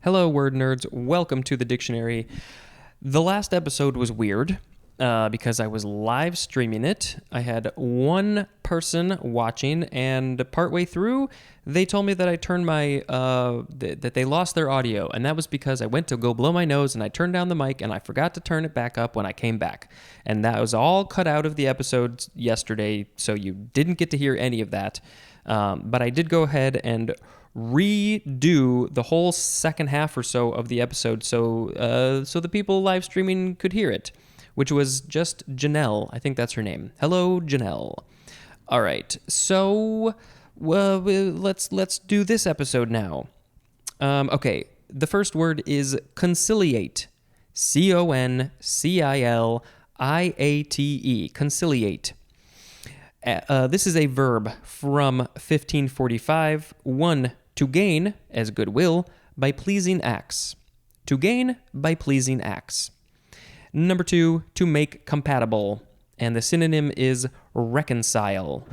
Hello, word nerds. Welcome to the dictionary. The last episode was weird because I was live streaming it. I had one person watching, and partway through, they told me that I turned my that they lost their audio, and that was because I went to go blow my nose and I turned down the mic and I forgot to turn it back up when I came back, and that was all cut out of the episode yesterday, so you didn't get to hear any of that. But I did go ahead and redo the whole second half or so of the episode so the people live streaming could hear it, which was just Janelle. I think that's her name. Hello, Janelle. All right, so let's do this episode now. Okay, the first word is conciliate. Conciliate. Conciliate. This is a verb from 1545. 1. To gain, as goodwill, by pleasing acts. To gain by pleasing acts. Number 2, to make compatible, and the synonym is reconcile.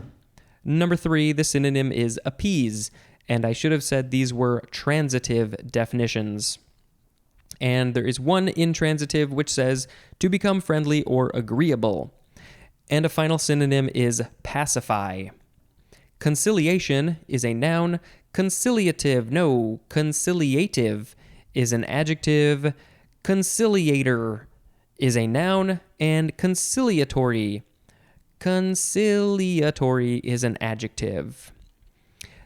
Number 3, the synonym is appease, and I should have said these were transitive definitions. And there is one intransitive which says to become friendly or agreeable. And a final synonym is pacify. Conciliation is a noun. Conciliative is an adjective. Conciliator is a noun. And conciliatory is an adjective.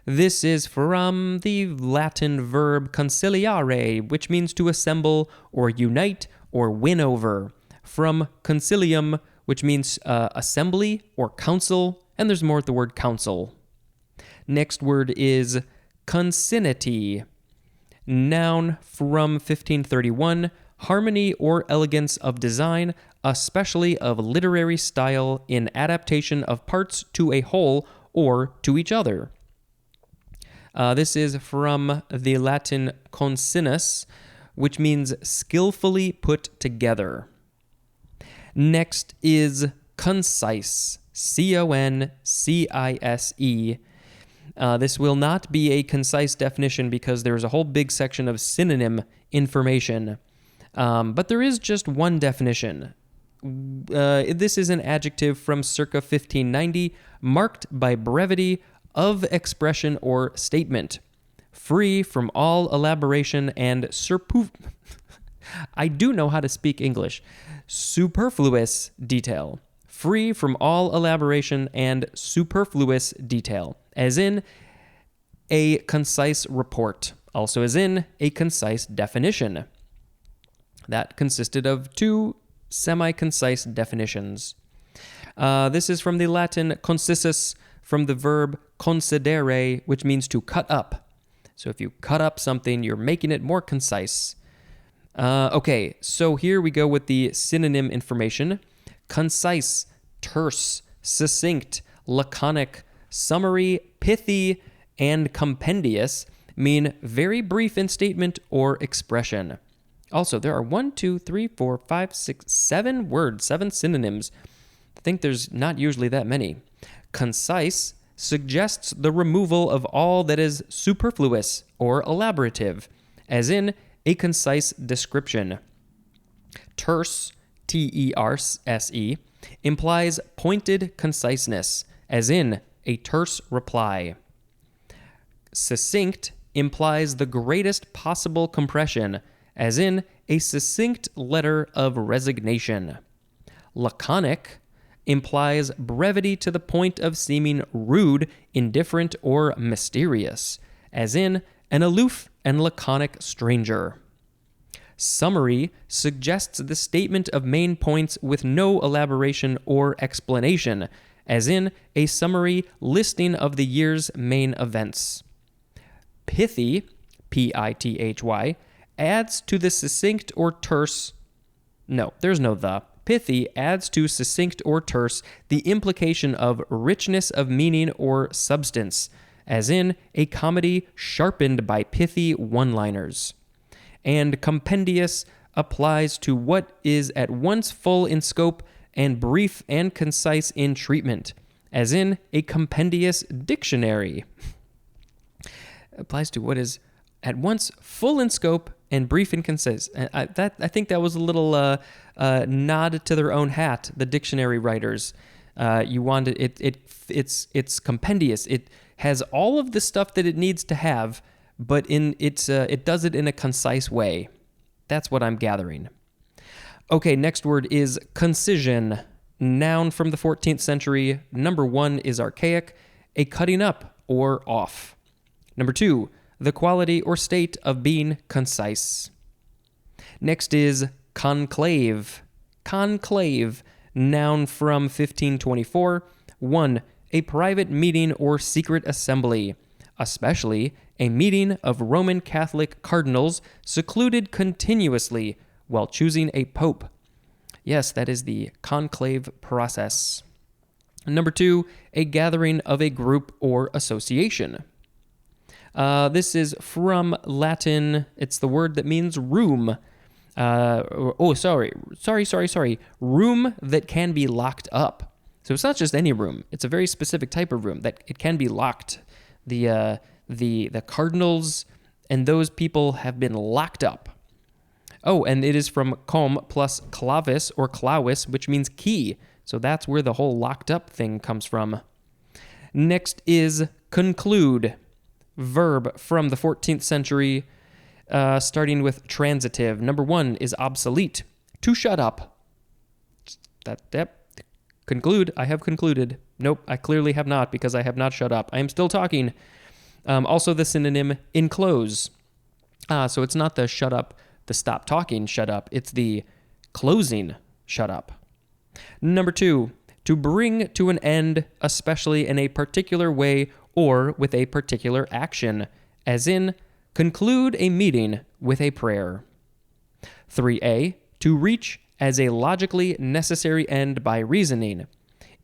This is from the Latin verb conciliare, which means to assemble or unite or win over. From concilium, which means assembly or council, and there's more at the word council. Next word is concinnity. Noun from 1531, harmony or elegance of design, especially of literary style in adaptation of parts to a whole or to each other. This is from the Latin concinus, which means skillfully put together. Next is concise, C-O-N-C-I-S-E. This will not be a concise definition because there's a whole big section of synonym information. But there is just one definition. This is an adjective from circa 1590, marked by brevity of expression or statement, free from all elaboration and I do know how to speak English. Superfluous detail. Free from all elaboration and superfluous detail. As in a concise report. Also as in a concise definition. That consisted of two semi-concise definitions. This is from the Latin concisus, from the verb concidere, which means to cut up. So if you cut up something, you're making it more concise. Okay, so here we go with the synonym information. Concise, terse, succinct, laconic, summary, pithy, and compendious mean very brief in statement or expression. Also, there are 7 synonyms. I think there's not usually that many. Concise suggests the removal of all that is superfluous or elaborative, as in a concise description. Terse, T-E-R-S-E, implies pointed conciseness, as in a terse reply. Succinct implies the greatest possible compression, as in a succinct letter of resignation. Laconic implies brevity to the point of seeming rude, indifferent, or mysterious, as in an aloof and laconic stranger. Summary suggests the statement of main points with no elaboration or explanation, as in a summary listing of the year's main events. Pithy, P-I-T-H-Y, adds to the succinct or terse. No, there's no the. Pithy adds to succinct or terse the implication of richness of meaning or substance, as in a comedy sharpened by pithy one-liners. And compendious applies to what is at once full in scope and brief and concise in treatment, as in a compendious dictionary. Applies to what is at once full in scope and brief and concise. I think that was a little nod to their own hat, the dictionary writers. You want it's compendious. It has all of the stuff that it needs to have, but it does it in a concise way. That's what I'm gathering. Okay, next word is concision. Noun from the 14th century. Number 1 is archaic, a cutting up or off. Number 2, the quality or state of being concise. Next is conclave. Conclave, noun from 1524. 1, a private meeting or secret assembly, especially a meeting of Roman Catholic cardinals secluded continuously while choosing a pope. Yes, that is the conclave process. Number 2, a gathering of a group or association. This is from Latin. It's the word that means room. Sorry. Room that can be locked up. So it's not just any room. It's a very specific type of room that it can be locked. The cardinals and those people have been locked up. Oh, and it is from com plus clavis or clavis, which means key. So that's where the whole locked up thing comes from. Next is conclude. Verb from the 14th century, starting with transitive. Number 1 is obsolete. To shut up. Conclude. I have concluded. Nope, I clearly have not because I have not shut up. I am still talking. Also the synonym enclose. So it's not the shut up, the stop talking shut up. It's the closing shut up. Number 2, to bring to an end, especially in a particular way or with a particular action, as in conclude a meeting with a prayer. 3a, to reach as a logically necessary end by reasoning,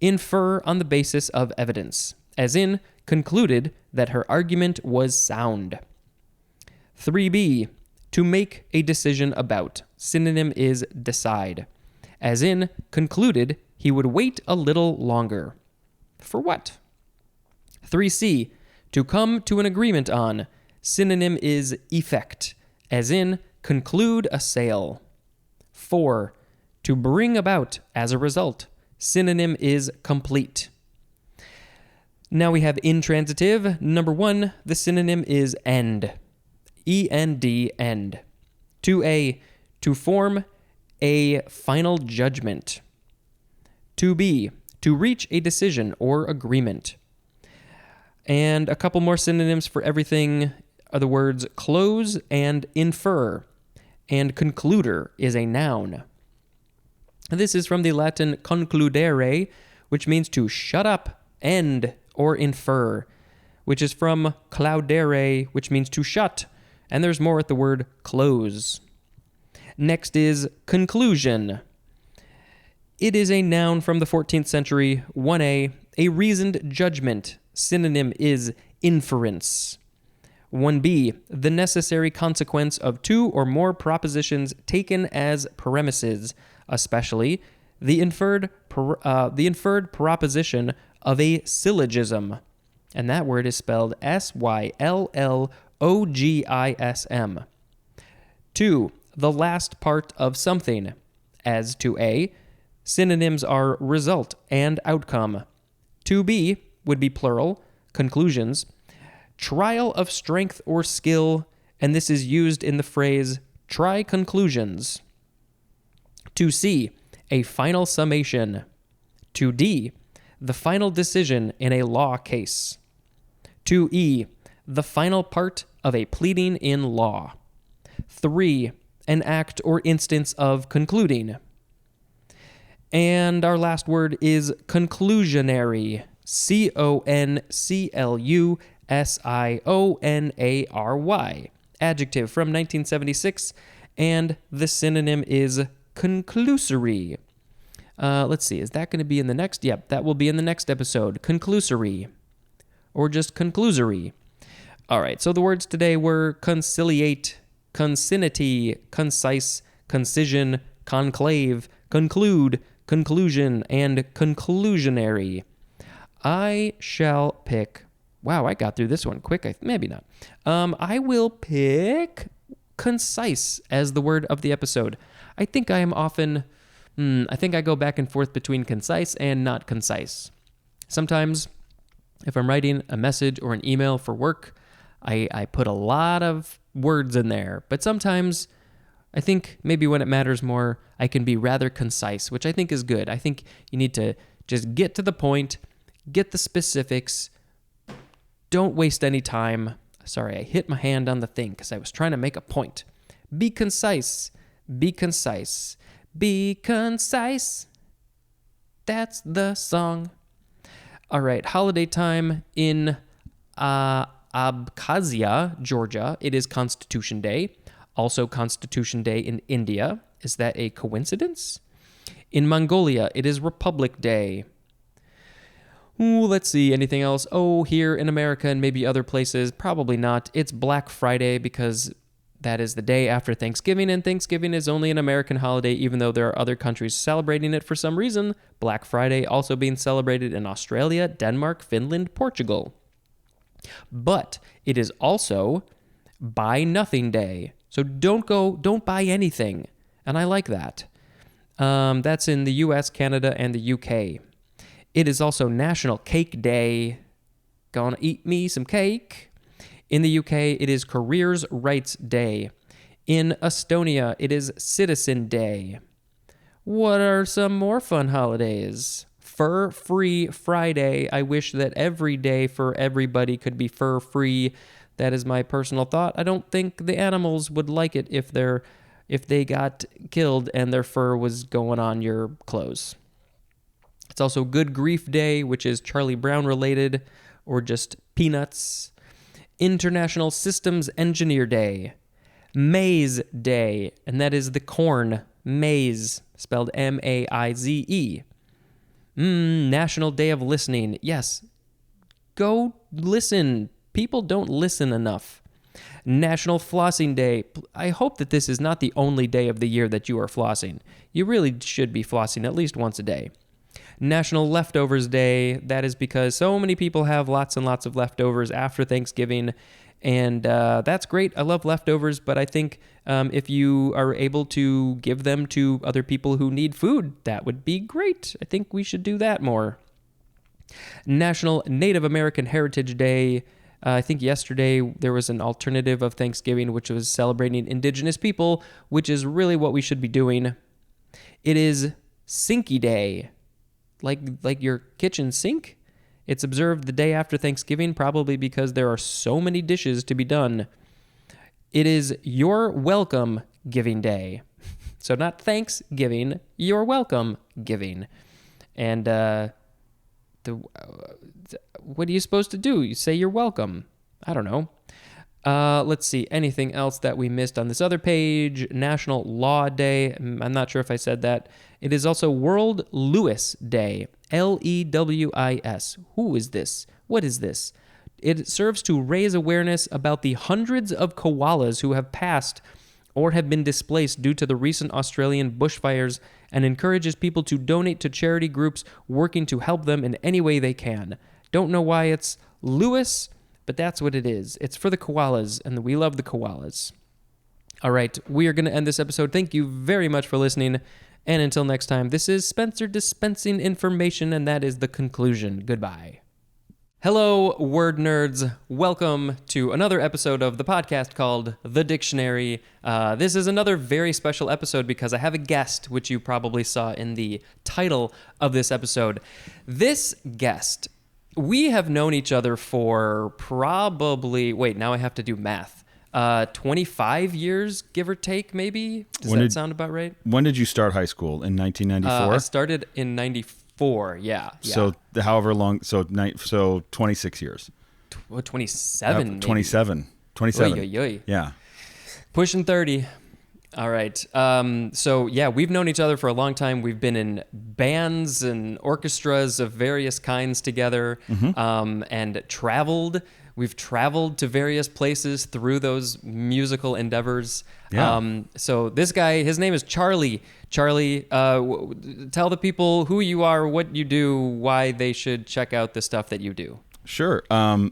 infer on the basis of evidence, as in concluded that her argument was sound. 3b, to make a decision about, synonym is decide, as in concluded he would wait a little longer. For what? 3c, to come to an agreement on, synonym is effect, as in conclude a sale. 4, to bring about as a result, synonym is complete. Now we have intransitive. Number 1, the synonym is end. E-N-D, end. 2a, to form a final judgment. 2b, to reach a decision or agreement. And a couple more synonyms for everything are the words close and infer. And concluder is a noun. This is from the Latin concludere, which means to shut up, end, or infer, which is from claudere, which means to shut. And there's more at the word close. Next is conclusion. It is a noun from the 14th century. 1a, a reasoned judgment. Synonym is inference. 1b, the necessary consequence of 2 or more propositions taken as premises, especially the inferred proposition of a syllogism. And that word is spelled S-Y-L-L-O-G-I-S-M. 2, the last part of something. As to A, synonyms are result and outcome. 2b would be plural, conclusions, trial of strength or skill, and this is used in the phrase try conclusions. 2c, a final summation. 2d, the final decision in a law case. 2e, the final part of a pleading in law. 3, an act or instance of concluding. And our last word is conclusionary. C-O-N-C-L-U-S-I-O-N-A-R-Y. Adjective from 1976, and the synonym is conclusory. Let's see, is that going to be in the next? Yep, that will be in the next episode. Conclusory. Or just conclusory. All right, so the words today were conciliate, concinnity, concise, concision, conclave, conclude, conclusion, and conclusionary. I shall pick Wow, I got through this one quick. Maybe not. I will pick concise as the word of the episode. I think I am often, I think I go back and forth between concise and not concise. Sometimes if I'm writing a message or an email for work, I put a lot of words in there. But sometimes I think maybe when it matters more, I can be rather concise, which I think is good. I think you need to just get to the point, get the specifics. Don't waste any time. Sorry, I hit my hand on the thing because I was trying to make a point. Be concise. Be concise. Be concise. That's the song. All right, holiday time in Abkhazia, Georgia. It is Constitution Day. Also Constitution Day in India. Is that a coincidence? In Mongolia, it is Republic Day. Ooh, let's see, anything else? Oh, here in America and maybe other places, probably not. It's Black Friday because that is the day after Thanksgiving, and Thanksgiving is only an American holiday, even though there are other countries celebrating it for some reason. Black Friday also being celebrated in Australia, Denmark, Finland, Portugal. But it is also Buy Nothing Day. So don't buy anything. And I like that. That's in the US, Canada, and the UK. It is also National Cake Day. Gonna eat me some cake. In the UK, it is Careers Rights Day. In Estonia, it is Citizen Day. What are some more fun holidays? Fur-Free Friday. I wish that every day for everybody could be fur-free. That is my personal thought. I don't think the animals would like it if they got killed and their fur was going on your clothes. It's also Good Grief Day, which is Charlie Brown related, or just peanuts. International Systems Engineer Day. Maize Day, and that is the corn, maize, spelled M-A-I-Z-E. National Day of Listening. Yes, go listen. People don't listen enough. National Flossing Day. I hope that this is not the only day of the year that you are flossing. You really should be flossing at least once a day. National Leftovers Day. That is because so many people have lots and lots of leftovers after Thanksgiving, and that's great. I love leftovers, but I think if you are able to give them to other people who need food, that would be great. I think we should do that more. National Native American Heritage Day. I think yesterday there was an alternative of Thanksgiving, which was celebrating Indigenous people, which is really what we should be doing. It is Sinky Day. Like your kitchen sink. It's observed the day after Thanksgiving, probably because there are so many dishes to be done. It is Your Welcome Giving Day. So not Thanksgiving, Your Welcome Giving. And what are you supposed to do? You say you're welcome. I don't know. Let's see. Anything else that we missed on this other page? National Law Day. I'm not sure if I said that. It is also World Lewis Day. Lewis. Who is this? What is this? It serves to raise awareness about the hundreds of koalas who have passed or have been displaced due to the recent Australian bushfires, and encourages people to donate to charity groups working to help them in any way they can. Don't know why it's Lewis, but that's what it is. It's for the koalas, and we love the koalas. All right, we are going to end this episode. Thank you very much for listening, and until next time, this is Spencer dispensing information, and that is the conclusion. Goodbye. Hello, word nerds. Welcome to another episode of the podcast called The Dictionary. This is another very special episode because I have a guest, which you probably saw in the title of this episode. This guest, we have known each other for probably, now I have to do math. 25 years, give or take, maybe? Does that sound about right? When did you start high school? In 1994? I started in 94, yeah. So however long, so 26 years. 27, 27. 27. Oy, oy, oy. Yeah. Pushing 30. All right. So, we've known each other for a long time. We've been in bands and orchestras of various kinds together, and traveled. We've traveled to various places through those musical endeavors. Yeah. So this guy, his name is Charlie. Charlie, tell the people who you are, what you do, why they should check out the stuff that you do. Sure.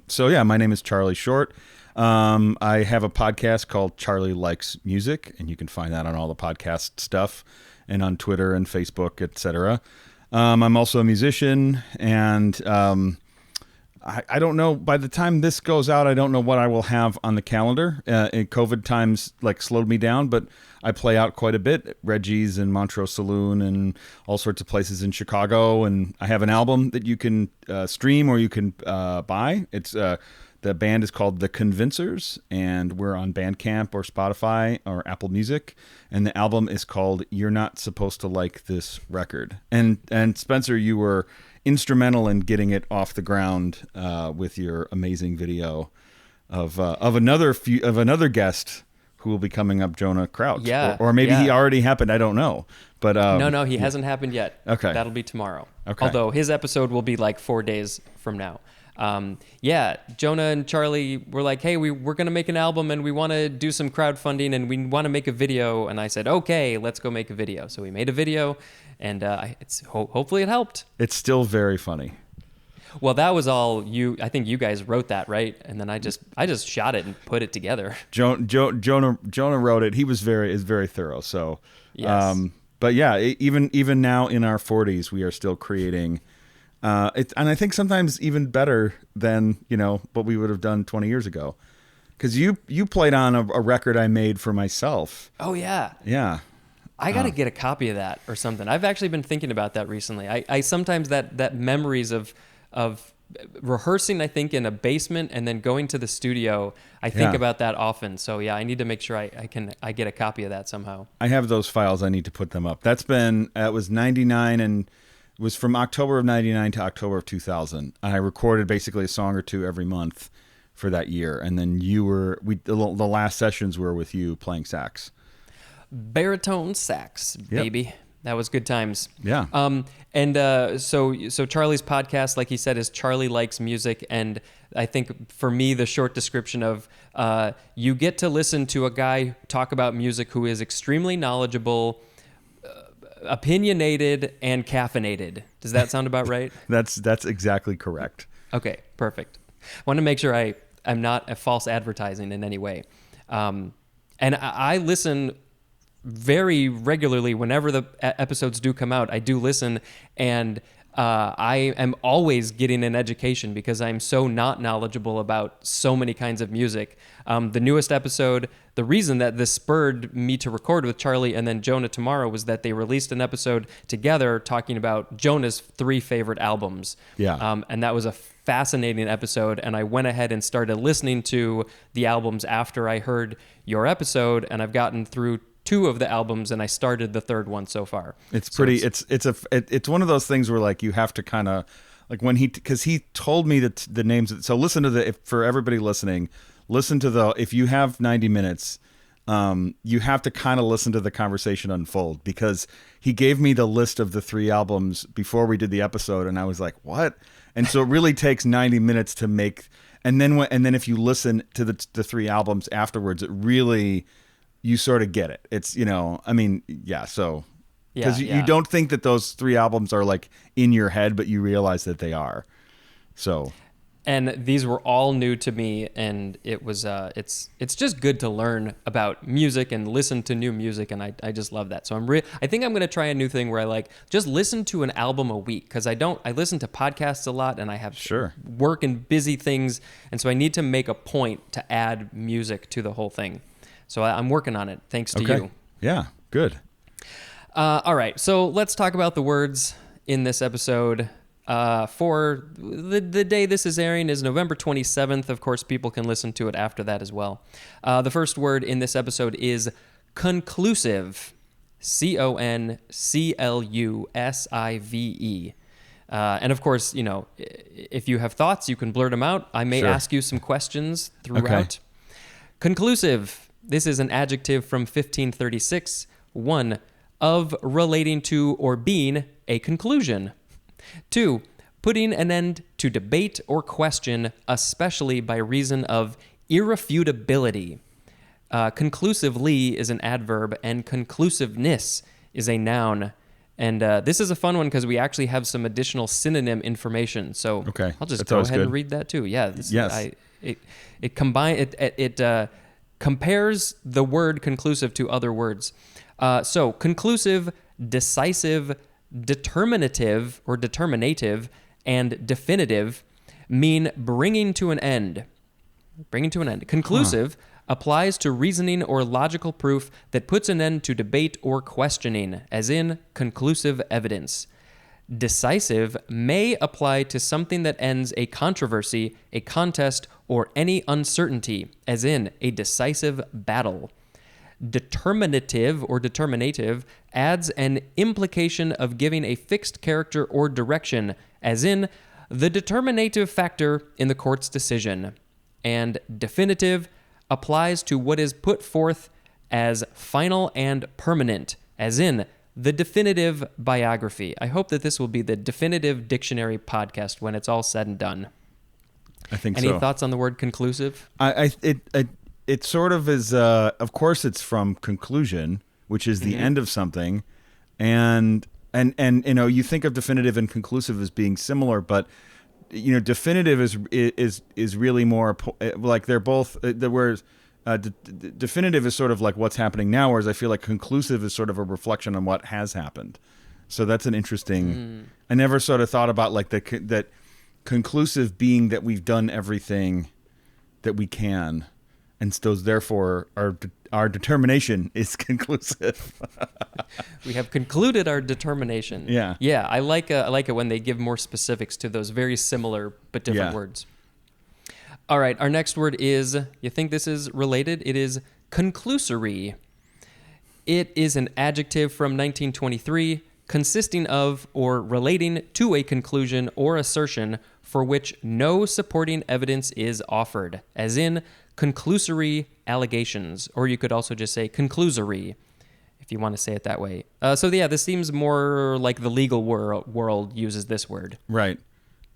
So yeah, my name is Charlie Short. I have a podcast called Charlie Likes Music, and you can find that on all the podcast stuff and on Twitter and Facebook, etc. I'm also a musician, and I don't know, by the time this goes out, I don't know what I will have on the calendar. COVID times like slowed me down, but I play out quite a bit at Reggie's and Montrose Saloon and all sorts of places in Chicago. And I have an album that you can stream or you can buy. It's the band is called The Convincers, and we're on Bandcamp or Spotify or Apple Music. And the album is called You're Not Supposed to Like This Record. And Spencer, you were instrumental in getting it off the ground with your amazing video of another guest who will be coming up, Jonah Crouch. Yeah, or maybe he already happened. I don't know. But no, he hasn't happened yet. Okay, that'll be tomorrow. Okay, although his episode will be like 4 days from now. Jonah and Charlie were like, hey, we're going to make an album and we want to do some crowdfunding and we want to make a video. And I said, okay, let's go make a video. So we made a video, and hopefully it helped. It's still very funny. Well, that was all you. I think you guys wrote that, right? And then I just shot it and put it together. Jonah wrote it. He was very thorough. So, yes. But yeah, even now in our 40s, we are still creating. And I think sometimes even better than what we would have done 20 years ago, because you played on a record I made for myself. Oh yeah, yeah. I got to get a copy of that or something. I've actually been thinking about that recently. I sometimes that memories of rehearsing, I think, in a basement and then going to the studio. I think about that often. So yeah, I need to make sure I get a copy of that somehow. I have those files. I need to put them up. It was 99 and. It was from October of 99 to October of 2000. I recorded basically a song or two every month for that year. And then the last sessions were with you playing sax. Baritone sax, baby. Yep. That was good times. Yeah. So Charlie's podcast, like he said, is Charlie Likes Music. And I think for me, the short description of you get to listen to a guy talk about music who is extremely knowledgeable, opinionated, and caffeinated. Does that sound about right? That's exactly correct. Okay, perfect. I want to make sure I'm not a false advertising in any way. And I listen very regularly whenever the episodes do come out. I do listen, and I am always getting an education because I'm so not knowledgeable about so many kinds of music. The newest episode, the reason that this spurred me to record with Charlie and then Jonah tomorrow was that they released an episode together talking about Jonah's 3 favorite albums. Yeah. And that was a fascinating episode. And I went ahead and started listening to the albums after I heard your episode, and I've gotten through 2 of the albums, and I started the 3rd one so far. It's pretty. It's one of those things where like you have to kind of like because he told me the names. So listen to for everybody listening, listen to if you have 90 minutes, you have to kind of listen to the conversation unfold, because he gave me the list of the 3 albums before we did the episode, and I was like, what? And so it really takes 90 minutes to make, and then if you listen to the 3 albums afterwards, it really. You sort of get it. It's, so because you don't think that those 3 albums are like in your head, but you realize that they are. So, and these were all new to me, and it was it's just good to learn about music and listen to new music, and I just love that. So I think I'm going to try a new thing where I just listen to an album a week, because I listen to podcasts a lot, and I have work and busy things, and so I need to make a point to add music to the whole thing. So I'm working on it, thanks to you. Yeah, good. All right, so let's talk about the words in this episode. For the day this is airing is November 27th. Of course, people can listen to it after that as well. The first word in this episode is conclusive. CONCLUSIVE. And of course, if you have thoughts, you can blurt them out. I may ask you some questions throughout. Okay. Conclusive. This is an adjective from 1536. 1, of relating to or being a conclusion. 2, putting an end to debate or question, especially by reason of irrefutability. Conclusively is an adverb, and conclusiveness is a noun. And this is a fun one because we actually have some additional synonym information. So Okay. I'll just That's go always ahead and good. read that too. Yeah. Yes. It compares the word conclusive to other words. So conclusive, decisive, determinative or determinative, and definitive mean bringing to an end. Bringing to an end. Conclusive applies to reasoning or logical proof that puts an end to debate or questioning, as in conclusive evidence. Decisive may apply to something that ends a controversy, a contest, or any uncertainty, as in a decisive battle. Determinative or determinative adds an implication of giving a fixed character or direction, as in the determinative factor in the court's decision. And definitive applies to what is put forth as final and permanent, as in the definitive biography. I hope that this will be the definitive dictionary podcast when it's all said and done. I think Any so. thoughts on the word conclusive? It sort of is. Of course, it's from conclusion, which is the end of something, and you think of definitive and conclusive as being similar, but definitive is really more like they're both. Whereas definitive is sort of like what's happening now, whereas I feel like conclusive is sort of a reflection on what has happened. So that's an interesting. I never sort of thought about like that conclusive being that we've done everything that we can, and so therefore our determination is conclusive. We have concluded our determination. Yeah. I like it when they give more specifics to those very similar but different words. All right, our next word is, you think this is related? It is conclusory. It is an adjective from 1923 consisting of or relating to a conclusion or assertion for which no supporting evidence is offered, as in conclusory allegations, or you could also just say conclusory, if you want to say it that way. This seems more like the legal world uses this word. Right.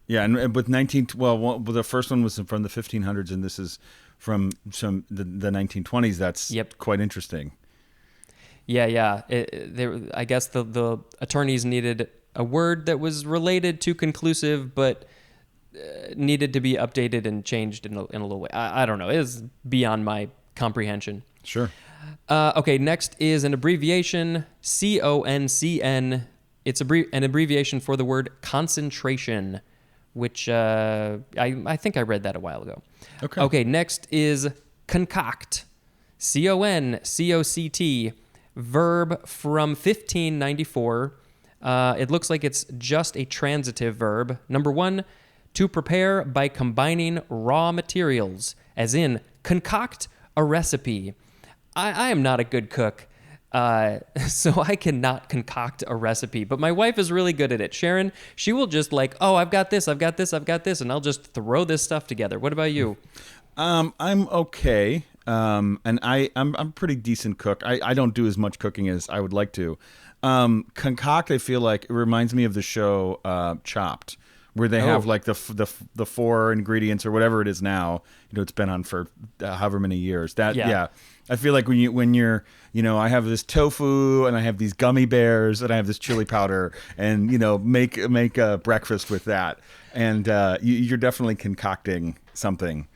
Yeah, and with the first one was from the 1500s, and this is from the 1920s. That's quite interesting. Yeah. I guess the attorneys needed a word that was related to conclusive, but needed to be updated and changed in a little way. I don't know. It is beyond my comprehension. Sure. Okay, next is an abbreviation, CONCN. It's an abbreviation for the word concentration, which I think I read that a while ago. Okay, next is concoct, CONCOCT, verb from 1594. It looks like it's just a transitive verb. Number 1, to prepare by combining raw materials, as in concoct a recipe. I am not a good cook, so I cannot concoct a recipe, but my wife is really good at it. Sharon, she will just I've got this, and I'll just throw this stuff together. What about you? I'm okay, and I'm a pretty decent cook. I don't do as much cooking as I would like to. Concoct, I feel like it reminds me of the show Chopped, where they have like the 4 ingredients or whatever it is now. It's been on for however many years. I feel like when you're I have this tofu and I have these gummy bears and I have this chili powder and make a breakfast with that, and you're definitely concocting something.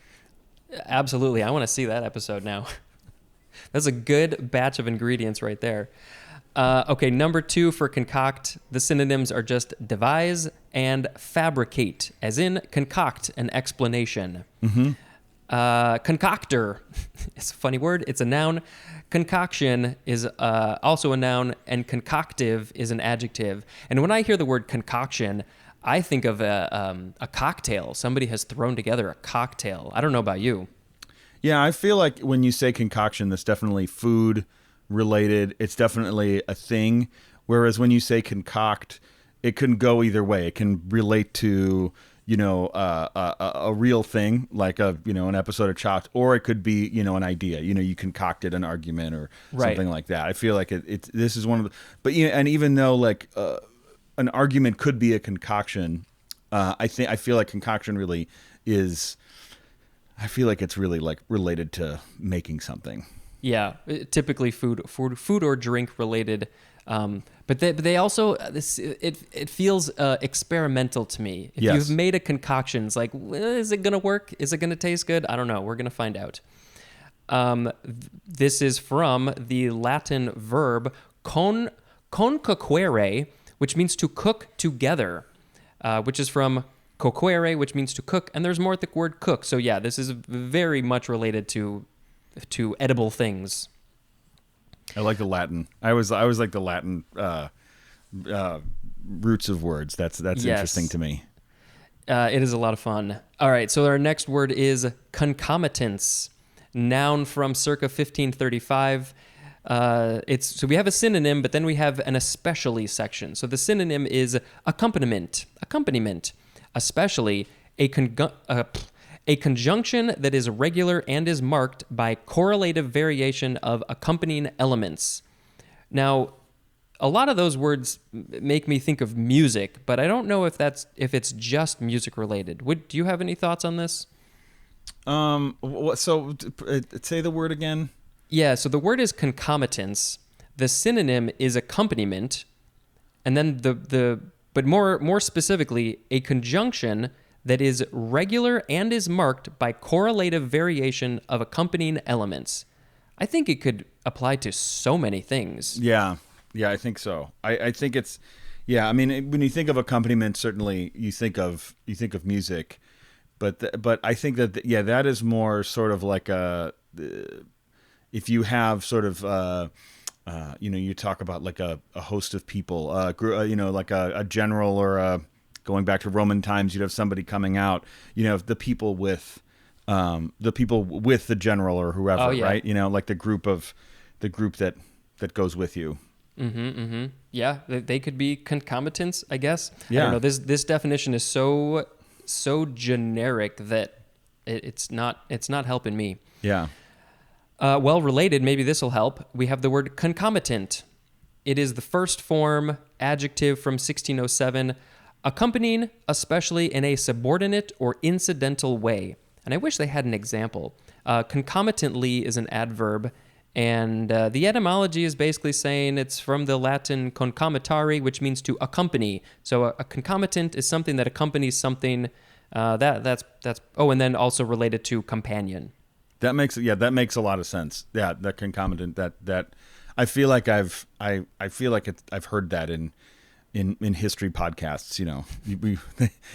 Absolutely, I want to see that episode now. That's a good batch of ingredients right there. Okay, number 2 for concoct, the synonyms are just devise and fabricate, as in concoct an explanation. Concoctor, it's a funny word, it's a noun. Concoction is also a noun, and concoctive is an adjective. And when I hear the word concoction, I think of a cocktail. Somebody has thrown together a cocktail. I don't know about you. Yeah, I feel like when you say concoction, that's definitely food related. It's definitely a thing. Whereas when you say concoct, it can go either way. It can relate to a real thing, like an episode of Chopped, or it could be an idea. You concocted an argument or something like that. I feel like this is one of the. But and even though like an argument could be a concoction, I feel like concoction really is. I feel like it's really like related to making something. Yeah, typically food or drink related But they also it feels experimental to me. If Yes. you've made a concoction, it's like, is it gonna work? Is it gonna taste good? I don't know. We're gonna find out. This is from the Latin verb concoquere, which means to cook together, which is from coquere, which means to cook, and there's more at the word cook. So yeah, this is very much related to edible things. I like the Latin. I always like the Latin roots of words. That's Yes. interesting to me. It is a lot of fun. All right, so our next word is concomitance, noun from circa 1535. So we have a synonym, but then we have an especially section. So the synonym is accompaniment, especially a conjunction that is regular and is marked by correlative variation of accompanying elements. Now, a lot of those words make me think of music, but I don't know if it's just music related. Do you have any thoughts on this? So say the word again. Yeah, so the word is concomitance. The synonym is accompaniment, and then but more specifically, a conjunction that is regular and is marked by correlative variation of accompanying elements. I think it could apply to so many things. Yeah, I think so. I think it's, yeah. I mean, when you think of accompaniment, certainly you think of music, but I think that that is more sort of like if you have sort of you talk about like a host of people, like a general or going back to Roman times, you'd have somebody coming out, the people with the general or whoever, Oh, yeah. right? Like the group that goes with you. Yeah, they could be concomitants, I guess. Yeah. I don't know. This definition is so generic that it's not helping me. Yeah. Well, related, maybe this will help. We have the word concomitant. It is the first form adjective from 1607, accompanying, especially in a subordinate or incidental way. And I wish they had an example. Concomitantly is an adverb, and the etymology is basically saying it's from the Latin concomitare, which means to accompany. So a concomitant is something that accompanies something. That's and then also related to companion. That makes a lot of sense. Yeah, that concomitant. That I feel like I've heard that in history podcasts.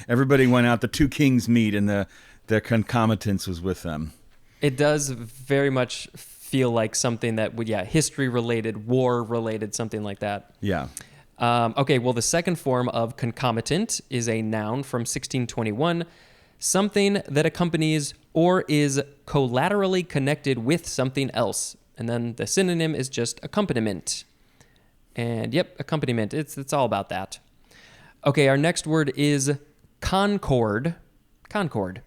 Everybody went out. The two kings meet, and the concomitants was with them. It does very much feel like something that would, history related, war related, something like that. Yeah. Okay, well, the second form of concomitant is a noun from 1621, something that accompanies or is collaterally connected with something else. And then the synonym is just accompaniment. And accompaniment, it's all about that. Okay, our next word is concord. Concord.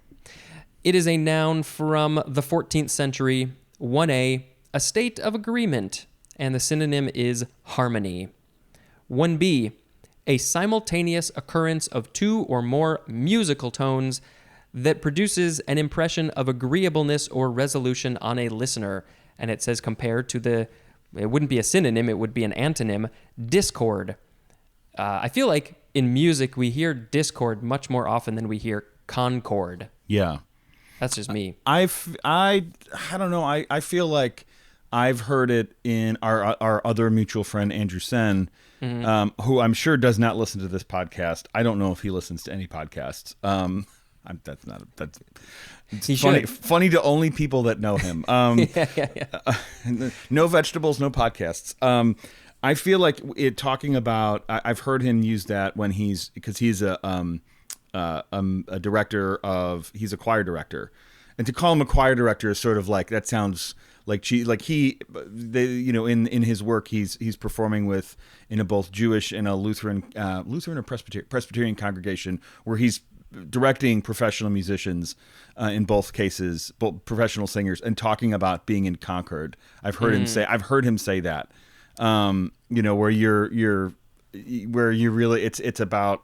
It is a noun from the 14th century, 1a, a state of agreement, and the synonym is harmony. 1b, a simultaneous occurrence of two or more musical tones that produces an impression of agreeableness or resolution on a listener. And it says compared to it wouldn't be a synonym, it would be an antonym, discord. I feel like in music we hear discord much more often than we hear concord. Yeah. That's just me. I don't know. I feel like I've heard it in our other mutual friend, Andrew Sen, who I'm sure does not listen to this podcast. I don't know if he listens to any podcasts. That's funny to only people that know him. No vegetables, no podcasts. I feel like talking about, I've heard him use that when because he's a director he's a choir director, and to call him a choir director is sort of like, that sounds like in his work he's performing in a both Jewish and a Lutheran or Presbyterian congregation, where he's directing professional musicians in both cases, both professional singers, and talking about being in Concord. I've heard him say that. Where you're really, it's about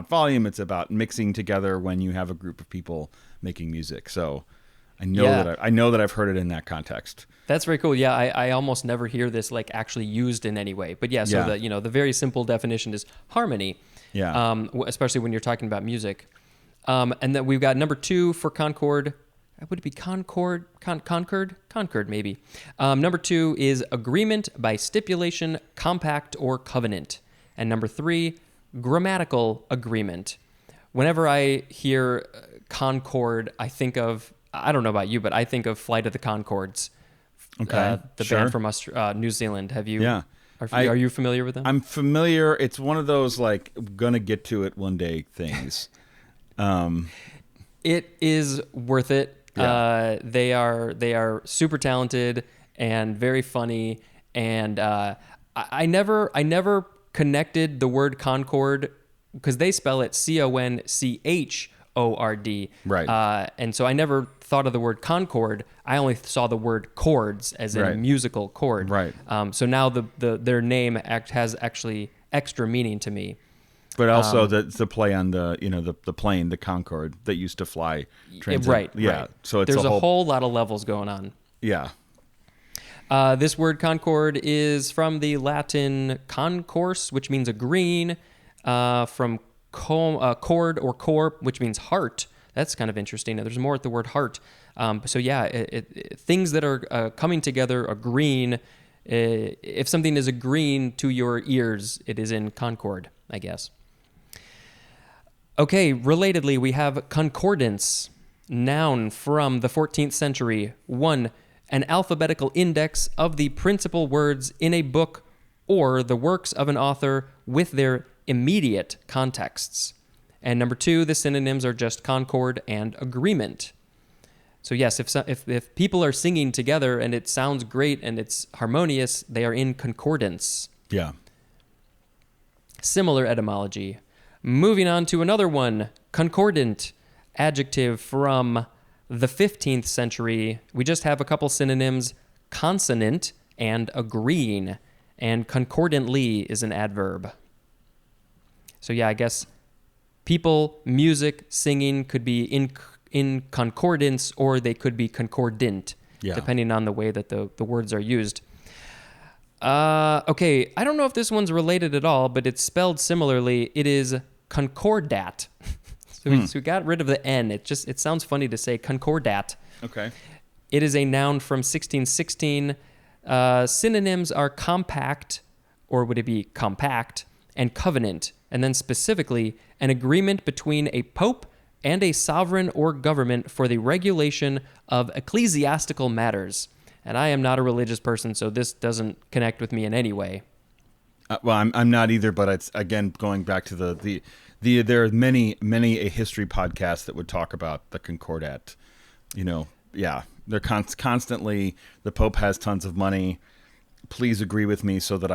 volume. It's about mixing together when you have a group of people making music. So I know that I've heard it in that context. That's very cool. Yeah, I almost never hear this like actually used in any way. But yeah, so the very simple definition is harmony. Yeah. Especially when you're talking about music. And then we've got number 2 for concord. Would it be concord? Concord, maybe. Number 2 is agreement by stipulation, compact, or covenant. And number 3, grammatical agreement. Whenever I hear concord, I think of, I don't know about you, but I think of Flight of the Conchords. Okay. The band from New Zealand. Have you? Yeah. Are you familiar with them? I'm familiar. It's one of those like gonna get to it one day things. It is worth it. Yeah. They are super talented and very funny. And I never connected the word concord because they spell it CONCHORD. Right. And so I never thought of the word concord. I only saw the word chords as in a musical chord. Right. So now their name has actually extra meaning to me. But also the play on the plane, the Concorde that used to fly. Right. Yeah. Right. So it's there's a whole lot of levels going on. Yeah. This word concord is from the Latin concourse, which means a green, from chord or core, which means heart. That's kind of interesting. There's more at the word heart. So yeah, things that are coming together, agreeing. If something is agreeing to your ears, it is in concord, I guess. Okay, relatedly, we have concordance, noun from the 14th century. 1, an alphabetical index of the principal words in a book or the works of an author with their immediate contexts. And number 2, the synonyms are just concord and agreement. So yes, if people are singing together and it sounds great and it's harmonious, they are in concordance. Yeah. Similar etymology. Moving on to another one, concordant, adjective from the 15th century. We just have a couple synonyms, consonant and agreeing, and concordantly is an adverb. So yeah, I guess people, music, singing could be in concordance or they could be concordant, depending on the way that the words are used. Okay, I don't know if this one's related at all, but it's spelled similarly. It is concordat. So we got rid of the N. It sounds funny to say concordat. Okay. It is a noun from 1616. Synonyms are compact, or would it be compact, and covenant. And then specifically, an agreement between a pope and a sovereign or government for the regulation of ecclesiastical matters. And I am not a religious person, so this doesn't connect with me in any way. Well, I'm not either, but it's again going back to the there are many a history podcast that would talk about the Concordat. They're constantly, the Pope has tons of money. Please agree with me so that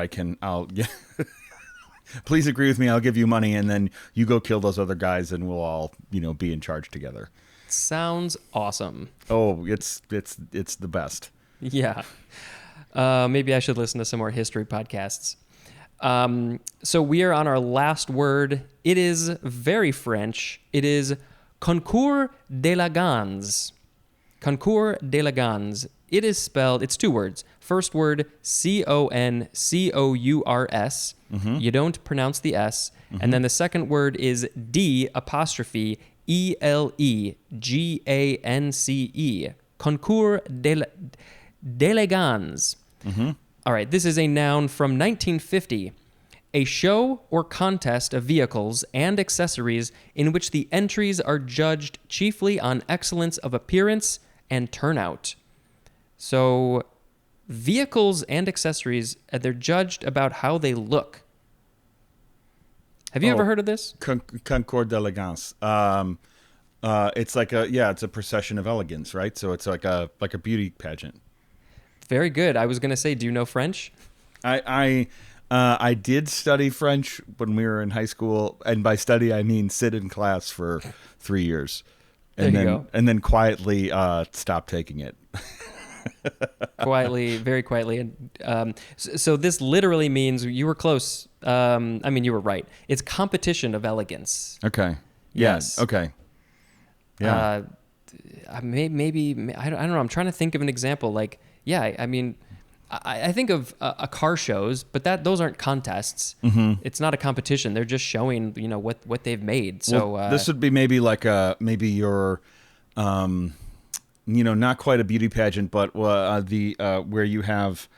please agree with me. I'll give you money, and then you go kill those other guys, and we'll all be in charge together. Sounds awesome. Oh, it's the best. Yeah. Maybe I should listen to some more history podcasts. So we are on our last word. It is very French. It is concours d'élégance. Concours d'élégance. It is spelled, it's 2 words. First word, CONCOURS. You don't pronounce the S. And then the second word is D''ELEGANCE. Concours d'élégance. All right, this is a noun from 1950. A show or contest of vehicles and accessories in which the entries are judged chiefly on excellence of appearance and turnout. So, vehicles and accessories, they're judged about how they look. Have you ever heard of this? Concours d'élégance. It's like it's a procession of elegance, right? So it's like a beauty pageant. Very good. I was going to say, do you know French? I did study French when we were in high school, and by study I mean sit in class for 3 years, and then quietly stop taking it. Very quietly. And so this literally means you were close. You were right. It's competition of elegance. Okay. Yes. Okay. Yeah. maybe I don't know. I'm trying to think of an example. Like, yeah, I mean, I think of a car shows, but those aren't contests. It's not a competition. They're just showing, what they've made. So this would be maybe like maybe your, not quite a beauty pageant, but where you have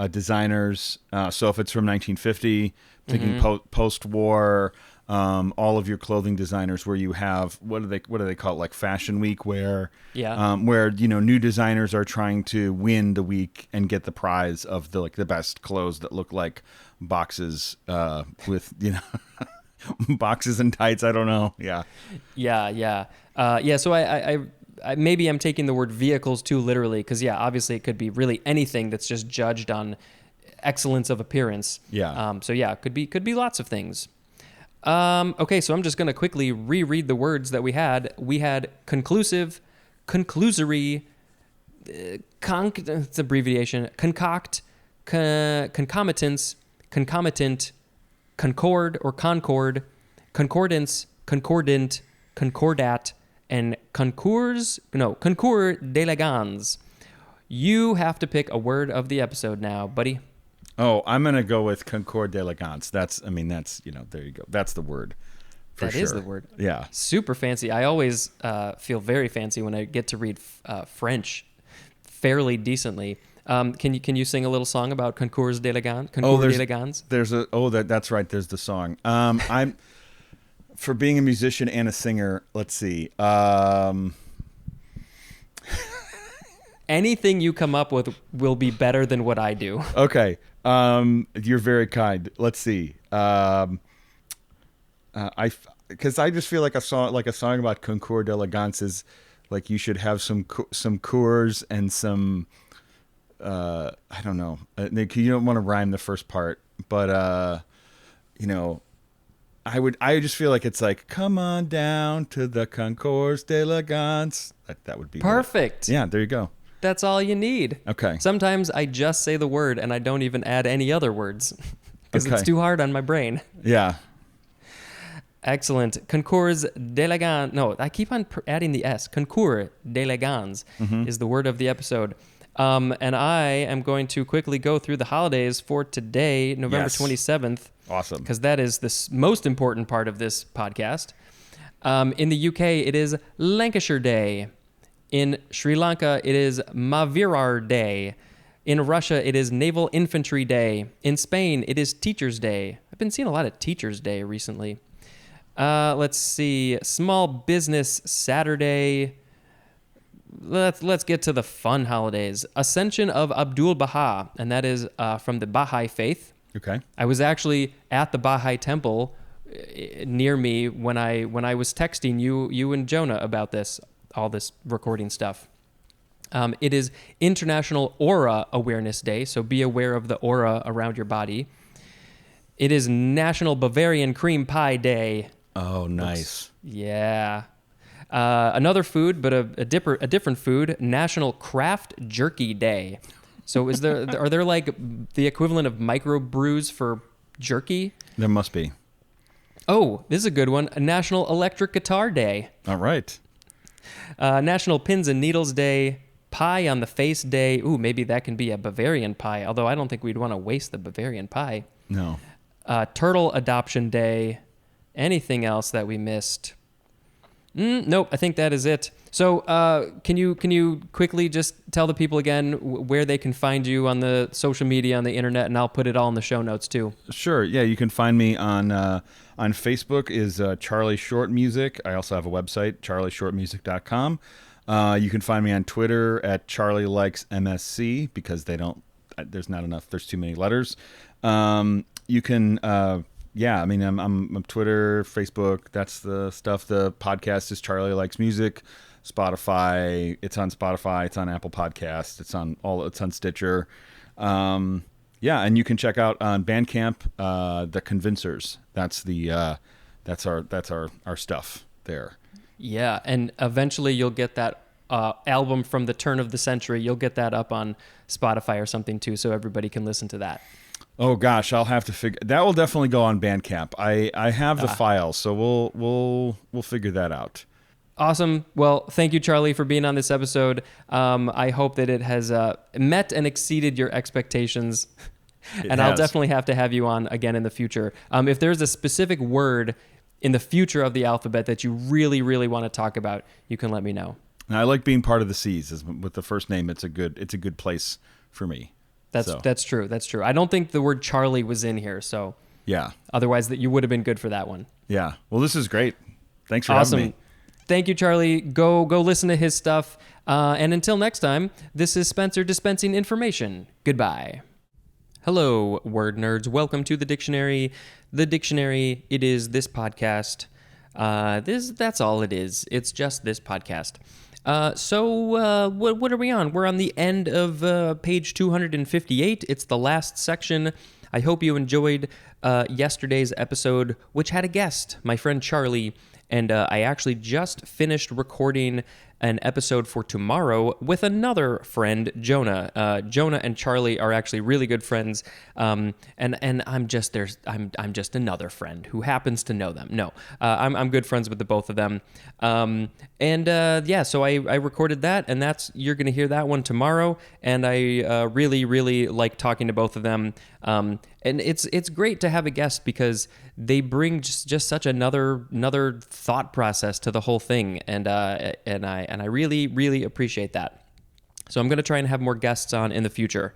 designers. So if it's from 1950, thinking post-war. All of your clothing designers, where you have what do they call it, like Fashion Week, where where new designers are trying to win the week and get the prize of the best clothes that look like boxes with boxes and tights. I don't know. Yeah. So I maybe I'm taking the word vehicles too literally, because obviously it could be really anything that's just judged on excellence of appearance. It could be lots of things. Okay, so I'm just going to quickly reread the words that we had. We had conclusive, conclusory, it's abbreviation, concoct, concomitance, concomitant, concord or concord, concordance, concordant, concordat, and concours d'elegans. You have to pick a word of the episode now, buddy. Oh, I'm going to go with concours d'elegance. That's there you go. That's the word. That is the word. Yeah. Super fancy. I always feel very fancy when I get to read French fairly decently. Can you sing a little song about concours d'elegance? That's right. There's the song. I'm for being a musician and a singer. Let's see. Anything you come up with will be better than what I do. Okay. You're very kind. Let's see. Because I just feel like a song about concours d'elegance is like you should have some cours and some I don't know. You don't want to rhyme the first part, but I just feel like it's like, come on down to the concours d'elegance. That would be perfect. Yeah, there you go. That's all you need. Okay. Sometimes I just say the word and I don't even add any other words because it's too hard on my brain. Yeah. Excellent. Concours d'elegance. No, I keep on adding the S. Concours d'elegance is the word of the episode. And I am going to quickly go through the holidays for today, November 27th. Awesome. Because that is the most important part of this podcast. In the UK, it is Lancashire Day. In Sri Lanka, it is Mavirar Day. In Russia, it is Naval Infantry Day. In Spain, it is Teachers' Day. I've been seeing a lot of Teachers' Day recently. Let's see. Small Business Saturday. Let's get to the fun holidays. Ascension of Abdul Baha, and that is from the Baha'i faith. Okay. I was actually at the Baha'i temple near me when I was texting you and Jonah about all this recording stuff. It is International Aura Awareness Day, so be aware of the aura around your body. It is National Bavarian Cream Pie Day. Oh, nice. Yeah. Another food, but a different food, National Craft Jerky Day. So are there like the equivalent of microbrews for jerky? There must be. Oh, this is a good one. National Electric Guitar Day. All right. National Pins and Needles Day. Pie on the Face Day. Ooh, maybe that can be a Bavarian pie, although I don't think we'd want to waste the Bavarian pie. No. Turtle Adoption Day. Anything else that we missed? Nope, I think that is it. So can you quickly just tell the people again where they can find you on the social media, on the internet, and I'll put it all in the show notes too. Sure. Yeah, you can find me on Facebook is Charlie Short Music. I also have a website, charlieshortmusic.com. You can find me on Twitter at Charlie Likes MSC because there's not enough. There's too many letters. You can. I'm Twitter, Facebook. That's the stuff. The podcast is Charlie Likes Music. Spotify. It's on Spotify. It's on Apple Podcasts. It's on Stitcher. And you can check out on Bandcamp, The Convincers. That's our stuff there. Yeah, and eventually you'll get that album from the turn of the century. You'll get that up on Spotify or something too, so everybody can listen to that. Oh gosh, I'll have to figure. That will definitely go on Bandcamp. I have the files, so we'll figure that out. Awesome. Well, thank you, Charlie, for being on this episode. I hope that it has met and exceeded your expectations. I'll definitely have to have you on again in the future. If there's a specific word in the future of the alphabet that you really, really want to talk about, you can let me know. And I like being part of the C's. With the first name, it's a good place for me. That's true. That's true. I don't think the word Charlie was in here, so yeah. Otherwise, that you would have been good for that one. Yeah. Well, this is great. Thanks for having me. Thank you, Charlie. Go listen to his stuff. And until next time, this is Spencer dispensing information. Goodbye. Hello, word nerds. Welcome to the dictionary. The dictionary, it is this podcast. That's all it is. It's just this podcast. What are we on? We're on the end of page 258. It's the last section. I hope you enjoyed yesterday's episode, which had a guest, my friend Charlie. And I actually just finished recording an episode for tomorrow with another friend, Jonah. Jonah and Charlie are actually really good friends, and I'm just another friend who happens to know them. No, I'm good friends with the both of them, so I recorded that, and you're gonna hear that one tomorrow. And I really like talking to both of them. And it's great to have a guest because they bring just such another thought process to the whole thing, and I really appreciate that. So I'm going to try and have more guests on in the future.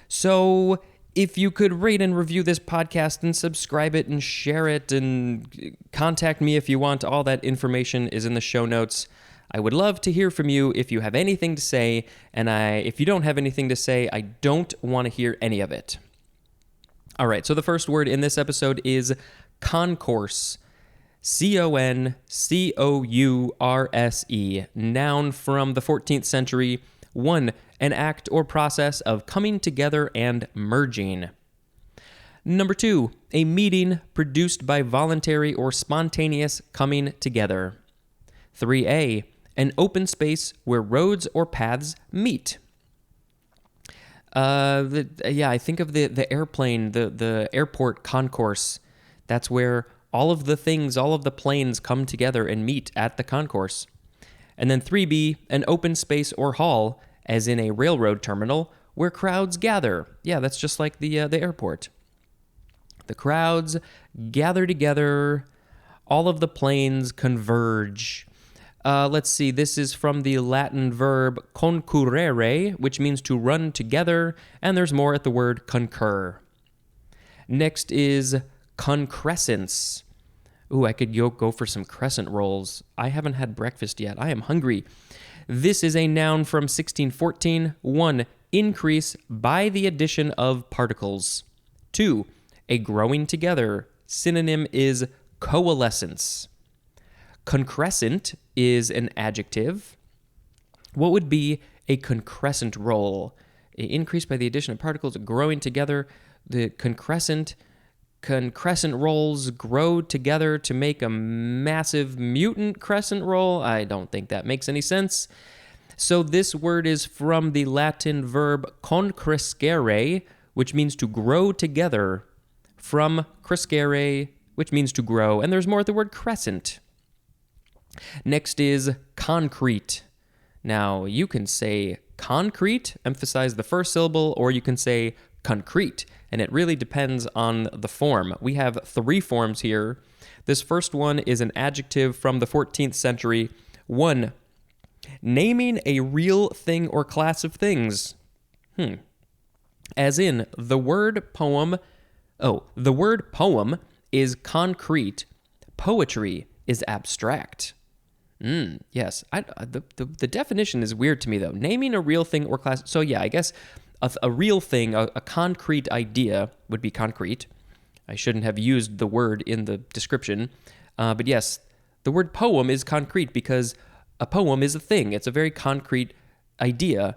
So if you could rate and review this podcast and subscribe it and share it and contact me if you want, all that information is in the show notes. I would love to hear from you if you have anything to say, and if you don't have anything to say, I don't want to hear any of it. All right, so the first word in this episode is concourse. Concourse, noun from the 14th century. 1. An act or process of coming together and merging. Number 2. A meeting produced by voluntary or spontaneous coming together. 3A. An open space where roads or paths meet. I think of the airplane, the airport concourse. That's where all of the planes come together and meet at the concourse. And then 3B, an open space or hall, as in a railroad terminal, where crowds gather. Yeah, that's just like the airport. The crowds gather together, all of the planes converge. Let's see, this is from the Latin verb concurrere, which means to run together, and there's more at the word concur. Next is concrescence. Ooh, I could go for some crescent rolls. I haven't had breakfast yet. I am hungry. This is a noun from 1614. 1. Increase by the addition of particles. 2. A growing together. Synonym is coalescence. Concrescent is an adjective. What would be a concrescent roll? Increased by the addition of particles, growing together. The concrescent rolls grow together to make a massive mutant crescent roll. I don't think that makes any sense. So this word is from the Latin verb concrescere, which means to grow together, from crescere, which means to grow, and there's more at the word crescent. Next is concrete. Now, you can say concrete, emphasize the first syllable, or you can say concrete, and it really depends on the form. We have 3 forms here. This first one is an adjective from the 14th century. 1. Naming a real thing or class of things. As in, the word poem is concrete. Poetry is abstract. Yes. The definition is weird to me, though. Naming a real thing or class. So, yeah, I guess a real thing, a concrete idea would be concrete. I shouldn't have used the word in the description. But yes, the word poem is concrete because a poem is a thing. It's a very concrete idea.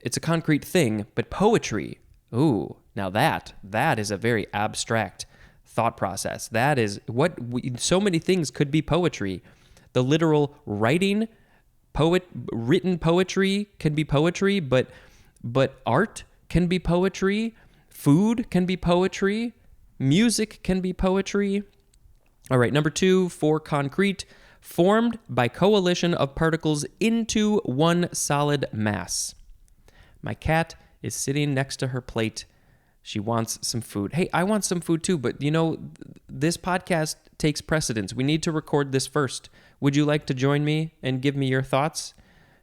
It's a concrete thing. But poetry, now that is a very abstract thought process. That is so many things could be poetry. The literal written poetry can be poetry, but art can be poetry, food can be poetry, music can be poetry. All right, number 2 for concrete. formed by coalition of particles into one solid mass. My cat is sitting next to her plate. She wants some food. Hey, I want some food too, but this podcast takes precedence. We need to record this first. Would you like to join me and give me your thoughts?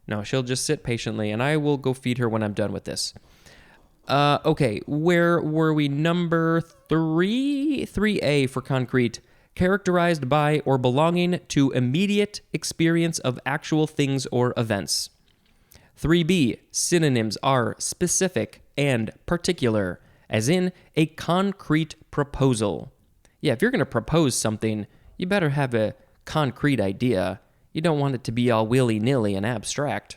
No, she'll just sit patiently, and I will go feed her when I'm done with this. Okay, where were we? Number 3? 3A for concrete. Characterized by or belonging to immediate experience of actual things or events. 3B, synonyms are specific and particular, as in a concrete proposal. Yeah, if you're going to propose something, you better have a concrete idea. You don't want it to be all willy-nilly and abstract.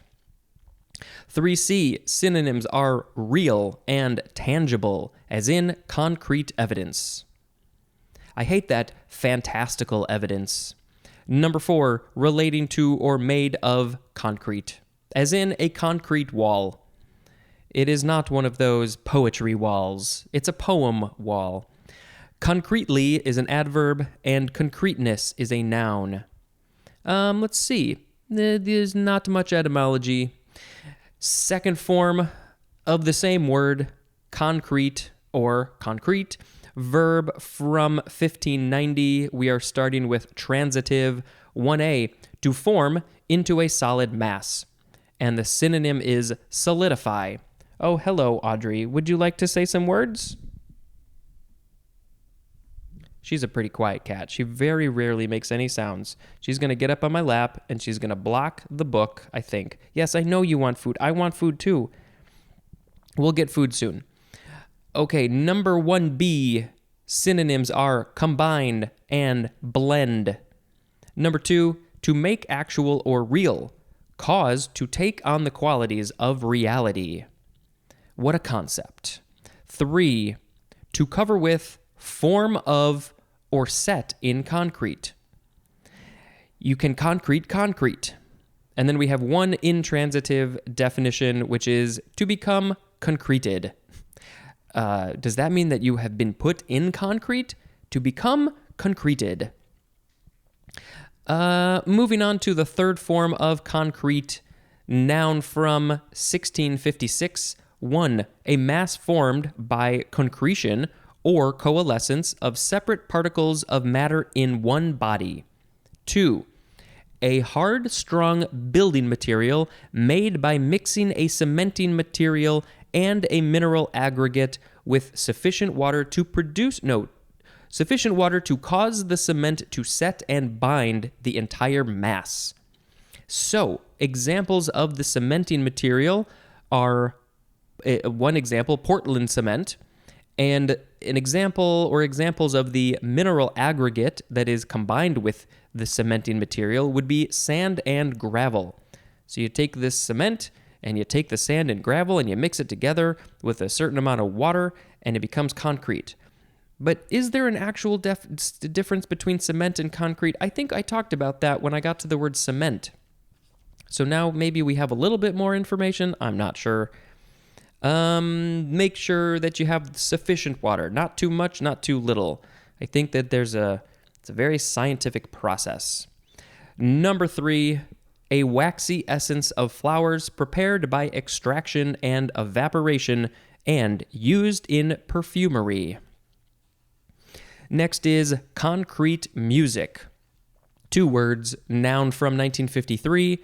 3C, synonyms are real and tangible, as in concrete evidence. I hate that fantastical evidence. Number 4, relating to or made of concrete, as in a concrete wall. It is not one of those poetry walls. It's a poem wall. Concretely is an adverb, and concreteness is a noun. Let's see. There's not much etymology. Second form of the same word, concrete or concrete. Verb from 1590. We are starting with transitive. 1A, to form into a solid mass. And the synonym is solidify. Oh, hello, Audrey. Would you like to say some words? She's a pretty quiet cat. She very rarely makes any sounds. She's going to get up on my lap, and she's going to block the book, I think. Yes, I know you want food. I want food, too. We'll get food soon. Okay, number 1B, synonyms are combine and blend. Number 2, to make actual or real. Cause to take on the qualities of reality. What a concept. 3, to cover with, form of, or set in concrete. You can concrete. And then we have one intransitive definition, which is to become concreted. Does that mean that you have been put in concrete? To become concreted. Moving on to the third form of concrete, noun from 1656. 1, a mass formed by concretion or coalescence of separate particles of matter in one body. 2, a hard, strong building material made by mixing a cementing material and a mineral aggregate with sufficient water to cause the cement to set and bind the entire mass. So, examples of the cementing material are, one example, Portland cement, and an example or examples of the mineral aggregate that is combined with the cementing material would be sand and gravel. So you take this cement and you take the sand and gravel and you mix it together with a certain amount of water and it becomes concrete. But is there an actual difference between cement and concrete? I think I talked about that when I got to the word cement. So now maybe we have a little bit more information. I'm not sure. Make sure that you have sufficient water, not too much, not too little. I think that it's a very scientific process. Number 3, a waxy essence of flowers prepared by extraction and evaporation and used in perfumery. Next is concrete music. 2 words, noun from 1953.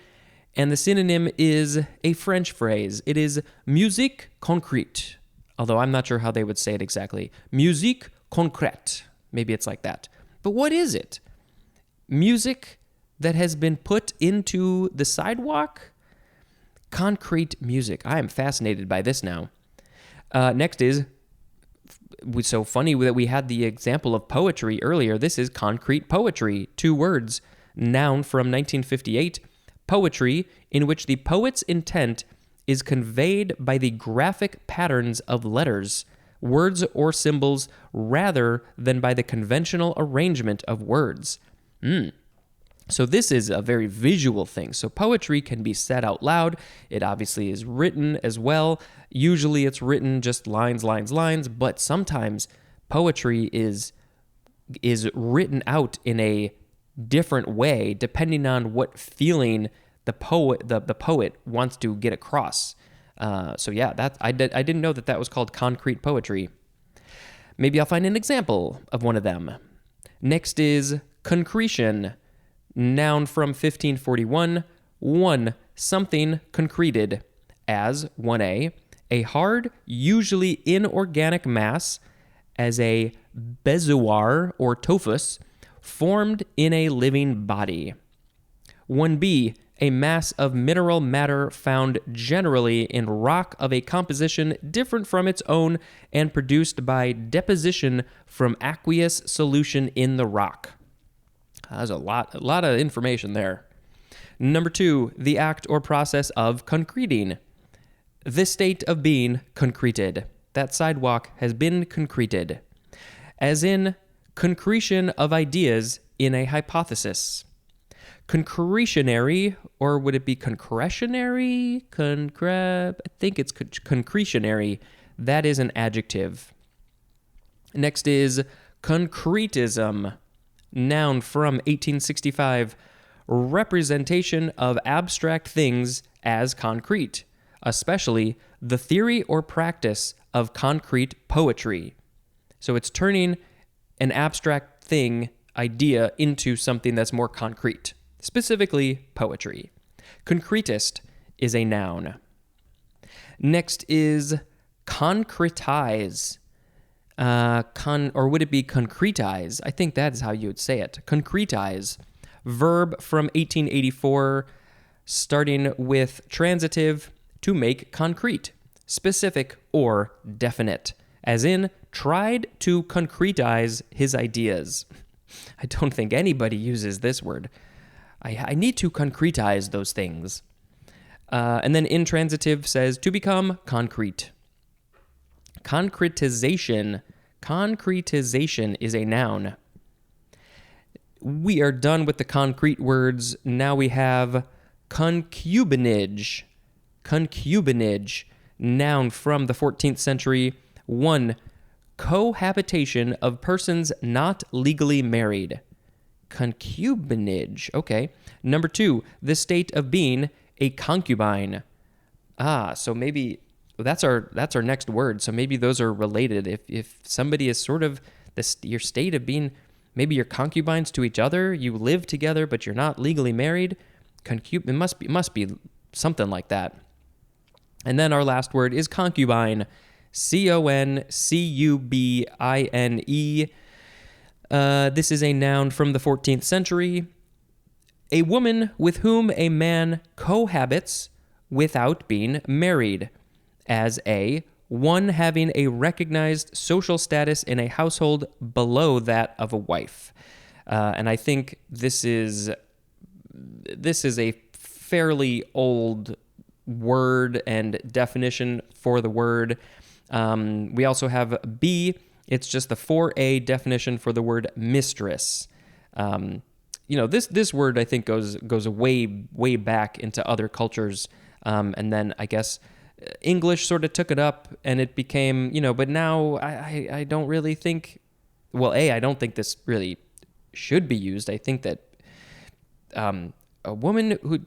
And the synonym is a French phrase. It is musique concrète, although I'm not sure how they would say it exactly. Musique concrète. Maybe it's like that. But what is it? Music that has been put into the sidewalk? Concrete music. I am fascinated by this now. Next is, so funny that we had the example of poetry earlier. This is concrete poetry. 2 words, noun from 1958. Poetry in which the poet's intent is conveyed by the graphic patterns of letters, words, or symbols rather than by the conventional arrangement of words. So this is a very visual thing. So poetry can be said out loud. It obviously is written as well. Usually it's written just lines, but sometimes poetry is written out in a different way depending on what feeling the poet wants to get across. So yeah, I didn't know that was called concrete poetry. Maybe I'll find an example of one of them. Next is concretion, noun from 1541, 1. Something concreted, as 1a, a hard, usually inorganic mass, as a bezoar or tophus, formed in a living body. 1b, a mass of mineral matter found generally in rock of a composition different from its own and produced by deposition from aqueous solution in the rock. That's a lot of information there. Number 2, the act or process of concreting. The state of being concreted. That sidewalk has been concreted. As in, concretion of ideas in a hypothesis. Concretionary, or would it be concretionary? I think it's concretionary. That is an adjective. Next is concretism, noun from 1865, representation of abstract things as concrete, especially the theory or practice of concrete poetry. So it's turning an abstract idea into something that's more concrete, specifically poetry. Concretist is a noun. Next is concretize. Or would it be concretize? I think that is how you would say it. Concretize. Verb from 1884, starting with transitive, to make concrete, specific or definite, as in tried to concretize his ideas. I don't think anybody uses this word. I need to concretize those things. And then intransitive says to become concrete. Concretization. Concretization is a noun. We are done with the concrete words. Now we have concubinage. Concubinage, noun from the 14th century. 1. Cohabitation of persons not legally married. Concubinage. Okay. Number 2, the state of being a concubine. So maybe that's our next word. So maybe those are related. If somebody is sort of your state of being, maybe you're concubines to each other, you live together, but you're not legally married. It must be something like that. And then our last word is concubine. Concubine. This is a noun from the 14th century. A woman with whom a man cohabits without being married, as one having a recognized social status in a household below that of a wife. And I think this is a fairly old word and definition for the word. We also have B. It's just the 4a definition for the word mistress. This word I think goes way back into other cultures, and then I guess English sort of took it up and it became, but now I don't really think. Well, I don't think this really should be used. I think that a woman who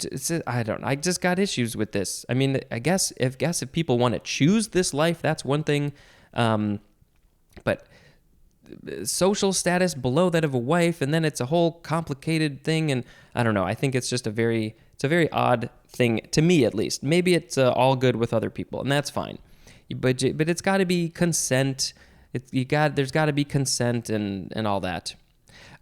I just got issues with this. I mean, I guess if people want to choose this life, that's one thing. But social status below that of a wife, and then it's a whole complicated thing, and I don't know. I think it's just a very odd thing to me, at least. Maybe it's all good with other people, and that's fine. But it's got to be consent. There's got to be consent and all that.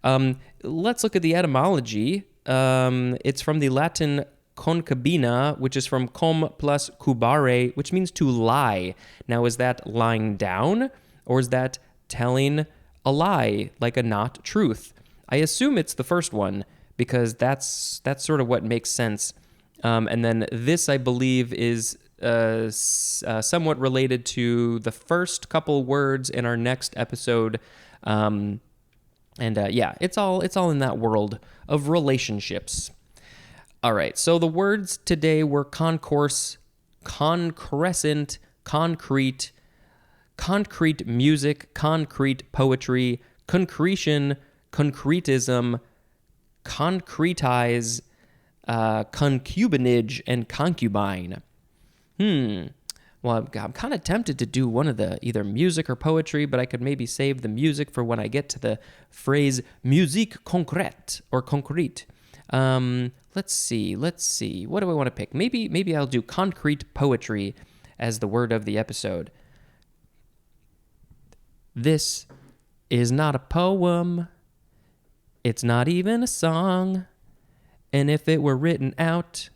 Let's look at the etymology. It's from the Latin concubina, which is from cum plus cubare, which means to lie. Now, is that lying down, or is that telling a lie, like a not truth? I assume it's the first one, because that's sort of what makes sense. And then this, I believe, is somewhat related to the first couple words in our next episode. It's all in that world of relationships. All right, so the words today were concourse, concrescent, concrete, concrete music, concrete poetry, concretion, concretism, concretize, concubinage, and concubine. Well, I'm kind of tempted to do one of the either music or poetry, but I could maybe save the music for when I get to the phrase musique concrète or concrete. Let's see. What do I want to pick? Maybe I'll do concrete poetry as the word of the episode. This is not a poem. It's not even a song. And if it were written out,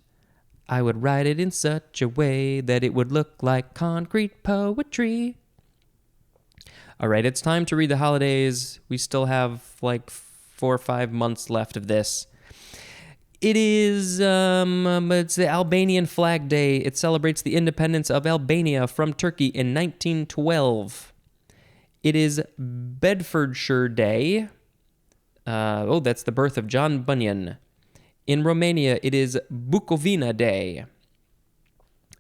I would write it in such a way that it would look like concrete poetry. All right, it's time to read the holidays. We still have like 4 or 5 months left of this. It is, it's the Albanian Flag Day. It celebrates the independence of Albania from Turkey in 1912. It is Bedfordshire Day. That's the birth of John Bunyan. In Romania, it is Bukovina Day.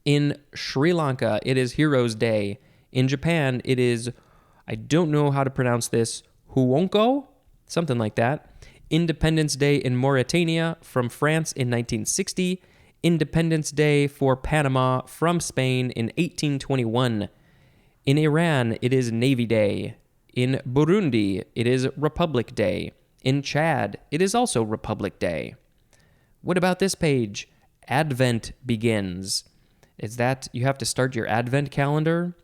In Sri Lanka, it is Heroes Day. In Japan, it is, I don't know how to pronounce this, Huonko? Something like that. Independence Day in Mauritania from France in 1960. Independence Day for Panama from Spain in 1821. In Iran, it is Navy Day. In Burundi, it is Republic Day. In Chad, it is also Republic Day. What about this page? Advent begins. Is that you have to start your Advent calendar?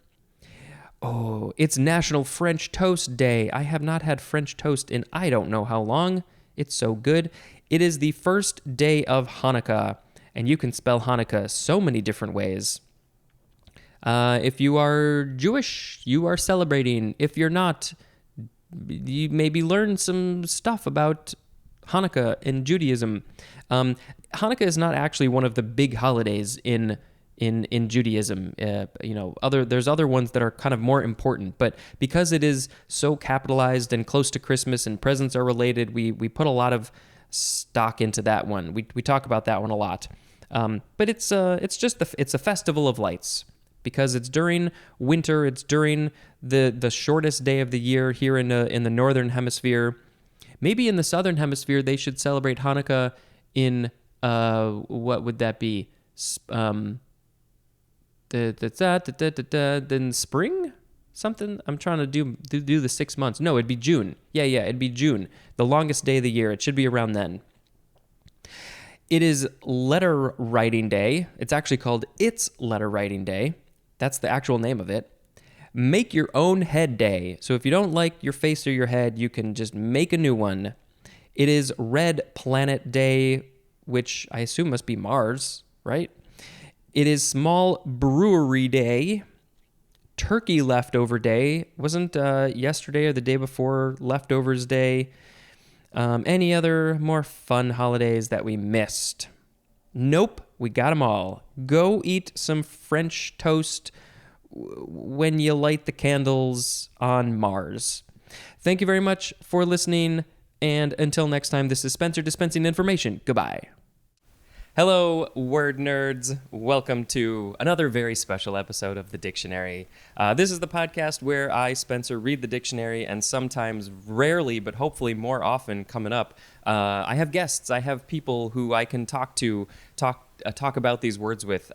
Oh, it's National French Toast Day. I have not had French toast in I don't know how long. It's so good. It is the first day of Hanukkah, and you can spell Hanukkah so many different ways. If you are Jewish, you are celebrating. If you're not, you maybe learn some stuff about Hanukkah and Judaism. Hanukkah is not actually one of the big holidays in Judaism. There's other ones that are kind of more important, but because it is so capitalized and close to Christmas and presents are related, we put a lot of stock into that one. We talk about that one a lot. But it's a festival of lights because it's during winter. It's during the shortest day of the year here in the northern hemisphere. Maybe in the southern hemisphere they should celebrate Hanukkah in what would that be? Then spring? Something? I'm trying to do the 6 months. No, it'd be June. Yeah, it'd be June. The longest day of the year. It should be around then. It is Letter Writing Day. It's actually called It's Letter Writing Day. That's the actual name of it. Make Your Own Head Day. So if you don't like your face or your head, you can just make a new one. It is Red Planet Day, which I assume must be Mars, right? It is Small Brewery Day. Turkey Leftover Day. Wasn't yesterday or the day before Leftovers Day? Any other more fun holidays that we missed? Nope, we got them all. Go eat some French toast when you light the candles on Mars. Thank you very much for listening, and until next time, this is Spencer dispensing information. Goodbye. Hello, word nerds. Welcome to another very special episode of The Dictionary. This is the podcast where I, Spencer, read the dictionary, and sometimes, rarely, but hopefully more often coming up, I have guests. I have people who I can talk about these words with.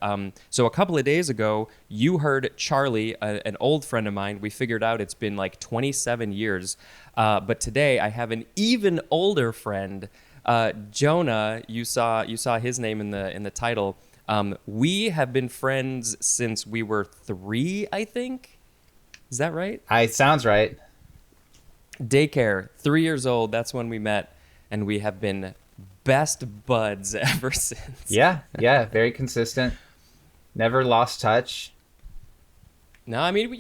So a couple of days ago, you heard Charlie, an old friend of mine. We figured out it's been like 27 years. But today I have an even older friend, Jonah. You saw his name in the title. We have been friends since we were 3, I think. Is that right? Sounds right. Daycare, 3 years old. That's when we met, and we have been best buds ever since. Yeah, very consistent. Never lost touch. No, I mean,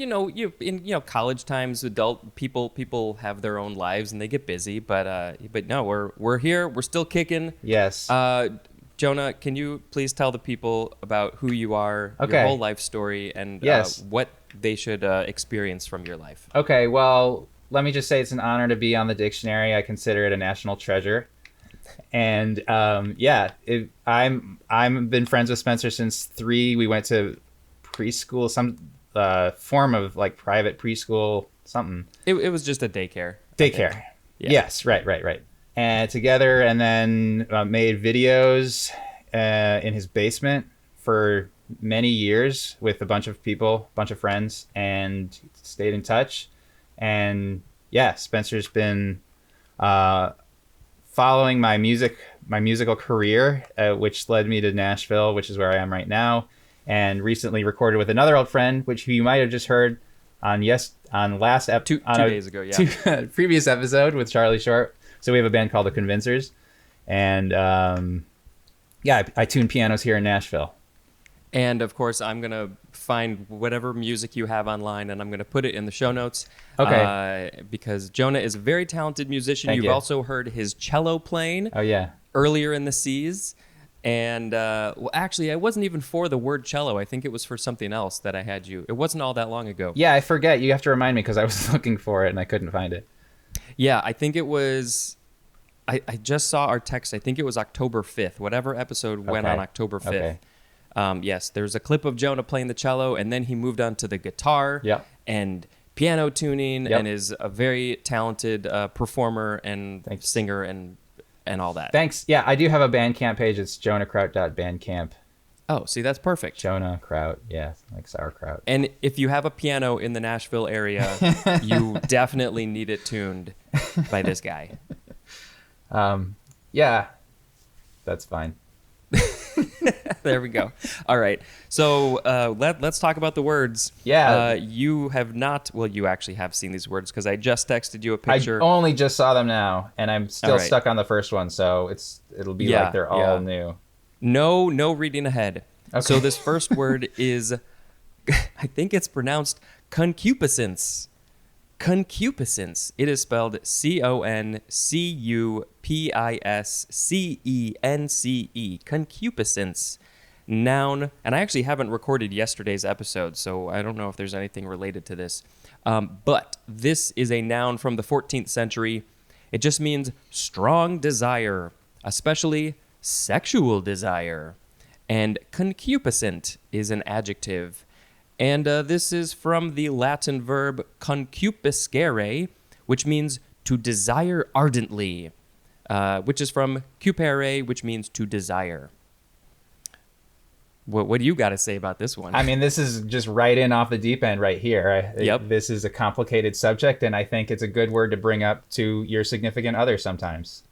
in college times, adult people have their own lives and they get busy, but no, we're here, we're still kicking. Yes. Jonah, can you please tell the people about who you are, okay, your whole life story, and yes, what they should experience from your life? Okay, well, let me just say it's an honor to be on the dictionary. I consider it a national treasure. And I'm been friends with Spencer since 3. We went to preschool, some form of like private preschool, something. It was just a daycare. Yeah. Yes, right. and together, and then made videos in his basement for many years with a bunch of people, bunch of friends, and stayed in touch. And yeah, Spencer's been following my musical career, which led me to Nashville, which is where I am right now, and recently recorded with another old friend, which you might have just heard on last episode, 2 days ago, yeah. previous episode with Charlie Short. So we have a band called the Convincers, and I tune pianos here in Nashville. And of course, I'm going to find whatever music you have online and I'm going to put it in the show notes. Okay. Because Jonah is a very talented musician. Thank You've you. also heard his cello playing Oh, yeah. earlier in the seas. And well, actually, I wasn't even for the word cello. I think it was for something else that I had you. It wasn't all that long ago. Yeah, I forget. You have to remind me because I was looking for it and I couldn't find it. Yeah, I think it was. I just saw our text. I think it was October 5th. Whatever episode went Okay. on October 5th. Okay. Yes, there's a clip of Jonah playing the cello, and then he moved on to the guitar Yep. and piano tuning, Yep. and is a very talented performer and Thanks. singer and all that. Thanks. Yeah, I do have a Bandcamp page. It's jonahkraut.bandcamp. Oh, see, that's perfect. Jonah Kraut. Yeah, like sauerkraut. And if you have a piano in the Nashville area, you definitely need it tuned by this guy. Yeah, that's fine. There we go. All right. So let's talk about the words. Yeah. You have not. Well, you actually have seen these words because I just texted you a I picture. only just saw them now, and I'm still All right. stuck on the first one, so it'll be Yeah, like they're all yeah. new. No reading ahead. Okay. So this first word is, I think it's pronounced concupiscence. Concupiscence. It is spelled CONCUPISCENCE. Concupiscence. Noun. And I actually haven't recorded yesterday's episode, so I don't know if there's anything related to this. But this is a noun from the 14th century. It just means strong desire, especially sexual desire. And concupiscent is an adjective. And this is from the Latin verb concupiscere, which means to desire ardently, which is from cupere, which means to desire. What do you got to say about this one? I mean, this is just right in off the deep end right here. Yep. This is a complicated subject, and I think it's a good word to bring up to your significant other sometimes.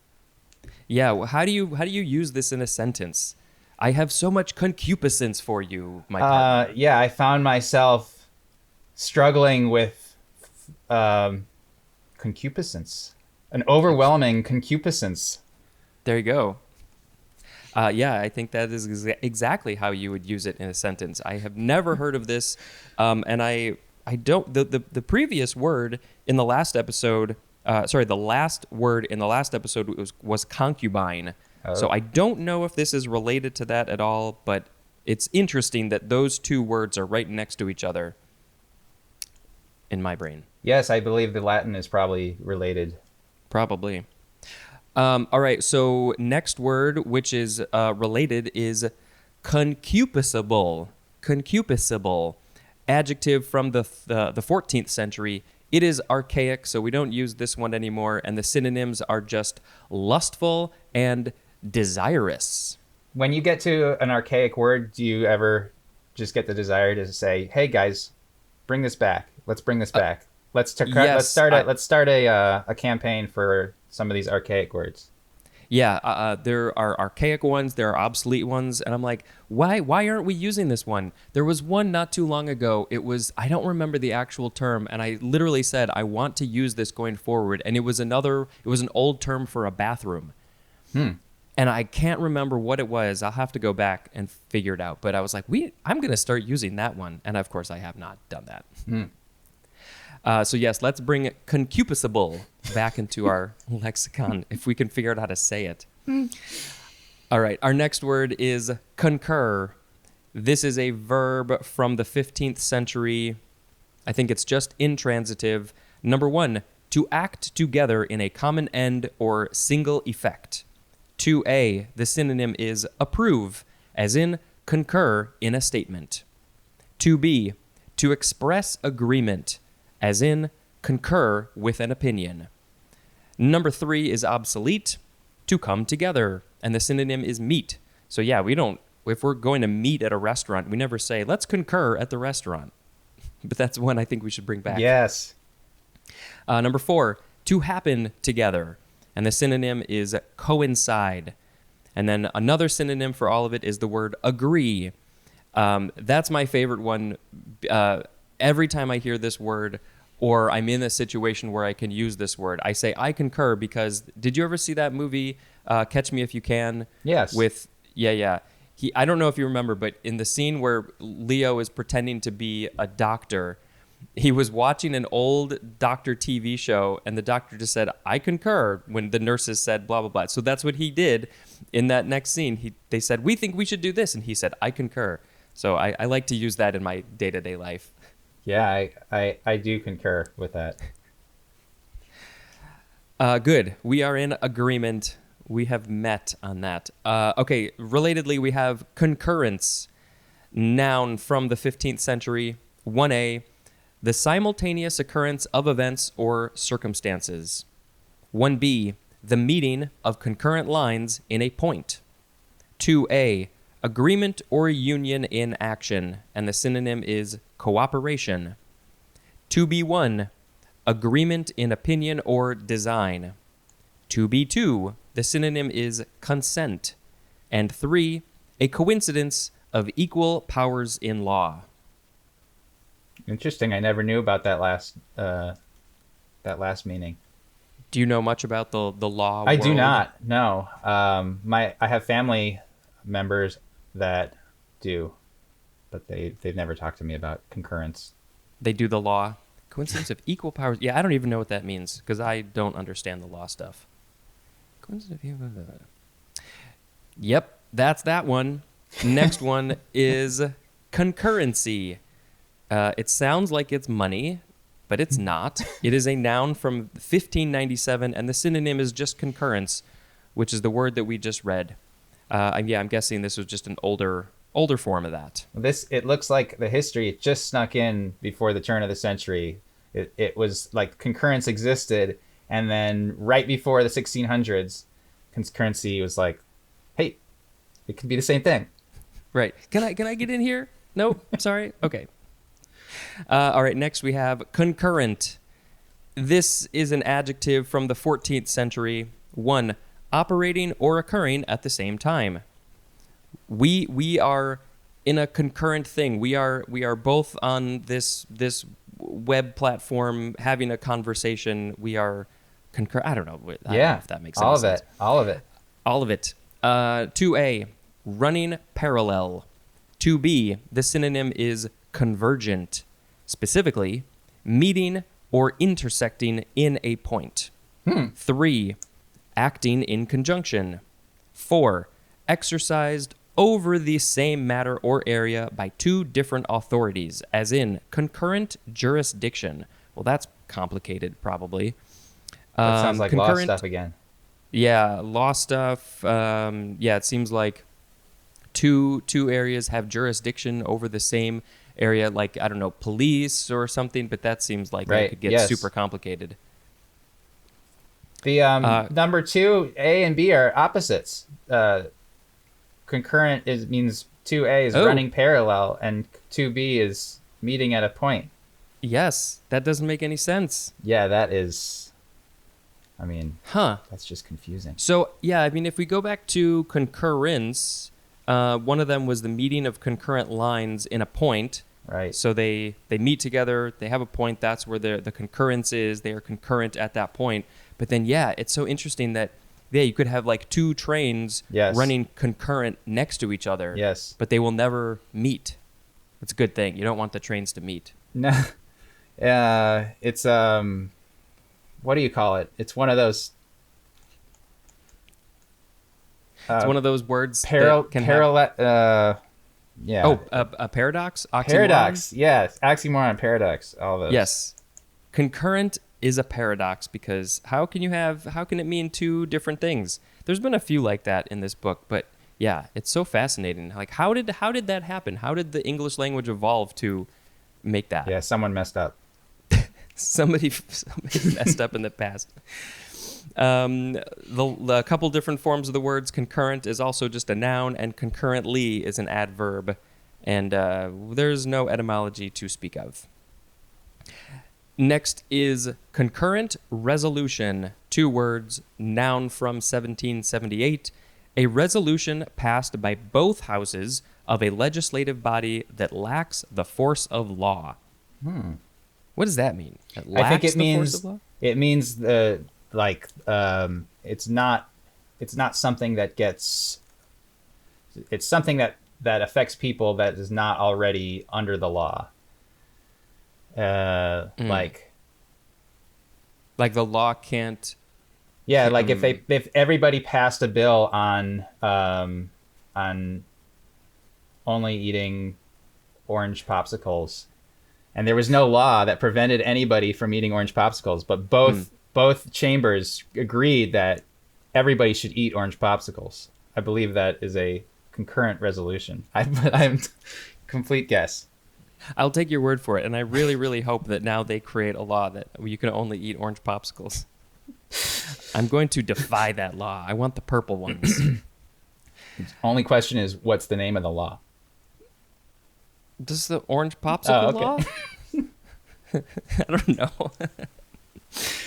Yeah, well, how do you use this in a sentence? I have so much concupiscence for you, my partner. Yeah, I found myself struggling with concupiscence, an overwhelming concupiscence. There you go. Yeah, I think that is exactly how you would use it in a sentence. I have never heard of this, and I don't. The previous word in the last episode, the last word in the last episode was concubine. Oh. So I don't know if this is related to that at all, but it's interesting that those two words are right next to each other in my brain. Yes, I believe the Latin is probably related. Probably. All right, so next word, which is related, is concupiscible. Concupiscible. Adjective from the 14th century. It is archaic, so we don't use this one anymore, and the synonyms are just lustful and desirous. When you get to an archaic word, do you ever just get the desire to say, "Hey guys, bring this back. Let's bring this back. Let's start a campaign for some of these archaic words." Yeah, there are archaic ones, there are obsolete ones, and I'm like, why aren't we using this one? There was one not too long ago. It was, I don't remember the actual term, and I literally said, I want to use this going forward, and it was an old term for a bathroom. And I can't remember what it was. I'll have to go back and figure it out. But I was like, I'm going to start using that one. And of course, I have not done that. So yes, let's bring concupiscible back into our lexicon, if we can figure out how to say it. All right, our next word is concur. This is a verb from the 15th century. I think it's just intransitive. Number 1, to act together in a common end or single effect. 2a, the synonym is approve, as in concur in a statement. 2b, to express agreement, as in concur with an opinion. Number 3 is obsolete, to come together, and the synonym is meet. So yeah, if we're going to meet at a restaurant, we never say, let's concur at the restaurant. But that's one I think we should bring back. Yes. Number 4, to happen together, and the synonym is coincide. And then another synonym for all of it is the word agree. That's my favorite one. Every time I hear this word, or I'm in a situation where I can use this word, I say I concur, because did you ever see that movie, Catch Me If You Can? Yes. I don't know if you remember, but in the scene where Leo is pretending to be a doctor, he was watching an old doctor TV show, and the doctor just said, I concur, when the nurses said blah, blah, blah. So that's what he did in that next scene. They said, we think we should do this. And he said, I concur. So I like to use that in my day-to-day life. Yeah, I do concur with that. Good. We are in agreement. We have met on that. Okay, relatedly, we have concurrence, noun from the 15th century. 1A, the simultaneous occurrence of events or circumstances. 1B, the meeting of concurrent lines in a point. 2A, agreement or union in action, and the synonym is cooperation. 2B1, agreement in opinion or design. 2B2, the synonym is consent. And 3, a coincidence of equal powers in law. Interesting. I never knew about that last meaning. Do you know much about the law I world? do not. No. I have family members that do, but they've never talked to me about concurrence. They do the law. Coincidence of equal powers. Yeah, I don't even know what that means, because I don't understand the law stuff. Coincidence of equal... Yep, that's that one. Next one is concurrency. It sounds like it's money, but it's not. It is a noun from 1597, and the synonym is just concurrence, which is the word that we just read. I'm guessing this was just an older form of that. It looks like the history just snuck in before the turn of the century. It was like concurrence existed, and then right before the 1600s, concurrency was like, hey, it could be the same thing. Right. Can I get in here? Nope. Sorry. Okay. All right. Next we have concurrent. This is an adjective from the 14th century. 1, operating or occurring at the same time. We are in a concurrent thing. We are both on this web platform having a conversation. We are concur. I don't know. I don't know if that makes sense. All of it. 2A, running parallel. 2B, the synonym is convergent. Specifically, meeting or intersecting in a point. 3, acting in conjunction. 4, exercised over the same matter or area by 2 different authorities, as in concurrent jurisdiction. Well, that's complicated, probably. That sounds like law stuff again. Yeah, law stuff. It seems like two areas have jurisdiction over the same area, like, I don't know, police or something, but that seems like it could get super complicated. The number 2, A and B are opposites. Concurrent means 2A is running parallel, and 2B is meeting at a point. Yes, that doesn't make any sense. Yeah, that is... I mean, that's just confusing. So, yeah, I mean, if we go back to concurrence, one of them was the meeting of concurrent lines in a point. Right. So they meet together, they have a point, that's where the concurrence is, they are concurrent at that point. But then, it's so interesting that, you could have like 2 trains running concurrent next to each other. Yes. But they will never meet. It's a good thing. You don't want the trains to meet. No. It's, what do you call it? It's one of those... it's one of those words that can a paradox? Oxymoron? Paradox, yes. Oxymoron, paradox, all those. Yes. Concurrent is a paradox, because how can it mean 2 different things? There's been a few like that in this book, but yeah, it's so fascinating. Like, how did that happen? How did the English language evolve to make that? Yeah, someone messed up. Somebody messed up in the past. The couple different forms of the words. Concurrent is also just a noun, and concurrently is an adverb, and there's no etymology to speak of. Next is concurrent resolution. 2 words, noun from 1778. A resolution passed by both houses of a legislative body that lacks the force of law. What does that mean? I think it means it means it's not something that gets. It's something that affects people that is not already under the law. Like the law can't. Yeah, like if everybody passed a bill on only eating orange popsicles, and there was no law that prevented anybody from eating orange popsicles, but both chambers agreed that everybody should eat orange popsicles. I believe that is a concurrent resolution. I'm complete guess. I'll take your word for it, and I really, really hope that now they create a law that you can only eat orange popsicles. I'm going to defy that law. I want the purple ones. Only question is, what's the name of the law? Does the orange popsicle law? I don't know.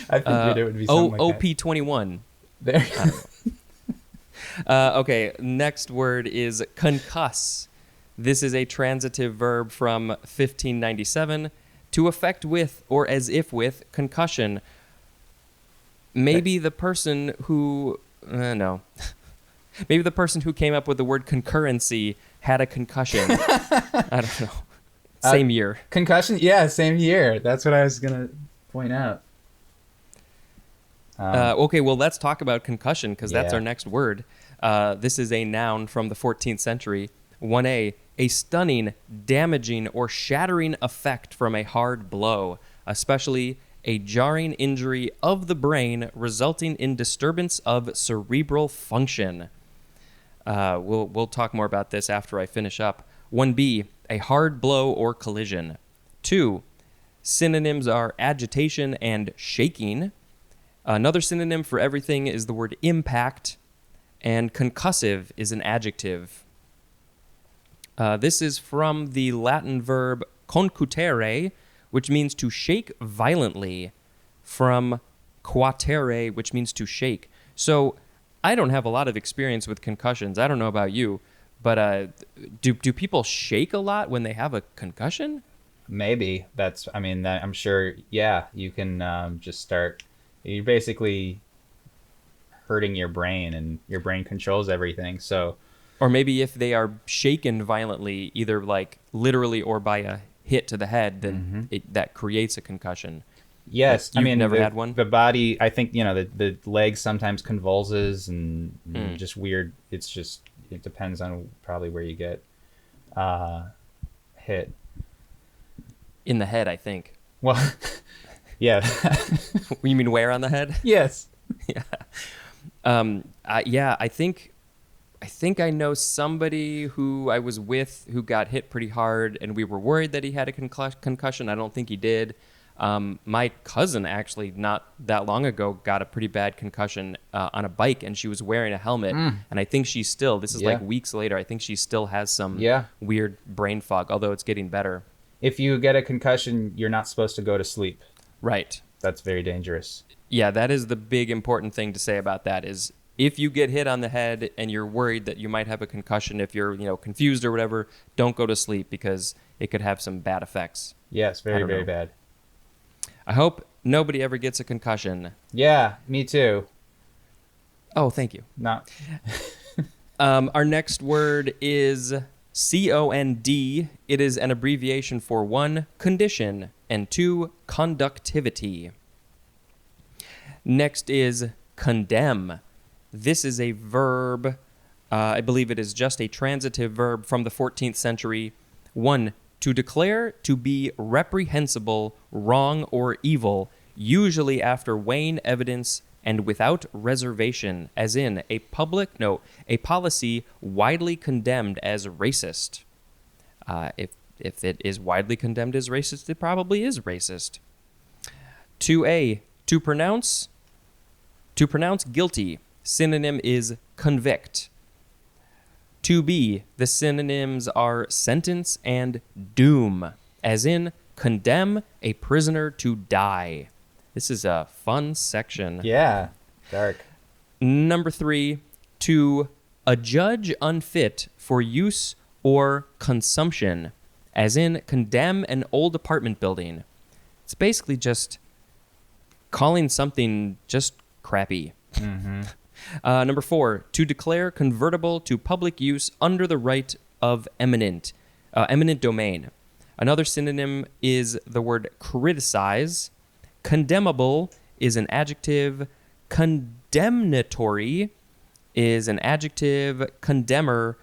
I figured it would be something like OP21. There. Okay, next word is concuss. This is a transitive verb from 1597. To affect with or as if with concussion. Maybe the person who... no. Maybe the person who came up with the word concurrency had a concussion. I don't know. Same year. Concussion? Yeah, same year. That's what I was going to point out. Okay, well, let's talk about concussion because that's our next word. This is a noun from the 14th century. 1a, a stunning, damaging, or shattering effect from a hard blow, especially a jarring injury of the brain resulting in disturbance of cerebral function. We'll talk more about this after I finish up. 1b, a hard blow or collision. 2, synonyms are agitation and shaking. Another synonym for everything is the word impact, and concussive is an adjective. This is from the Latin verb concutere, which means to shake violently, from quatere, which means to shake. So I don't have a lot of experience with concussions. I don't know about you, but do people shake a lot when they have a concussion? Maybe. I'm sure, yeah, you can just start... You're basically hurting your brain, and your brain controls everything, so... Or maybe if they are shaken violently, either like literally or by a hit to the head, then that creates a concussion. Yes, You've never had one? The body, I think, the leg sometimes convulses and just weird. It depends on probably where you get hit. In the head, I think. Well, yeah. You mean where on the head? Yes. Yeah. I think I know somebody who I was with who got hit pretty hard, and we were worried that he had a concussion. I don't think he did. My cousin actually not that long ago got a pretty bad concussion on a bike, and she was wearing a helmet. And I think she still, this is like weeks later, I think she still has some weird brain fog, although it's getting better. If you get a concussion, you're not supposed to go to sleep. Right. That's very dangerous. Yeah, that is the big important thing to say about that is if you get hit on the head and you're worried that you might have a concussion, if you're confused or whatever, don't go to sleep because it could have some bad effects. Yes, very, very bad. I hope nobody ever gets a concussion. Yeah, me too. Oh, thank you. Not. Our next word is COND. It is an abbreviation for 1, condition, and 2, conductivity. Next is condemn. This is a verb. I believe it is just a transitive verb from the 14th century. 1, to declare to be reprehensible, wrong, or evil, usually after weighing evidence and without reservation, as in a policy widely condemned as racist. If it is widely condemned as racist, it probably is racist. 2a, to pronounce To pronounce guilty, synonym is convict. To be, the synonyms are sentence and doom, as in condemn a prisoner to die. This is a fun section. Yeah, dark. Number 3, to adjudge unfit for use or consumption, as in condemn an old apartment building. It's basically just calling something just crappy. Mm-hmm. Number 4, to declare convertible to public use under the right of eminent domain. Another synonym is the word criticize. Condemnable is an adjective. Condemnatory is an adjective. Condemner,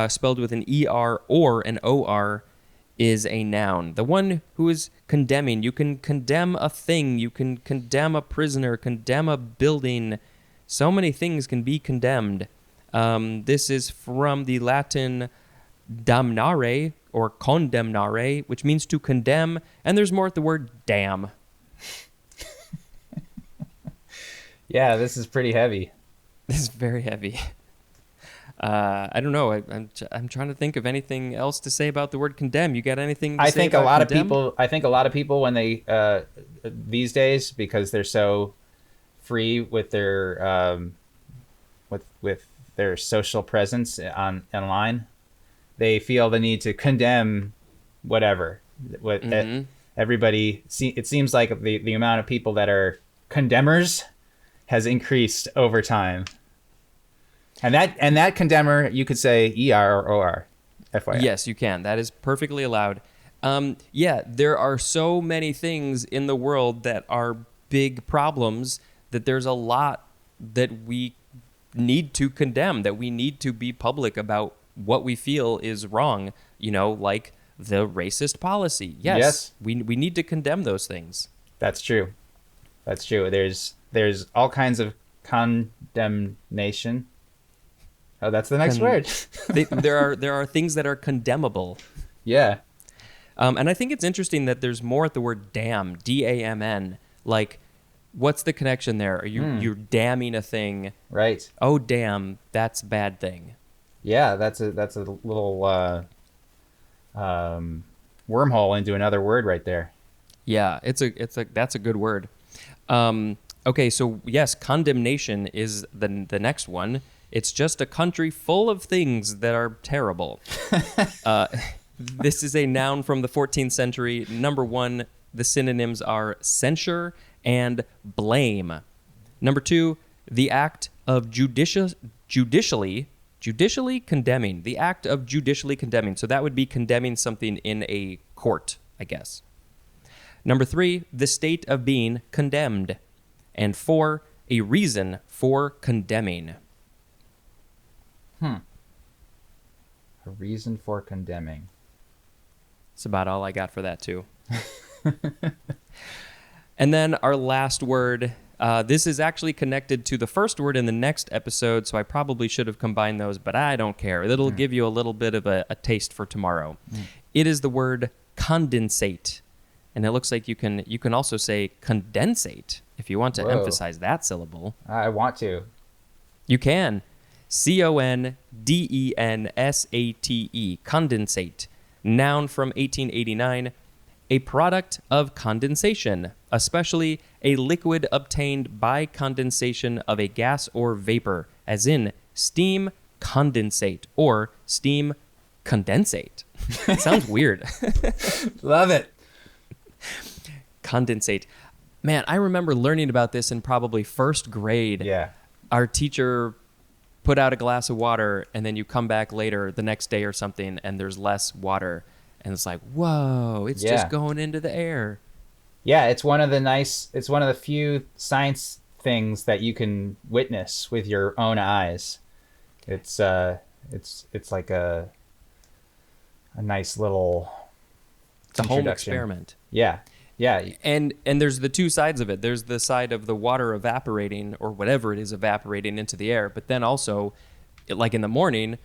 spelled with an ER or an OR, is a noun. The one who is condemning. You can condemn a thing. You can condemn a prisoner, condemn a building. So many things can be condemned. This is from the Latin damnare or condemnare, which means to condemn. And there's more at the word damn. Yeah, this is pretty heavy. This is very heavy. I don't know. I'm trying to think of anything else to say about the word condemn. You got anything to say think a about lot condemn? I think a lot of people when they these days, because they're so free with their with their social presence online, they feel the need to condemn whatever. Everybody, it seems like the amount of people that are condemners has increased over time. And that condemner, you could say ER or OR, FYI. Yes, you can. That is perfectly allowed. Yeah, there are so many things in the world that are big problems that there's a lot that we need to condemn, that we need to be public about what we feel is wrong, like the racist policy. Yes. We need to condemn those things. That's true. There's all kinds of condemnation. Oh, that's the next word. There are things that are condemnable. Yeah. And I think it's interesting that there's more at the word damn, D-A-M-N. Like, what's the connection there? Are you're damning a thing? Right. Oh, damn, that's a bad thing. Yeah, that's a little wormhole into another word right there. Yeah, that's a good word. Okay, so yes, condemnation is the next one. It's just a country full of things that are terrible. This is a noun from the 14th century. Number 1, the synonyms are censure and blame. Number 2, the act of judicially condemning. The act of judicially condemning. So that would be condemning something in a court, I guess. Number 3, the state of being condemned. And 4, a reason for condemning. A reason for condemning. That's about all I got for that, too. And then our last word. This is actually connected to the first word in the next episode, so I probably should have combined those, but I don't care. It'll give you a little bit of a taste for tomorrow. It is the word condensate. And it looks like you can also say condensate if you want to emphasize that syllable. I want to. You can. Condensate. Condensate. Noun from 1889. A product of condensation, especially a liquid obtained by condensation of a gas or vapor, as in steam condensate or steam condensate. It sounds weird. Love it. Condensate. Man, I remember learning about this in probably first grade. Yeah. Our teacher put out a glass of water, and then you come back later the next day or something, and there's less water. And it's like, whoa, it's just going into the air. Yeah, it's one of the few science things that you can witness with your own eyes. It's like a nice little It's a home experiment. Yeah. Yeah. And there's the two sides of it. There's the side of the water evaporating or whatever it is evaporating into the air, but then also like in the morning,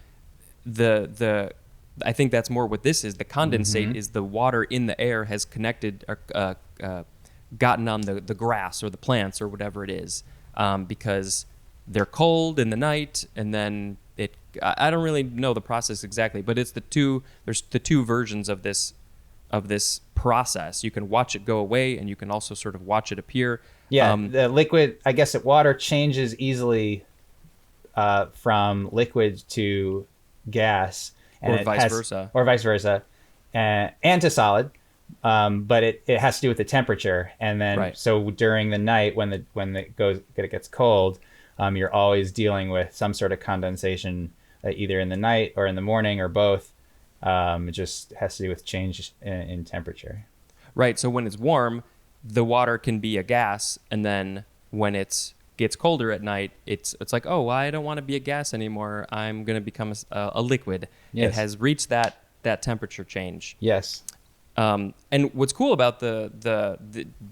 I think that's more what this is. The condensate is the water in the air has connected, gotten on the grass or the plants or whatever it is. because they're cold in the night, and then I don't really know the process exactly, but there's the two versions of this process. You can watch it go away, and you can also sort of watch it appear. Yeah, the liquid, I guess water changes easily from liquid to gas. And or vice versa. Or vice versa. And to solid. But it has to do with the temperature. And then, so during the night, when it gets cold, you're always dealing with some sort of condensation, either in the night or in the morning or both. It just has to do with change in temperature. Right. So when it's warm, the water can be a gas, and then when it gets colder at night, it's like, oh, well, I don't want to be a gas anymore. I'm going to become a liquid. Yes. It has reached that temperature change. Yes. And what's cool about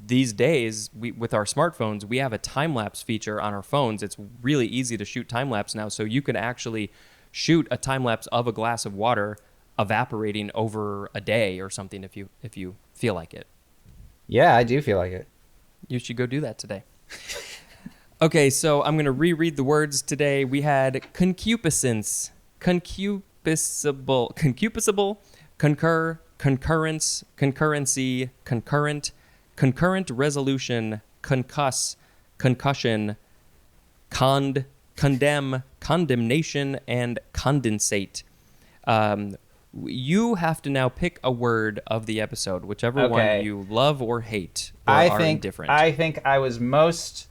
these days, with our smartphones, we have a time-lapse feature on our phones. It's really easy to shoot time-lapse now, so you can actually shoot a time-lapse of a glass of water evaporating over a day or something if you feel like it. Yeah, I do feel like it. You should go do that today. Okay, so I'm going to reread the words today. We had concupiscence, concupiscible, concur, concurrence, concurrency, concurrent, concurrent resolution, concuss, concussion, condemn, condemnation, and condensate. You have to now pick a word of the episode, whichever one you love or hate or are indifferent. I think I was most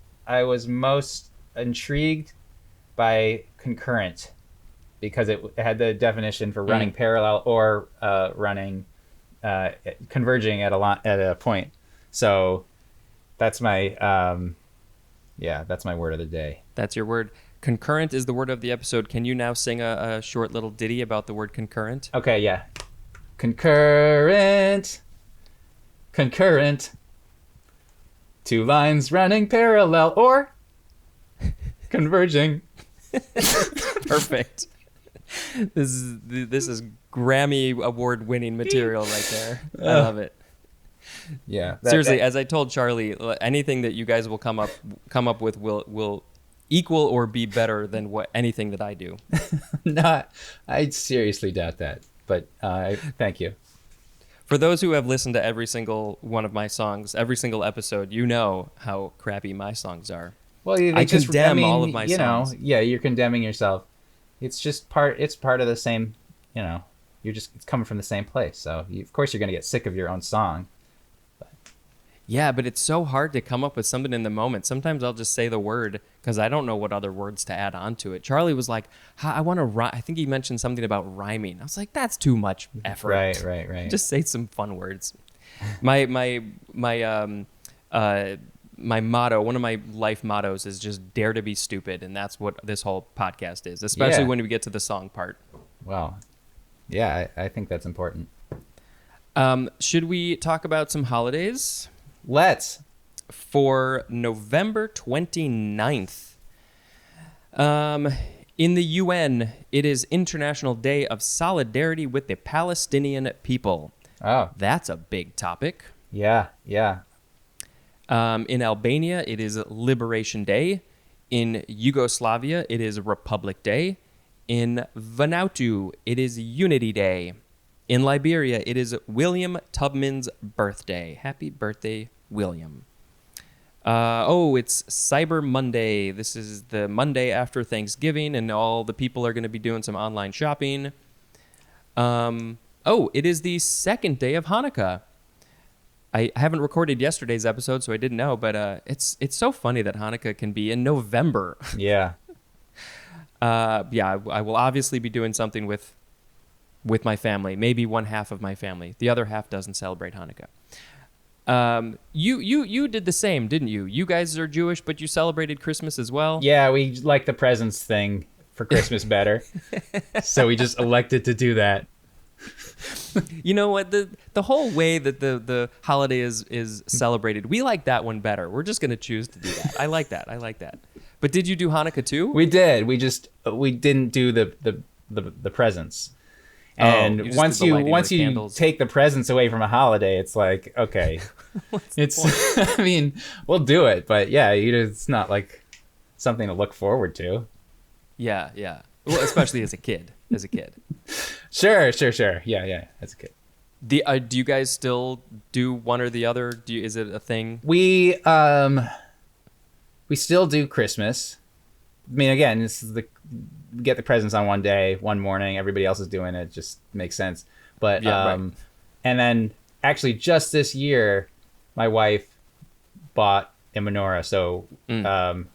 intrigued by concurrent, because it had the definition for running parallel or running converging at a point. So that's my that's my word of the day. That's your word. Concurrent is the word of the episode. Can you now sing a short little ditty about the word concurrent? Okay, yeah. Concurrent. Two lines running parallel or converging. Perfect. This is Grammy award-winning material right there. I love it. Yeah. Seriously, as I told Charlie, anything that you guys will come up with will equal or be better than anything that I do. I seriously doubt that, but thank you. For those who have listened to every single one of my songs, every single episode, you know how crappy my songs are. Well, I condemn all of my songs. You're condemning yourself. It's just part of the same, it's coming from the same place. So of course you're going to get sick of your own song. Yeah, but it's so hard to come up with something in the moment. Sometimes I'll just say the word because I don't know what other words to add on to it. Charlie was like, I want to rhyme. I think he mentioned something about rhyming. I was like, that's too much effort. Right. Just say some fun words. My motto, one of my life mottos is just dare to be stupid. And that's what this whole podcast is, especially when we get to the song part. Wow. Yeah, I think that's important. Should we talk about some holidays? Let's. For November 29th, in the UN, it is International Day of Solidarity with the Palestinian People. Oh. That's a big topic. Yeah. In Albania, it is Liberation Day. In Yugoslavia, it is Republic Day. In Vanuatu, it is Unity Day. In Liberia, it is William Tubman's birthday. Happy birthday, William. It's Cyber Monday. This is the Monday after Thanksgiving, and all the people are going to be doing some online shopping. It is the second day of Hanukkah. I haven't recorded yesterday's episode, so I didn't know, but it's so funny that Hanukkah can be in November. Yeah. I will obviously be doing something with my family, maybe one half of my family. The other half doesn't celebrate Hanukkah. You did the same, didn't you? You guys are Jewish, but you celebrated Christmas as well? Yeah, we like the presents thing for Christmas better. So we just elected to do that. You know what? The whole way that the holiday is celebrated, we like that one better. We're just going to choose to do that. I like that. But did you do Hanukkah too? We did. We didn't do the presents. And once you take the presents away from a holiday, it's like, okay, I mean, we'll do it, but yeah, it's not like something to look forward to. Yeah, yeah. Well, especially as a kid. As a kid. Sure. Yeah, as a kid. Do you guys still do one or the other? Is it a thing? We still do Christmas. I mean, again, this is we get the presents on one day, one morning. Everybody else is doing it. It just makes sense. But Yeah, right. and then actually just this year, my wife bought a menorah. So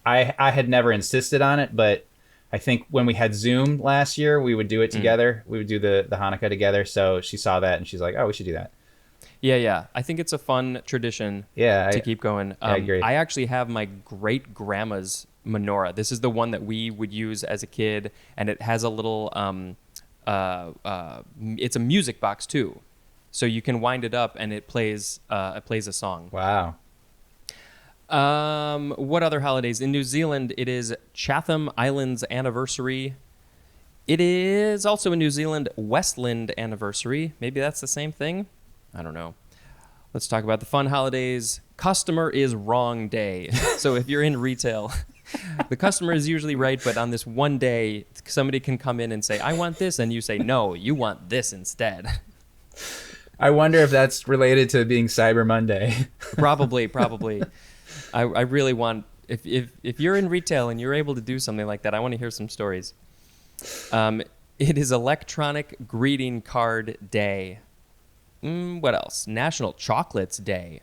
I had never insisted on it, but I think when we had Zoom last year, we would do it together. We would do the Hanukkah together. So she saw that and she's like, "Oh, we should do that." Yeah. I think it's a fun tradition Yeah, to keep going. I agree. I actually have my great grandma's menorah. This is the one that we would use as a kid, and it has a little. It's a music box too, so you can wind it up and it plays a song. Wow. What other holidays? In New Zealand, it is Chatham Islands anniversary. It is also in New Zealand Westland anniversary. Maybe that's the same thing. I don't know. Let's talk about the fun holidays. Customer is wrong day. So if you're in retail, the customer is usually right, but on this one day, somebody can come in and say, "I want this," and you say, "No, you want this instead." I wonder if that's related to being Cyber Monday. Probably. I really want, if you're in retail and you're able to do something like that, I want to hear some stories. It is Electronic Greeting Card Day. What else? National Chocolates Day.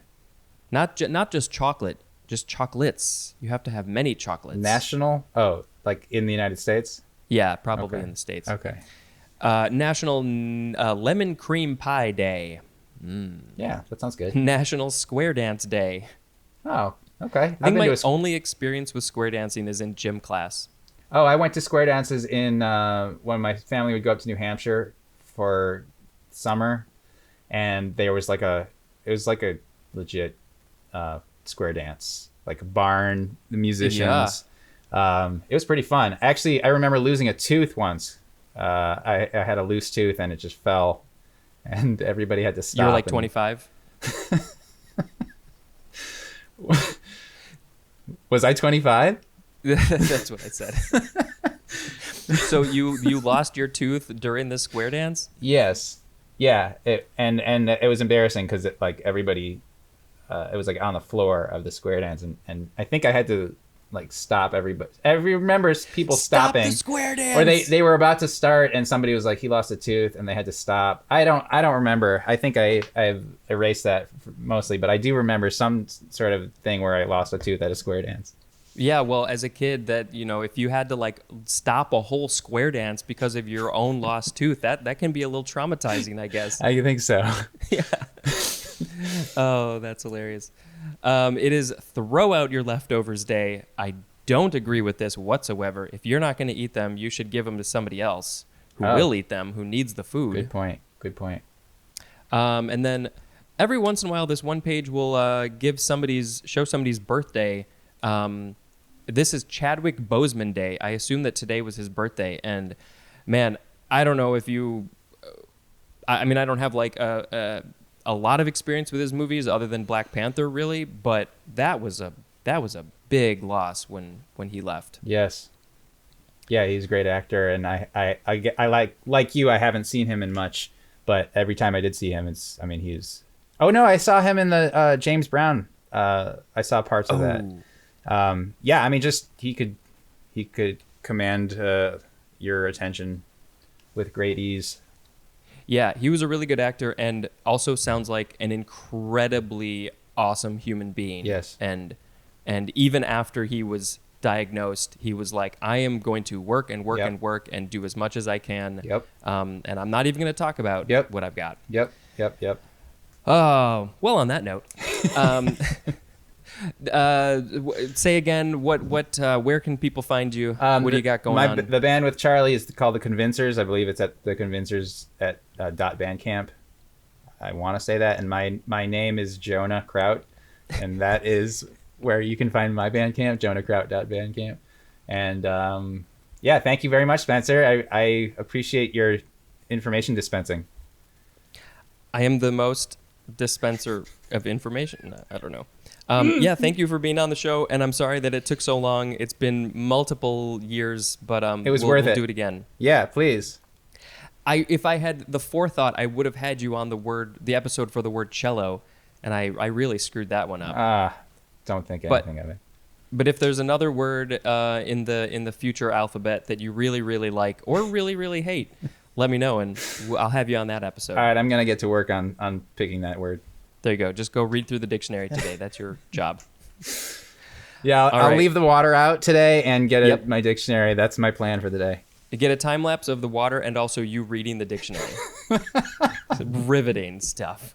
Not just chocolate, just chocolates. You have to have many chocolates. National? Oh, like in the United States? Yeah, probably Okay. in the States. Okay. National Lemon Cream Pie Day. Yeah, that sounds good. National Square Dance Day. Oh, okay. I think my only experience with square dancing is in gym class. Oh, I went to square dances in when my family would go up to New Hampshire for summer, and it was like a legit square dance, like a barn, the musicians. It was pretty fun. Actually, I remember losing a tooth once. I had a loose tooth and it just fell, and everybody had to stop. You were like 25? Was I 25? That's what I said. So you lost your tooth during the square dance? Yes. Yeah. And it was embarrassing because like everybody, it was like on the floor of the square dance, and I think I had to like stop everybody. I remember people stopping. Stop the square dance. Or they were about to start and somebody was like, he lost a tooth and they had to stop. I don't remember. I think I've erased that mostly, but I do remember some sort of thing where I lost a tooth at a square dance. Yeah, well, as a kid, that, you know, if you had to like stop a whole square dance because of your own lost tooth, that can be a little traumatizing, I guess. I think so. Yeah. Oh, that's hilarious. It is Throw Out Your Leftovers Day. I don't agree with this whatsoever. If you're not going to eat them, you should give them to somebody else who will eat them, who needs the food. Good point. And then every once in a while, this one page will show somebody's birthday. This is Chadwick Boseman Day. I assume that today was his birthday. And man, I don't know if you, I mean, I don't have like a lot of experience with his movies other than Black Panther, really, but that was a big loss when he left. Yes. Yeah, he's a great actor, and I like you. I haven't seen him in much, but every time I did see him, he's. Oh no, I saw him in the James Brown. I saw parts of that. Yeah, I mean, just he could command your attention with great ease. Yeah, he was a really good actor and also sounds like an incredibly awesome human being. Yes. And even after he was diagnosed, he was like, I am going to work and work and work and do as much as I can. Yep. And I'm not even going to talk about what I've got. Yep. Oh, well, on that note, say again, where can people find you? What do you got going on? The band with Charlie is called The Convincers. I believe it's at The Convincers at .bandcamp. I want to say that. And my name is Jonah Kraut, and that is where you can find my Bandcamp, jonahkraut.bandcamp. And yeah, thank you very much, Spencer. I appreciate your information dispensing. I am the most dispenser of information. I don't know. Yeah, thank you for being on the show, and I'm sorry that it took so long. It's been multiple years, but It was worth we'll it. do it again. Yeah, please. If I had the forethought, I would have had you on the episode for the word cello, and I really screwed that one up. Don't think But- anything of it. But if there's another word in the future alphabet that you really, really like or really, really hate, let me know, and I'll have you on that episode. All right, I'm going to get to work on picking that word. There you go. Just go read through the dictionary today. That's your job. Yeah, I'll right. leave the water out today and get Yep. my dictionary. That's my plan for the day. You get a time lapse of the water and also you reading the dictionary. It's riveting stuff.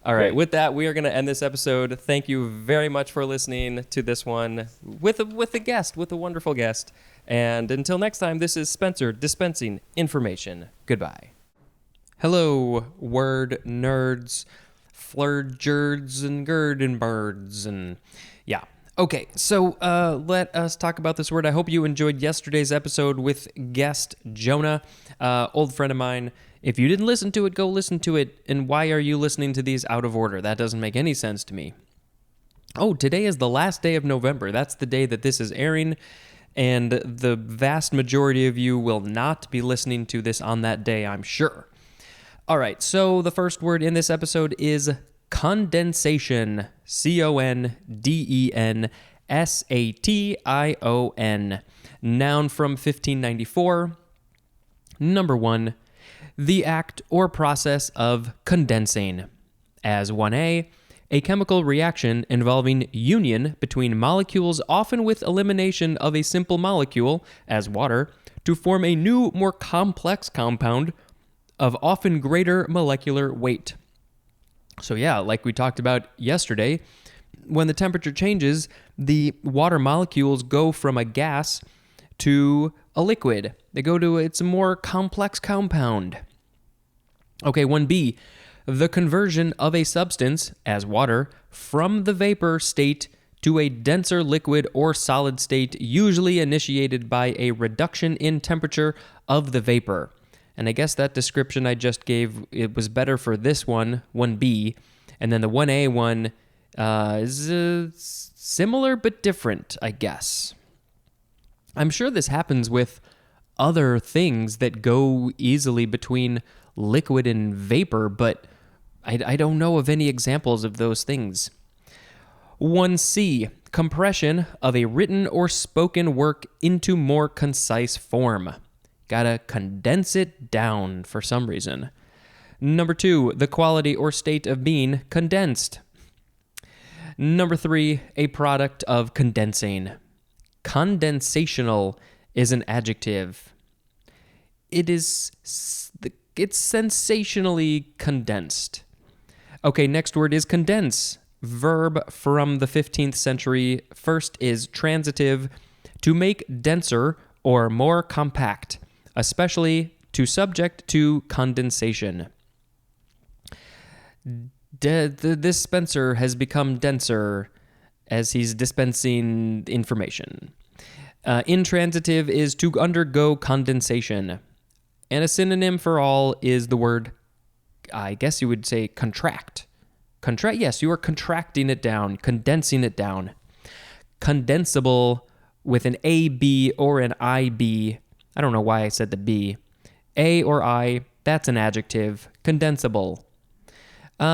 All right. Great. With that, we are going to end this episode. Thank you very much for listening to this one with a wonderful guest. And until next time, this is Spencer dispensing information. Goodbye. Hello, word nerds, flurgerds and gird and birds and yeah. Okay, so let us talk about this word. I hope you enjoyed yesterday's episode with guest Jonah, old friend of mine. If you didn't listen to it, go listen to it. And why are you listening to these out of order? That doesn't make any sense to me. Oh, today is the last day of November. That's the day that this is airing. And the vast majority of you will not be listening to this on that day, I'm sure. All right, so the first word in this episode is condensation. condensation. Noun from 1594. Number 1, the act or process of condensing. As 1A, a chemical reaction involving union between molecules, often with elimination of a simple molecule, as water, to form a new, more complex compound of often greater molecular weight. So yeah, like we talked about yesterday, when the temperature changes, the water molecules go from a gas to a liquid. It's a more complex compound. Okay, 1B, the conversion of a substance, as water, from the vapor state to a denser liquid or solid state, usually initiated by a reduction in temperature of the vapor. And I guess that description I just gave, it was better for this one, 1B. And then the 1A one is similar but different, I guess. I'm sure this happens with other things that go easily between liquid and vapor, but I don't know of any examples of those things. 1C, compression of a written or spoken work into more concise form. Gotta condense it down for some reason. Number 2, the quality or state of being condensed. Number 3, a product of condensing. Condensational is an adjective. It's sensationally condensed. Okay, next word is condense. Verb from the 15th century. First is transitive, to make denser or more compact, especially to subject to condensation. The dispenser has become denser as he's dispensing information. Intransitive is to undergo condensation. And a synonym for all is the word, I guess you would say, contract. Yes, you are contracting it down, condensing it down. Condensable with an AB or an IB. I don't know why I said the B. A or I, that's an adjective. Condensable.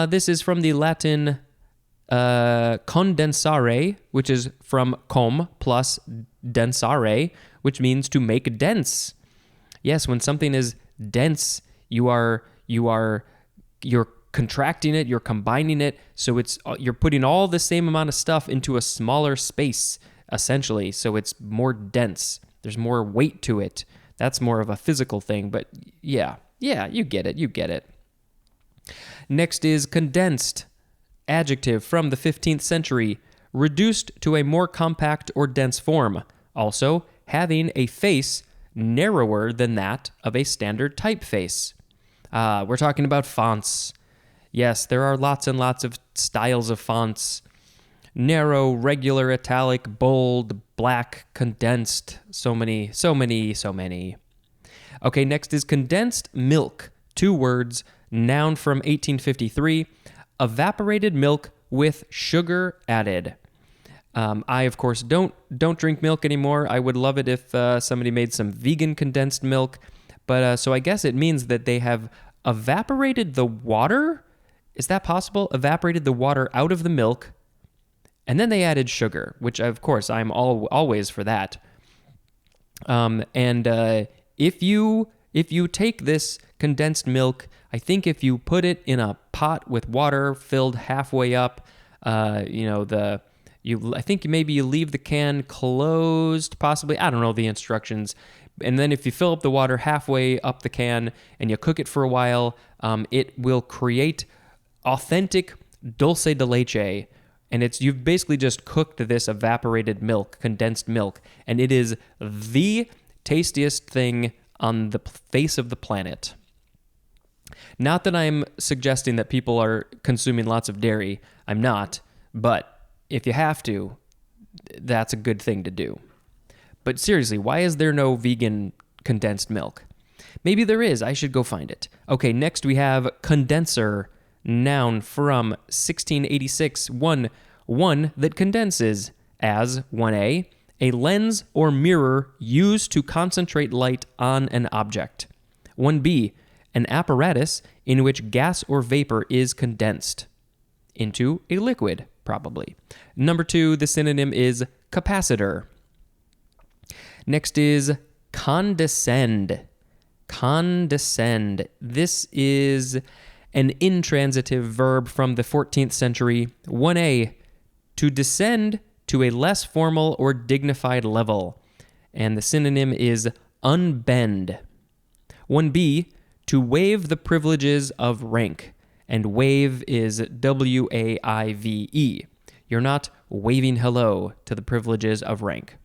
This is from the Latin condensare, which is from com plus densare, which means to make dense. Yes, when something is dense, you're contracting it, you're combining it, so you're putting all the same amount of stuff into a smaller space, essentially, so it's more dense. There's more weight to it. That's more of a physical thing, but yeah, you get it. Next is condensed, adjective from the 15th century, reduced to a more compact or dense form, also having a face narrower than that of a standard typeface. We're talking about fonts. Yes, there are lots and lots of styles of fonts. Narrow, regular, italic, bold, black, condensed. So many. Okay, next is condensed milk. 2 words, noun from 1853. Evaporated milk with sugar added. I, of course, don't drink milk anymore. I would love it if somebody made some vegan condensed milk. But so I guess it means that they have evaporated the water. Is that possible? Evaporated the water out of the milk, and then they added sugar, which, of course, I'm always for that. If you take this condensed milk, I think if you put it in a pot with water filled halfway up, I think maybe you leave the can closed, possibly. I don't know the instructions. And then if you fill up the water halfway up the can and you cook it for a while, it will create authentic dulce de leche. And you've basically just cooked this evaporated milk, condensed milk, and it is the tastiest thing on the face of the planet. Not that I'm suggesting that people are consuming lots of dairy. I'm not. But if you have to, that's a good thing to do. But seriously, why is there no vegan condensed milk? Maybe there is. I should go find it. Okay, next we have condenser, noun from 1686. One that condenses, as 1A, a lens or mirror used to concentrate light on an object. 1B, an apparatus in which gas or vapor is condensed into a liquid, probably. Number 2, the synonym is capacitor. Next is condescend. Condescend. This is an intransitive verb from the 14th century. 1A, to descend to a less formal or dignified level. And the synonym is unbend. 1B, to waive the privileges of rank. And waive is W-A-I-V-E. You're not waving hello to the privileges of rank.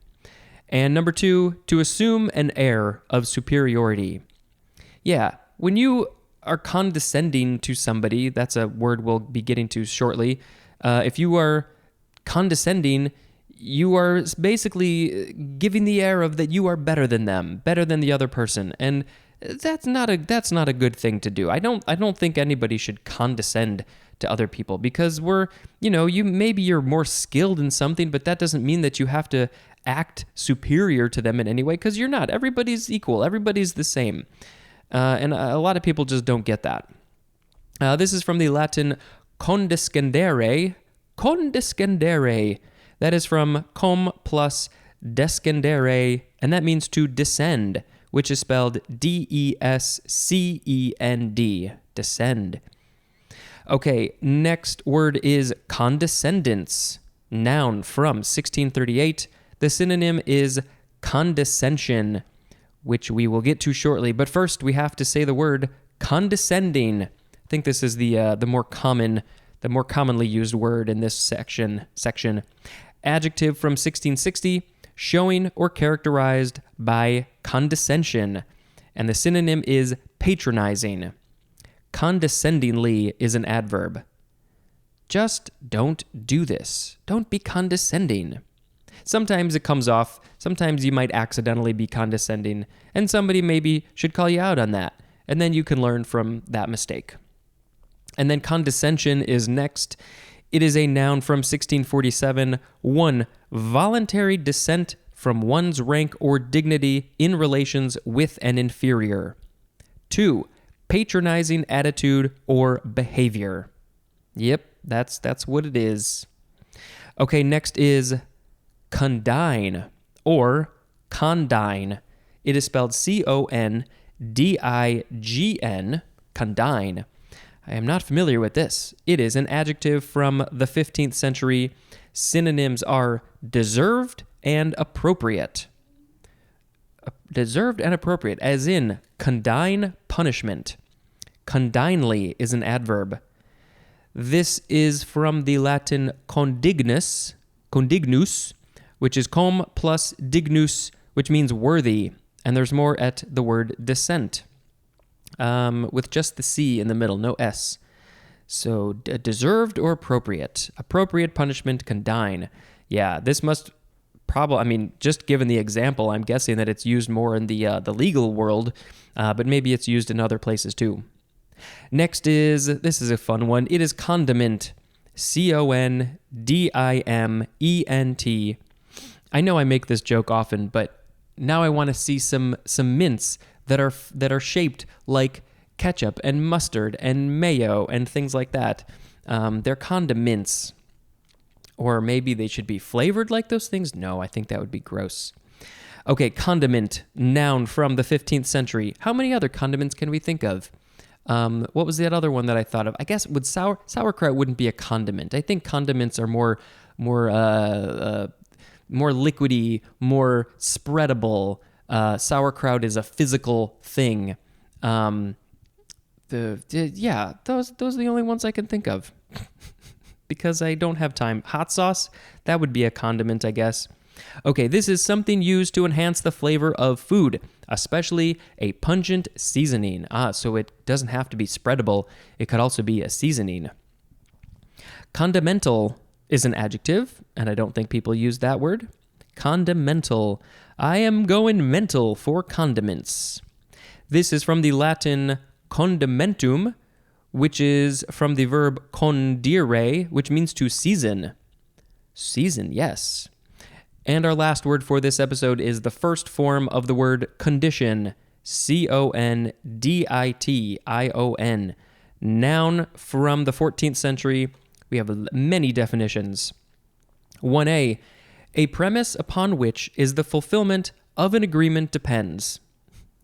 And number 2, to assume an air of superiority. Yeah, when you are condescending to somebody, that's a word we'll be getting to shortly. If you are condescending, you are basically giving the air of that you are better than them, better than the other person, and that's not a good thing to do. I don't think anybody should condescend to other people because maybe you're more skilled in something, but that doesn't mean that you have to act superior to them in any way because you're not. Everybody's equal. Everybody's the same. And a lot of people just don't get that. This is from the Latin condescendere. Condescendere. That is from com plus descendere, and that means to descend, which is spelled D-E-S-C-E-N-D. Descend. Okay, next word is condescendence. Noun from 1638. The synonym is condescension, which we will get to shortly. But first, we have to say the word condescending. I think this is the more commonly used word in this section. Adjective from 1660, showing or characterized by condescension. And the synonym is patronizing. Condescendingly is an adverb. Just don't do this. Don't be condescending. Sometimes it comes off. Sometimes you might accidentally be condescending, and somebody maybe should call you out on that, and then you can learn from that mistake. And then condescension is next. It is a noun from 1647. 1. Voluntary descent from one's rank or dignity in relations with an inferior. 2. Patronizing attitude or behavior. Yep, that's what it is. Okay, next is condign or condign. It is spelled C-O-N-D-I-G-N, condign. I am not familiar with this. It is an adjective from the 15th century. Synonyms are deserved and appropriate. Deserved and appropriate, as in condign punishment. Condignly is an adverb. This is from the Latin condignus, which is com plus dignus, which means worthy. And there's more at the word descent. With just the C in the middle, no S. So deserved or appropriate. Appropriate punishment, condign. Yeah, this must probably, just given the example, I'm guessing that it's used more in the legal world, but maybe it's used in other places too. Next this is a fun one. It is condiment. condiment. I know I make this joke often, but now I want to see some mints that are shaped like ketchup and mustard and mayo and things like that. They're condiments. Or maybe they should be flavored like those things? No, I think that would be gross. Okay, condiment, noun from the 15th century. How many other condiments can we think of? What was that other one that I thought of? I guess would sauerkraut wouldn't be a condiment. I think condiments are more liquidy, more spreadable. Sauerkraut is a physical thing. Those are the only ones I can think of. Because I don't have time. Hot sauce, that would be a condiment, I guess. Okay, this is something used to enhance the flavor of food, especially a pungent seasoning. So it doesn't have to be spreadable. It could also be a seasoning. Condimental is an adjective, and I don't think people use that word. Condimental. I am going mental for condiments. This is from the Latin condimentum, which is from the verb condire, which means to season. Season, yes. And our last word for this episode is the first form of the word condition, condition. Noun from the 14th century. We have many definitions. 1a, a premise upon which is the fulfillment of an agreement depends.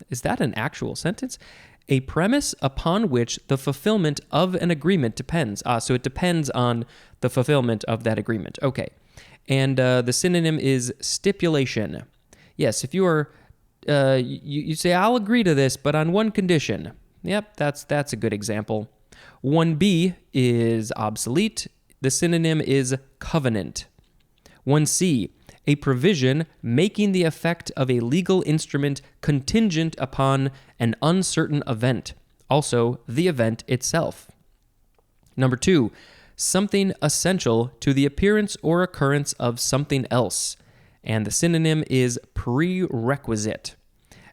Is that an actual sentence? A premise upon which the fulfillment of an agreement depends. So it depends on the fulfillment of that agreement. Okay. And the synonym is stipulation. Yes, if you are, you say, I'll agree to this, but on one condition. Yep, that's a good example. 1b is obsolete. The synonym is covenant. 1c, a provision making the effect of a legal instrument contingent upon an uncertain event, also the event itself. Number 2, something essential to the appearance or occurrence of something else, and the synonym is prerequisite.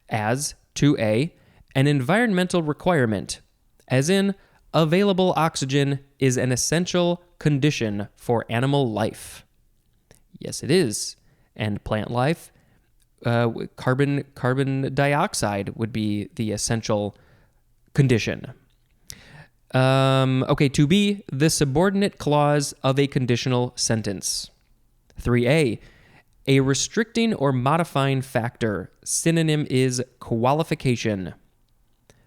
As 2a, an environmental requirement, as in available oxygen is an essential condition for animal life. Yes, it is. And plant life, carbon dioxide would be the essential condition. Okay, 2b, the subordinate clause of a conditional sentence. 3a, a restricting or modifying factor. Synonym is qualification.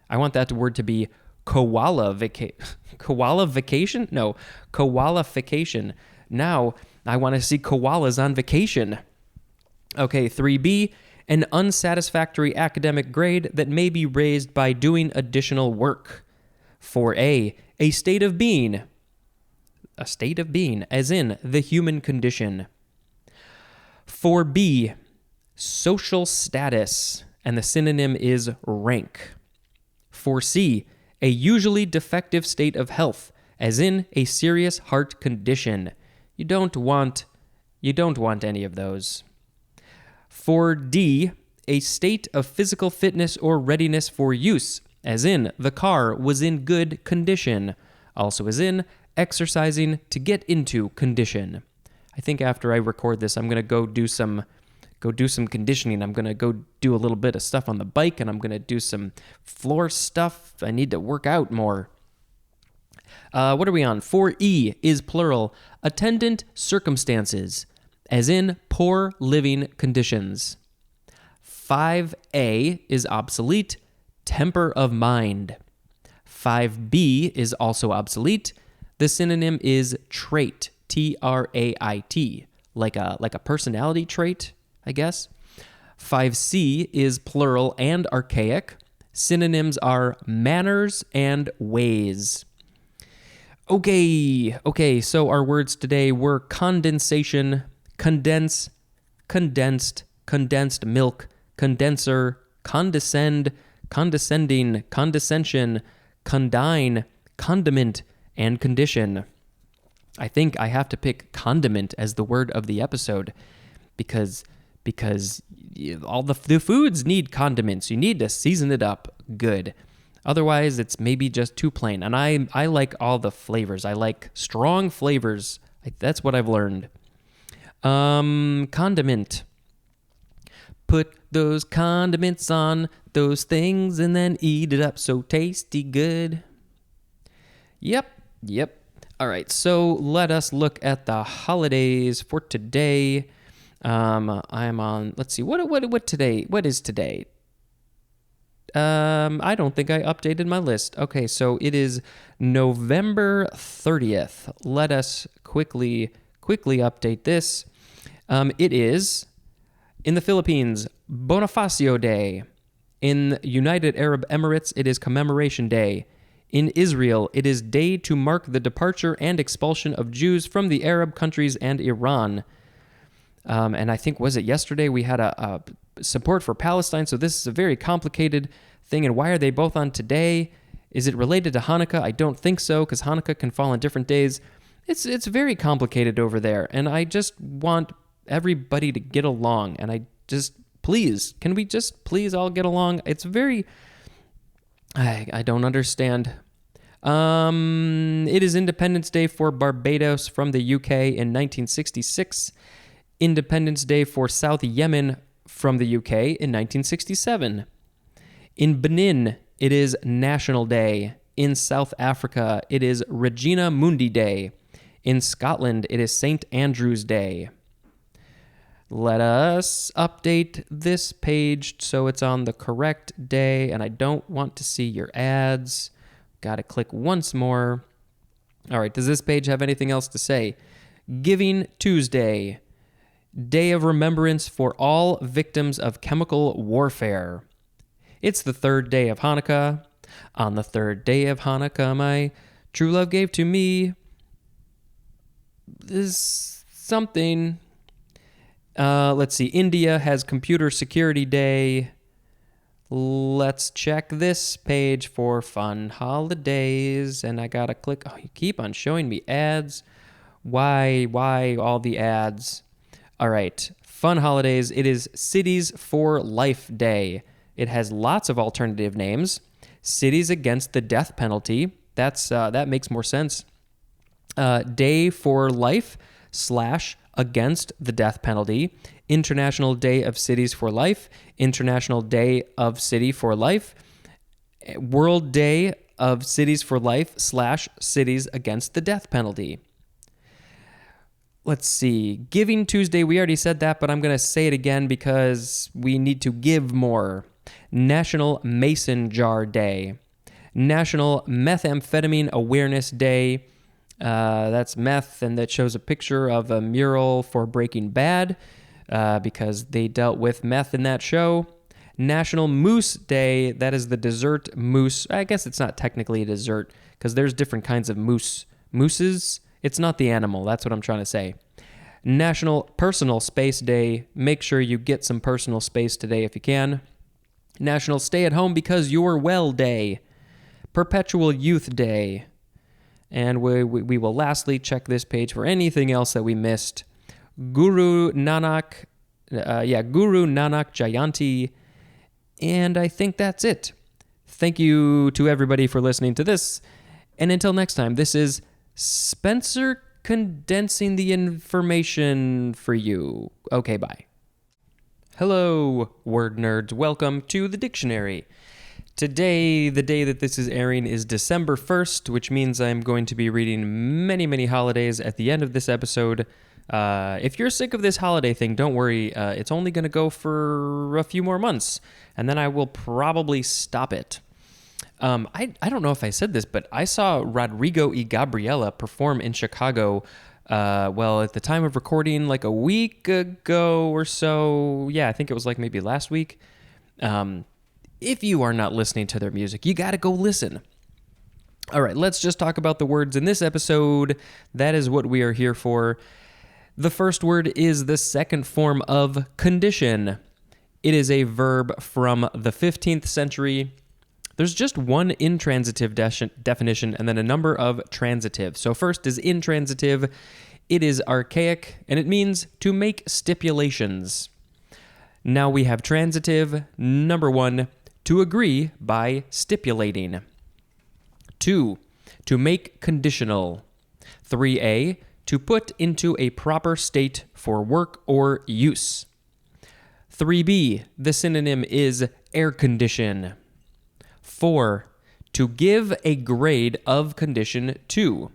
I want that word to be koala-vacation? No, koala-fication. Now, I want to see koalas on vacation. Okay, 3b, an unsatisfactory academic grade that may be raised by doing additional work. 4a, a state of being. A state of being, as in the human condition. 4b, social status, and the synonym is rank. 4c, a usually defective state of health, as in a serious heart condition. You don't want any of those. 4d, a state of physical fitness or readiness for use, as in the car was in good condition, also as in exercising to get into condition. I think after I record this, I'm going to go do some conditioning. I'm going to go do a little bit of stuff on the bike, and I'm going to do some floor stuff. I need to work out more. What are we on? 4e is plural, attendant circumstances, as in poor living conditions. 5a is obsolete, temper of mind. 5b is also obsolete. The synonym is trait, T-R-A-I-T, like a personality trait, I guess. 5c is plural and archaic. Synonyms are manners and ways. Okay, so our words today were condensation, condense, condensed, condensed milk, condenser, condescend, condescending, condescension, condine, condiment, and condition. I think I have to pick condiment as the word of the episode because all the foods need condiments. You need to season it up good. Otherwise, it's maybe just too plain. And I like all the flavors. I like strong flavors. That's what I've learned. Condiment. Put those condiments on those things and then eat it up so tasty good. Yep. All right, so let us look at the holidays for today. I'm on, let's see, what is today? I don't think I updated my list. Okay, so it is November 30th. Let us quickly update this. It is, in the Philippines, Bonifacio Day. In United Arab Emirates, it is Commemoration Day. In Israel, it is day to mark the departure and expulsion of Jews from the Arab countries and Iran. And I think, was it yesterday, we had a support for Palestine, so this is a very complicated thing. And why are they both on today? Is it related to Hanukkah? I don't think so, because Hanukkah can fall on different days. It's very complicated over there, and I just want everybody to get along, and can we just please all get along? It's very... I don't understand. It is Independence Day for Barbados from the UK in 1966. Independence Day for South Yemen from the UK in 1967. In Benin, it is National Day. In South Africa, it is Regina Mundi Day. In Scotland, it is St. Andrew's Day. Let us update this page so it's on the correct day, and I don't want to see your ads. Got to click once more. All right, does this page have anything else to say? Giving Tuesday, Day of Remembrance for all victims of chemical warfare. It's the third day of Hanukkah. On the third day of Hanukkah, my true love gave to me this something... let's see. India has Computer Security Day. Let's check this page for fun holidays. And I gotta click. Oh, you keep on showing me ads. Why all the ads? All right. Fun holidays. It is Cities for Life Day. It has lots of alternative names. Cities Against the Death Penalty. That makes more sense. Day for Life / Against the Death Penalty, International Day of Cities for Life, International Day of City for Life, World Day of Cities for Life / Cities Against the Death Penalty. Let's see. Giving Tuesday, we already said that, but I'm going to say it again because we need to give more. National Mason Jar Day, National Methamphetamine Awareness Day. That's meth, and that shows a picture of a mural for Breaking Bad because they dealt with meth in that show. National Moose Day, that is the dessert mousse. I guess it's not technically a dessert because there's different kinds of mousses. It's not the animal, that's what I'm trying to say. National Personal Space Day, make sure you get some personal space today if you can. National Stay at Home Because You're Well Day. Perpetual Youth Day. And we will lastly check this page for anything else that we missed. Guru Nanak Jayanti. And I think that's it. Thank you to everybody for listening to this. And until next time, this is Spencer condensing the information for you. Okay, bye. Hello, word nerds. Welcome to the dictionary. Today, the day that this is airing, is December 1st, which means I'm going to be reading many, many holidays at the end of this episode. If you're sick of this holiday thing, don't worry. It's only going to go for a few more months, and then I will probably stop it. I don't know if I said this, but I saw Rodrigo y Gabriela perform in Chicago, at the time of recording, like a week ago or so. Yeah, I think it was like maybe last week. If you are not listening to their music, you got to go listen. All right, let's just talk about the words in this episode. That is what we are here for. The first word is the second form of condition. It is a verb from the 15th century. There's just one intransitive definition and then a number of transitive. So first is intransitive. It is archaic, and it means to make stipulations. Now we have transitive. Number one, To agree by stipulating. 2. To make conditional. 3a. To put into a proper state for work or use. 3b. The synonym is air condition. 4. To give a grade of condition to.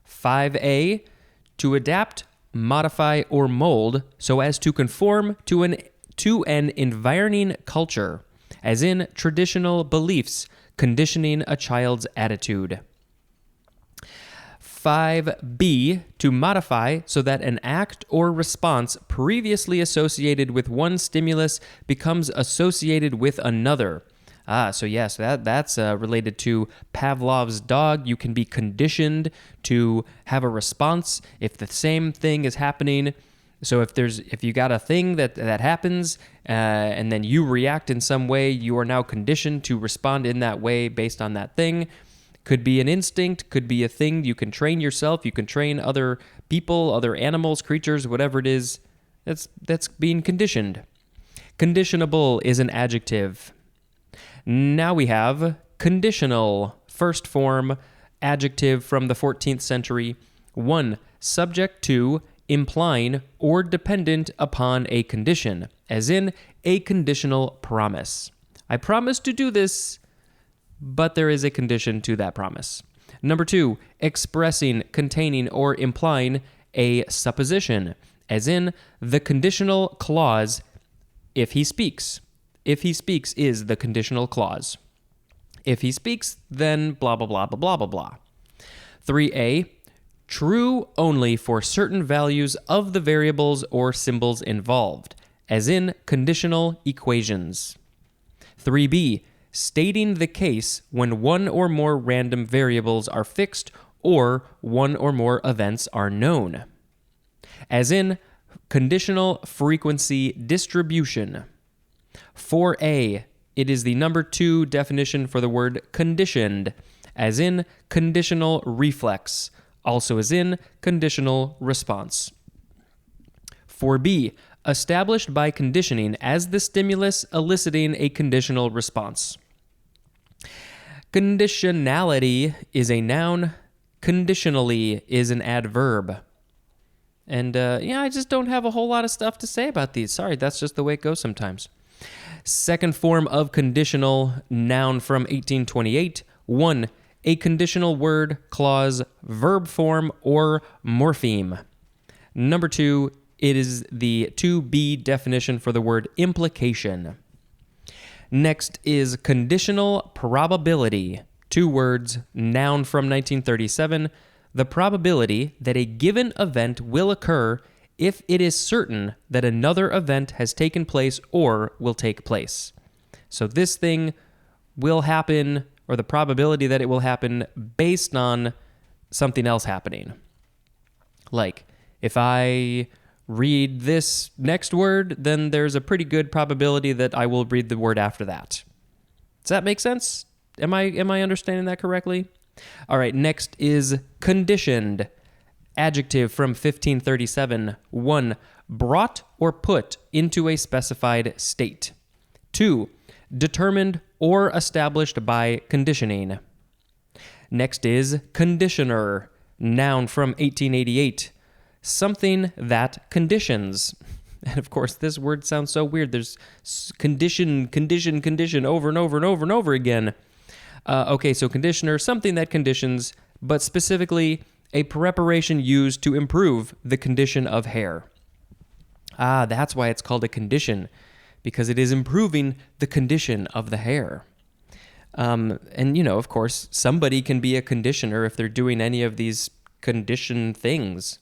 5a. To adapt, modify, or mold so as to conform to an environing culture, as in traditional beliefs conditioning a child's attitude. 5b. To modify so that an act or response previously associated with one stimulus becomes associated with another. So yes, that's related to Pavlov's dog. You can be conditioned to have a response if the same thing is happening. So if you got a thing that happens and then you react in some way, you are now conditioned to respond in that way based on that thing. Could be an instinct, could be a thing you can train yourself. You can train other people, other animals, creatures, whatever it is. That's being conditioned. Conditionable is an adjective. Now we have conditional, first form, adjective from the 14th century. 1. Subject to, implying, or dependent upon a condition, as in a conditional promise. I promise to do this, but there is a condition to that promise. Number 2. Expressing, containing, or implying a supposition, as in the conditional clause, if he speaks. If he speaks is the conditional clause. If he speaks, then blah, blah, blah, blah, blah, blah, blah. 3a. True only for certain values of the variables or symbols involved, as in conditional equations. 3b. Stating the case when one or more random variables are fixed or one or more events are known, as in conditional frequency distribution. 4a. It is the number 2 definition for the word conditioned, as in conditional reflex, also as in conditional response. 4b. Established by conditioning as the stimulus eliciting a conditional response. Conditionality is a noun. Conditionally is an adverb. And I just don't have a whole lot of stuff to say about these. Sorry, that's just the way it goes sometimes. Second form of conditional, noun from 1828. 1. A conditional word, clause, verb form, or morpheme. Number 2, it is the 2b definition for the word implication. Next is conditional probability. 2 words, noun from 1937. The probability that a given event will occur if it is certain that another event has taken place or will take place. So this thing will happen, or the probability that it will happen based on something else happening. Like, if I read this next word, then there's a pretty good probability that I will read the word after that. Does that make sense? Am I understanding that correctly? All right, next is conditioned. Adjective from 1537. 1. Brought or put into a specified state. 2. Determined or established by conditioning. Next is conditioner. Noun from 1888. Something that conditions. And of course, this word sounds so weird. There's condition over and over and over and over again. Okay, so conditioner, something that conditions, but specifically a preparation used to improve the condition of hair. That's why it's called a condition, because it is improving the condition of the hair. And, of course, somebody can be a conditioner if they're doing any of these condition things.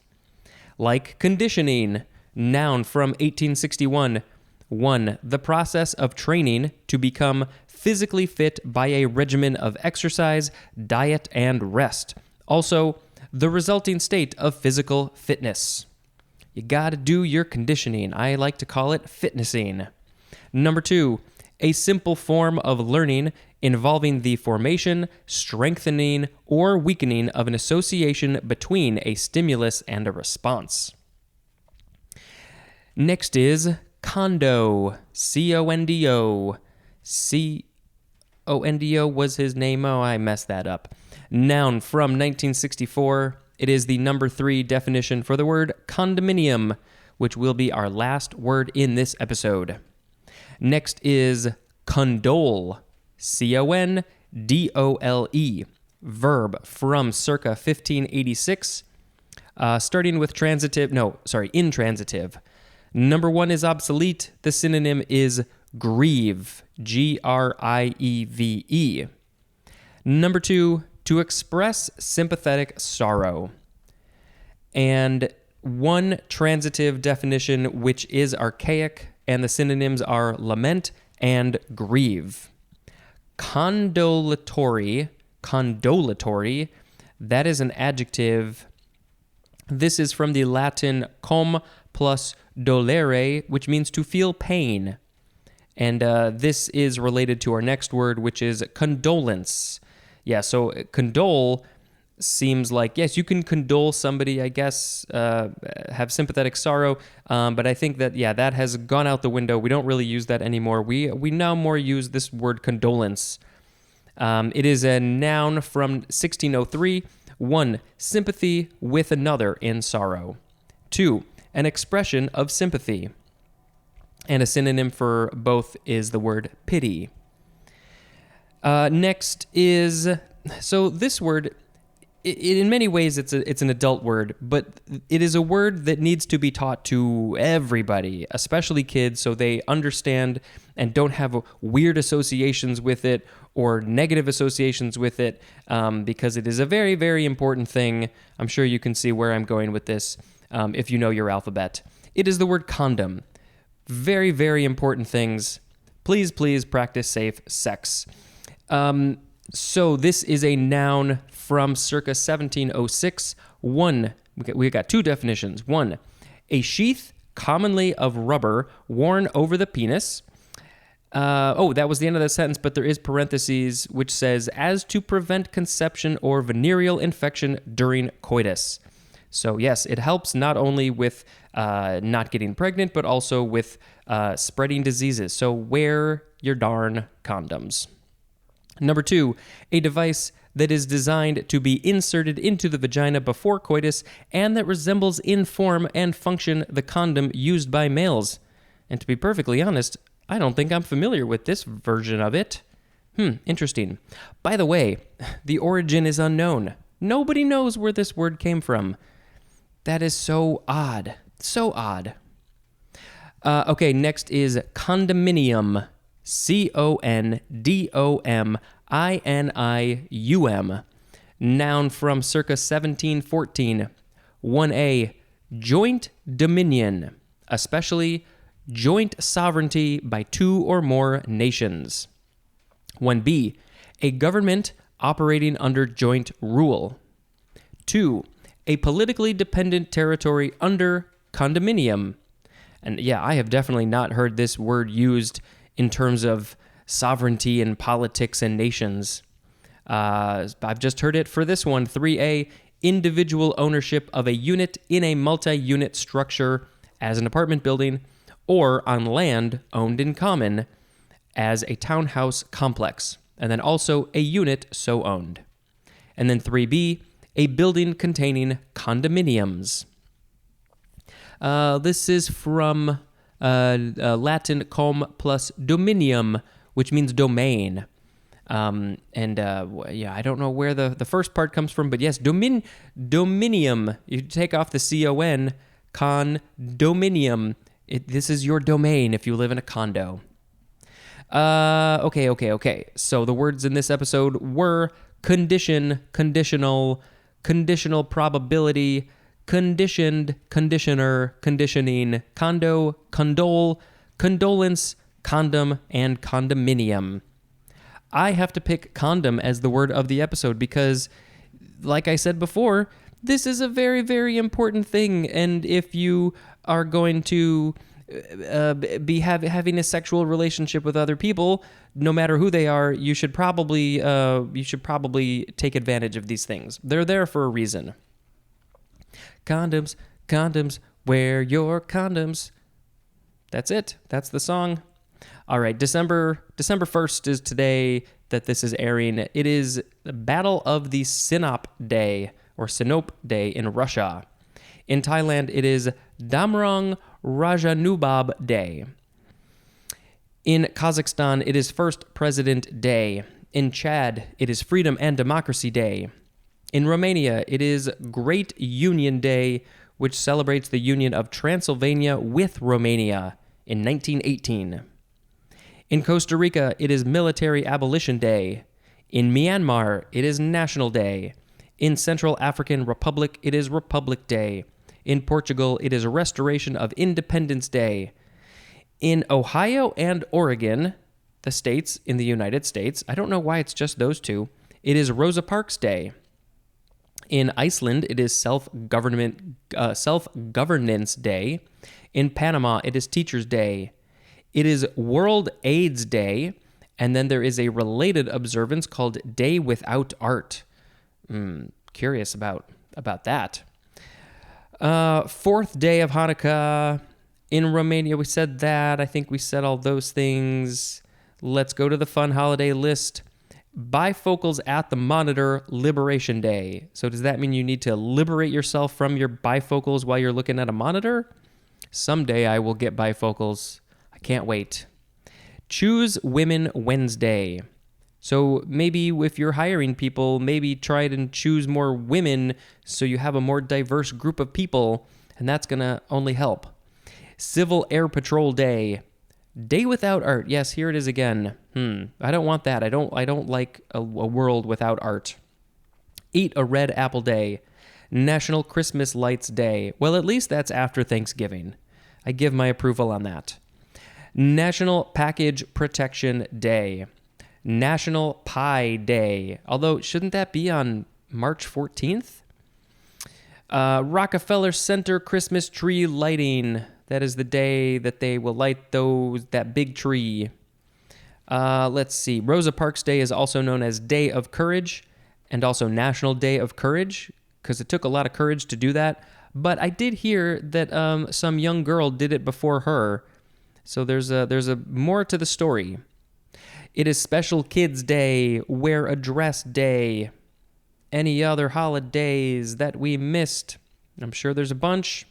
Like conditioning, noun from 1861. 1. The process of training to become physically fit by a regimen of exercise, diet, and rest. Also, the resulting state of physical fitness. You gotta do your conditioning. I like to call it fitnessing. Number 2, a simple form of learning involving the formation, strengthening, or weakening of an association between a stimulus and a response. Next is condo, C-O-N-D-O. O-N-D-O was his name. Oh, I messed that up. Noun from 1964. It is the number 3 definition for the word condominium, which will be our last word in this episode. Next is condole. C-O-N-D-O-L-E. Verb from circa 1586. Starting with intransitive. Number 1 is obsolete. The synonym is grieve. G-R-I-E-V-E. Number 2, to express sympathetic sorrow. And one transitive definition, which is archaic, and the synonyms are lament and grieve. Condolatory, that is an adjective. This is from the Latin cum plus dolere, which means to feel pain. And this is related to our next word, which is condolence. Yeah, so condole seems like, yes, you can condole somebody, I guess, have sympathetic sorrow, but I think that, that has gone out the window. We don't really use that anymore. We now more use this word condolence. It is a noun from 1603. 1, sympathy with another in sorrow. 2, an expression of sympathy. And a synonym for both is the word pity. Next is, so this word, in many ways it's an adult word, but it is a word that needs to be taught to everybody, especially kids, so they understand and don't have weird associations with it or negative associations with it, because it is a very, very important thing. I'm sure you can see where I'm going with this if you know your alphabet. It is the word condom. Very, very important things. Please, please practice safe sex. So this is a noun from circa 1706. 1, we got 2 definitions. 1, a sheath, commonly of rubber, worn over the penis. That was the end of the sentence, but there is parentheses, which says, as to prevent conception or venereal infection during coitus. So yes, it helps not only with not getting pregnant, but also with spreading diseases. So wear your darn condoms. Number 2, a device that is designed to be inserted into the vagina before coitus and that resembles in form and function the condom used by males. And to be perfectly honest, I don't think I'm familiar with this version of it. Interesting. By the way, the origin is unknown. Nobody knows where this word came from. That is so odd. So odd. Okay, next is condominium. C-O-N-D-O-M-I-N-I-U-M. Noun from circa 1714. 1A, joint dominion, especially joint sovereignty by 2 or more nations. 1B, a government operating under joint rule. 2, a politically dependent territory under condominium. And I have definitely not heard this word used in terms of sovereignty and politics and nations. I've just heard it for this one. 3A, individual ownership of a unit in a multi-unit structure as an apartment building or on land owned in common as a townhouse complex, and then also a unit so owned. And then 3B, a building containing condominiums. This is from Latin com plus dominium, which means domain. I don't know where the first part comes from, but yes, dominium. You take off the C-O-N, condominium. This is your domain if you live in a condo. Okay. So the words in this episode were condition, conditional, conditional probability, conditioned, conditioner, conditioning, condo, condole, condolence, condom, and condominium. I have to pick condom as the word of the episode because, like I said before, this is a very, very important thing. And if you are going to be having a sexual relationship with other people, no matter who they are, you should probably take advantage of these things. They're there for a reason. Condoms, condoms, wear your condoms. That's it. That's the song. All right, December 1st is today. that this is airing. It is the Battle of the Sinop Day, or Sinop Day in Russia. In Thailand, it is Damrong Rajanubab Day. In Kazakhstan, it is First President Day. In Chad, it is Freedom and Democracy Day. In Romania, it is Great Union Day, which celebrates the union of Transylvania with Romania in 1918. In Costa Rica, it is Military Abolition Day. In Myanmar, it is National Day. In Central African Republic, it is Republic Day. In Portugal, it is Restoration of Independence Day. In Ohio and Oregon, the states in the United States, I don't know why it's just those two, it is Rosa Parks Day. In Iceland, it is Self-Governance Day. In Panama, it is Teachers' Day. It is World AIDS Day, and then there is a related observance called Day Without Art. Curious about that. Fourth day of Hanukkah. In Romania, we said that. I think we said all those things. Let's go to the fun holiday list. Bifocals at the monitor, Liberation Day. So does that mean you need to liberate yourself from your bifocals while you're looking at a monitor? Someday I will get bifocals. I can't wait. Choose Women Wednesday. So maybe if you're hiring people, maybe try and choose more women so you have a more diverse group of people, and that's going to only help. Civil Air Patrol Day. Day Without Art. Yes, here it is again. I don't want that. I don't like a world without art. Eat a Red Apple Day. National Christmas Lights Day. Well, at least that's after Thanksgiving. I give my approval on that. National Package Protection Day. National Pie Day. Although, shouldn't that be on March 14th? Rockefeller Center Christmas Tree Lighting. That is the day that they will light that big tree. Let's see. Rosa Parks Day is also known as Day of Courage and also National Day of Courage because it took a lot of courage to do that. But I did hear that some young girl did it before her. So there's a more to the story. It is Special Kids Day, Wear a Dress Day, any other holidays that we missed. I'm sure there's a bunch.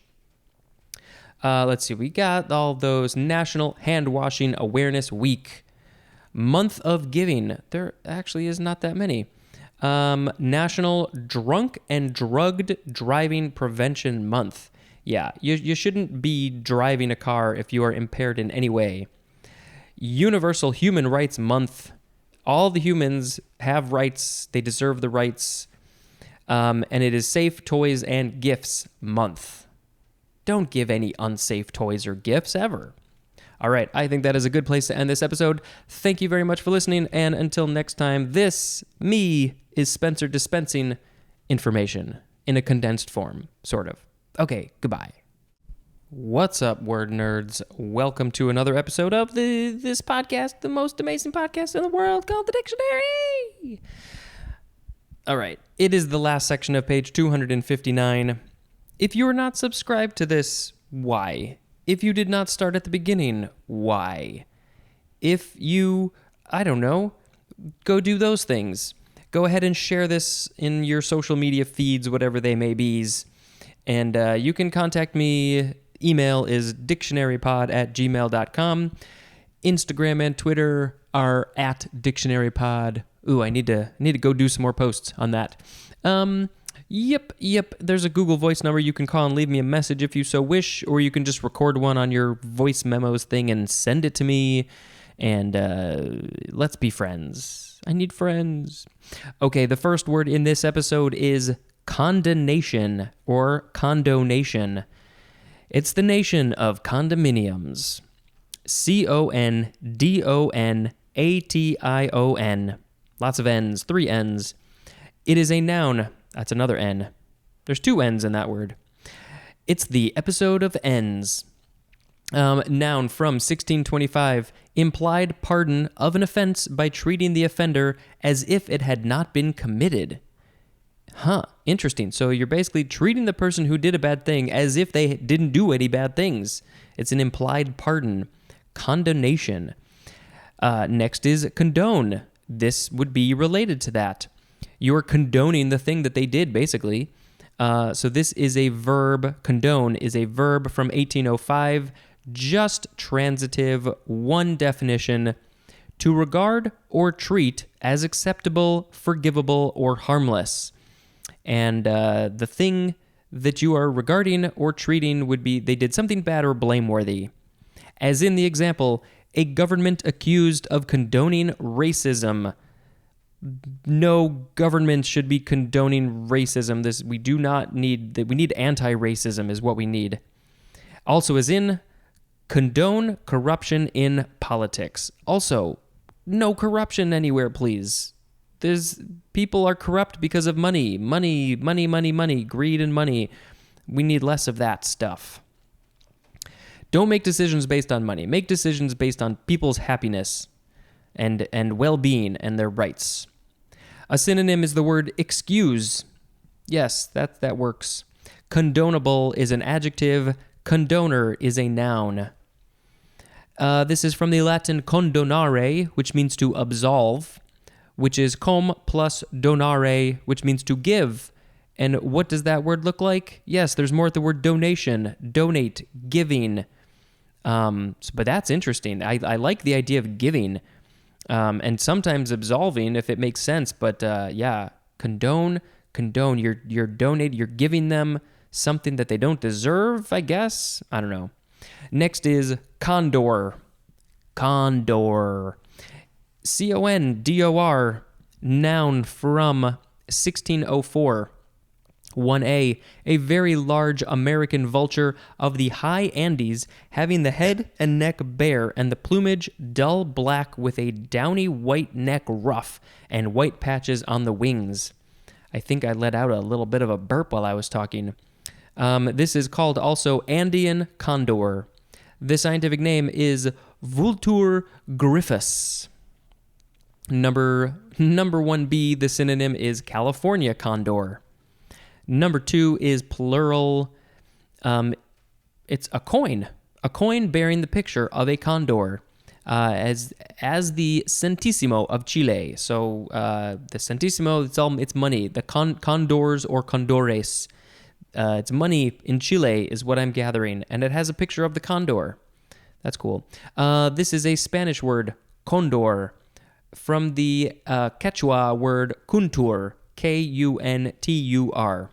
Let's see, we got all those. National Hand Washing Awareness Week. Month of Giving. There actually is not that many. National Drunk and Drugged Driving Prevention Month. Yeah, you shouldn't be driving a car if you are impaired in any way. Universal Human Rights Month. All the humans have rights. They deserve the rights. And it is Safe Toys and Gifts Month. Don't give any unsafe toys or gifts ever. All right, I think that is a good place to end this episode. Thank you very much for listening, and until next time, is Spencer dispensing information in a condensed form, sort of. Okay, goodbye. What's up, word nerds? Welcome to another episode of this podcast, the most amazing podcast in the world, called The Dictionary. All right, it is the last section of page 259. If you are not subscribed to this, why? If you did not start at the beginning, why? If you, I don't know, go do those things. Go ahead and share this in your social media feeds, whatever they may be. And you can contact me. Email is dictionarypod@gmail.com. Instagram and Twitter are @dictionarypod. Ooh, I need to go do some more posts on that. Yep. There's a Google Voice number you can call and leave me a message if you so wish, or you can just record one on your voice memos thing and send it to me. And let's be friends. I need friends. Okay, the first word in this episode is condonation or condonation. It's the nation of condominiums. CONDONATION. Lots of N's, 3 N's. It is a noun. That's another N. There's 2 N's in that word. It's the episode of N's. Noun from 1625. Implied pardon of an offense by treating the offender as if it had not been committed. Huh, interesting. So you're basically treating the person who did a bad thing as if they didn't do any bad things. It's an implied pardon. Condonation. Next is condone. this would be related to that. You're condoning the thing that they did, basically. So this is a verb. Condone is a verb from 1805, just transitive, one definition: to regard or treat as acceptable, forgivable, or harmless. And the thing that you are regarding or treating would be they did something bad or blameworthy. As in the example, a government accused of condoning racism. No government should be condoning racism. We do not need that. We need anti-racism is what we need. Also, as in condone corruption in politics. Also, no corruption anywhere, please. People are corrupt because of money, greed and money. We need less of that stuff. Don't make decisions based on money. Make decisions based on people's happiness and well-being and their rights. A synonym is the word excuse. Yes, that works. Condonable is an adjective. Condoner is a noun. This is from the Latin condonare, which means to absolve, which is com plus donare, which means to give. And what does that word look like? Yes, there's more at the word donation, donate, giving. But that's interesting. I like the idea of giving, and sometimes absolving if it makes sense. But yeah, condone. You're donating. You're giving them something that they don't deserve, I guess. I don't know. Next is condor. Condor. C-O-N-D-O-R. Noun from 1604. 1a, a very large American vulture of the high Andes, having the head and neck bare and the plumage dull black with a downy white neck ruff and white patches on the wings. I think I let out a little bit of a burp while I was talking. This is called also Andean condor. The scientific name is Vultur gryphus. Number 1b, the synonym is California condor. Number 2 is plural. It's a coin bearing the picture of a condor, as the centésimo of Chile. So the centésimo, it's money. The condors or condores, it's money in Chile, is what I'm gathering, and it has a picture of the condor. That's cool. This is a Spanish word, condor, from the Quechua word kuntur. Kuntur.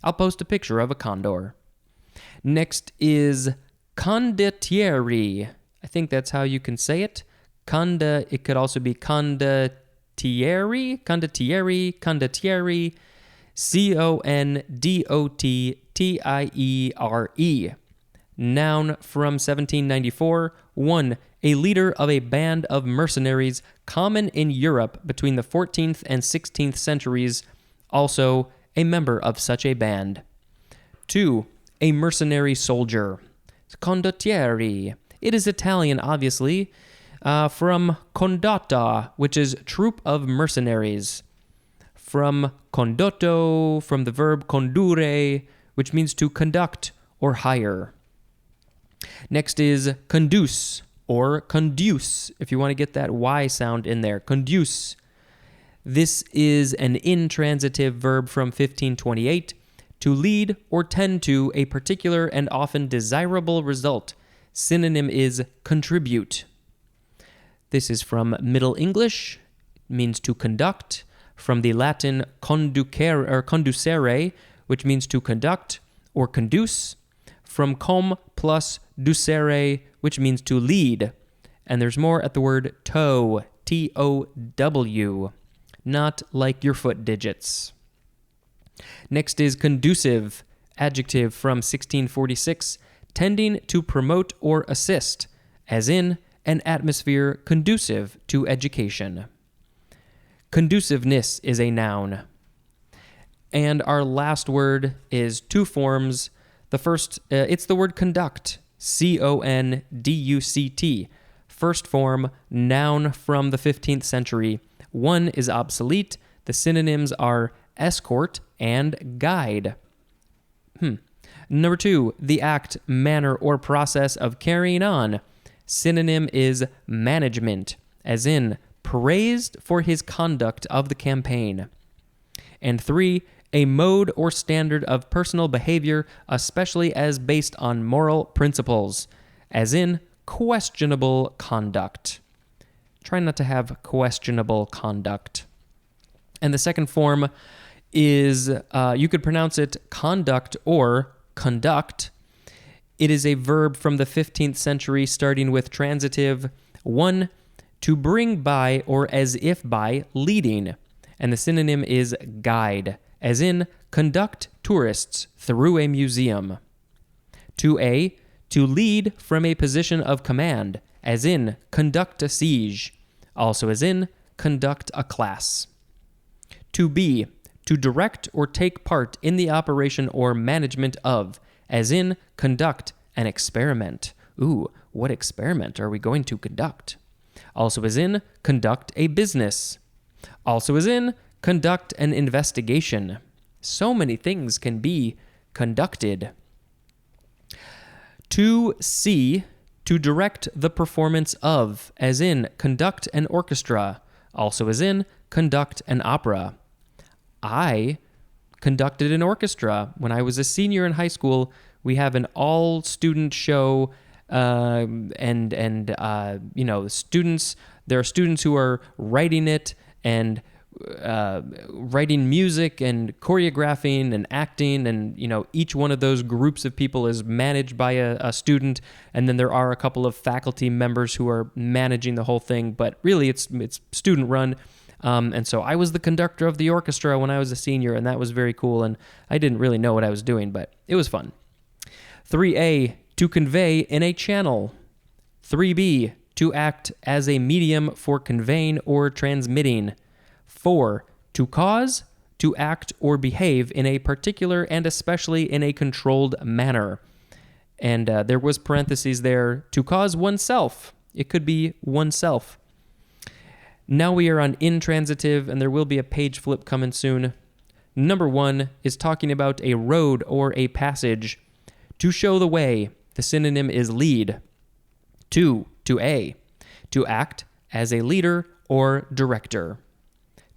I'll post a picture of a condor. Next is condottieri. I think that's how you can say it. It could also be condottieri. Condottiere. Noun from 1794. 1. A leader of a band of mercenaries common in Europe between the 14th and 16th centuries, also a member of such a band. 2. A mercenary soldier. Condottieri. It is Italian, obviously, from condotta, which is troop of mercenaries. From condotto, from the verb condurre, which means to conduct or hire. Next is conduce, or conduce, if you want to get that Y sound in there. Conduce. This is an intransitive verb from 1528, to lead or tend to a particular and often desirable result. Synonym is contribute. This is from Middle English, means to conduct, from the Latin conducere, or conducere, which means to conduct or conduce, from com plus ducere, which means to lead. And there's more at the word tow, T-O-W, not like your foot digits. Next is conducive, adjective from 1646, tending to promote or assist, as in an atmosphere conducive to education. Conduciveness is a noun. And our last word is two forms. The first, it's the word conduct, C-O-N-D-U-C-T. First form, noun from the 15th century. One is obsolete. The synonyms are escort and guide. Number 2, the act, manner, or process of carrying on. Synonym is management, as in praised for his conduct of the campaign. And 3, a mode or standard of personal behavior, especially as based on moral principles, as in questionable conduct. Try not to have questionable conduct. And the second form is, you could pronounce it conduct or conduct. It is a verb from the 15th century starting with transitive. 1, to bring by or as if by leading. And the synonym is guide, as in conduct tourists through a museum. 2a, to lead from a position of command, as in conduct a siege, also as in conduct a class. 2b, to direct or take part in the operation or management of, as in conduct an experiment. Ooh, what experiment are we going to conduct? Also as in conduct a business. Also as in conduct an investigation. So many things can be conducted. 2c, to direct the performance of, as in conduct an orchestra. Also as in conduct an opera. I conducted an orchestra when I was a senior in high school. We have an all-student show, students. There are students who are writing it and writing music and choreographing and acting, and each one of those groups of people is managed by a student, and then there are a couple of faculty members who are managing the whole thing. But really, it's student run. And so I was the conductor of the orchestra when I was a senior, and that was very cool. And I didn't really know what I was doing, but it was fun. 3a, to convey in a channel. 3b, to act as a medium for conveying or transmitting. 4, to cause, to act or behave in a particular and especially in a controlled manner. And there was parentheses there, to cause oneself. It could be oneself. Now we are on intransitive, and there will be a page flip coming soon. Number 1 is talking about a road or a passage. To show the way, the synonym is lead. 2, to act as a leader or director.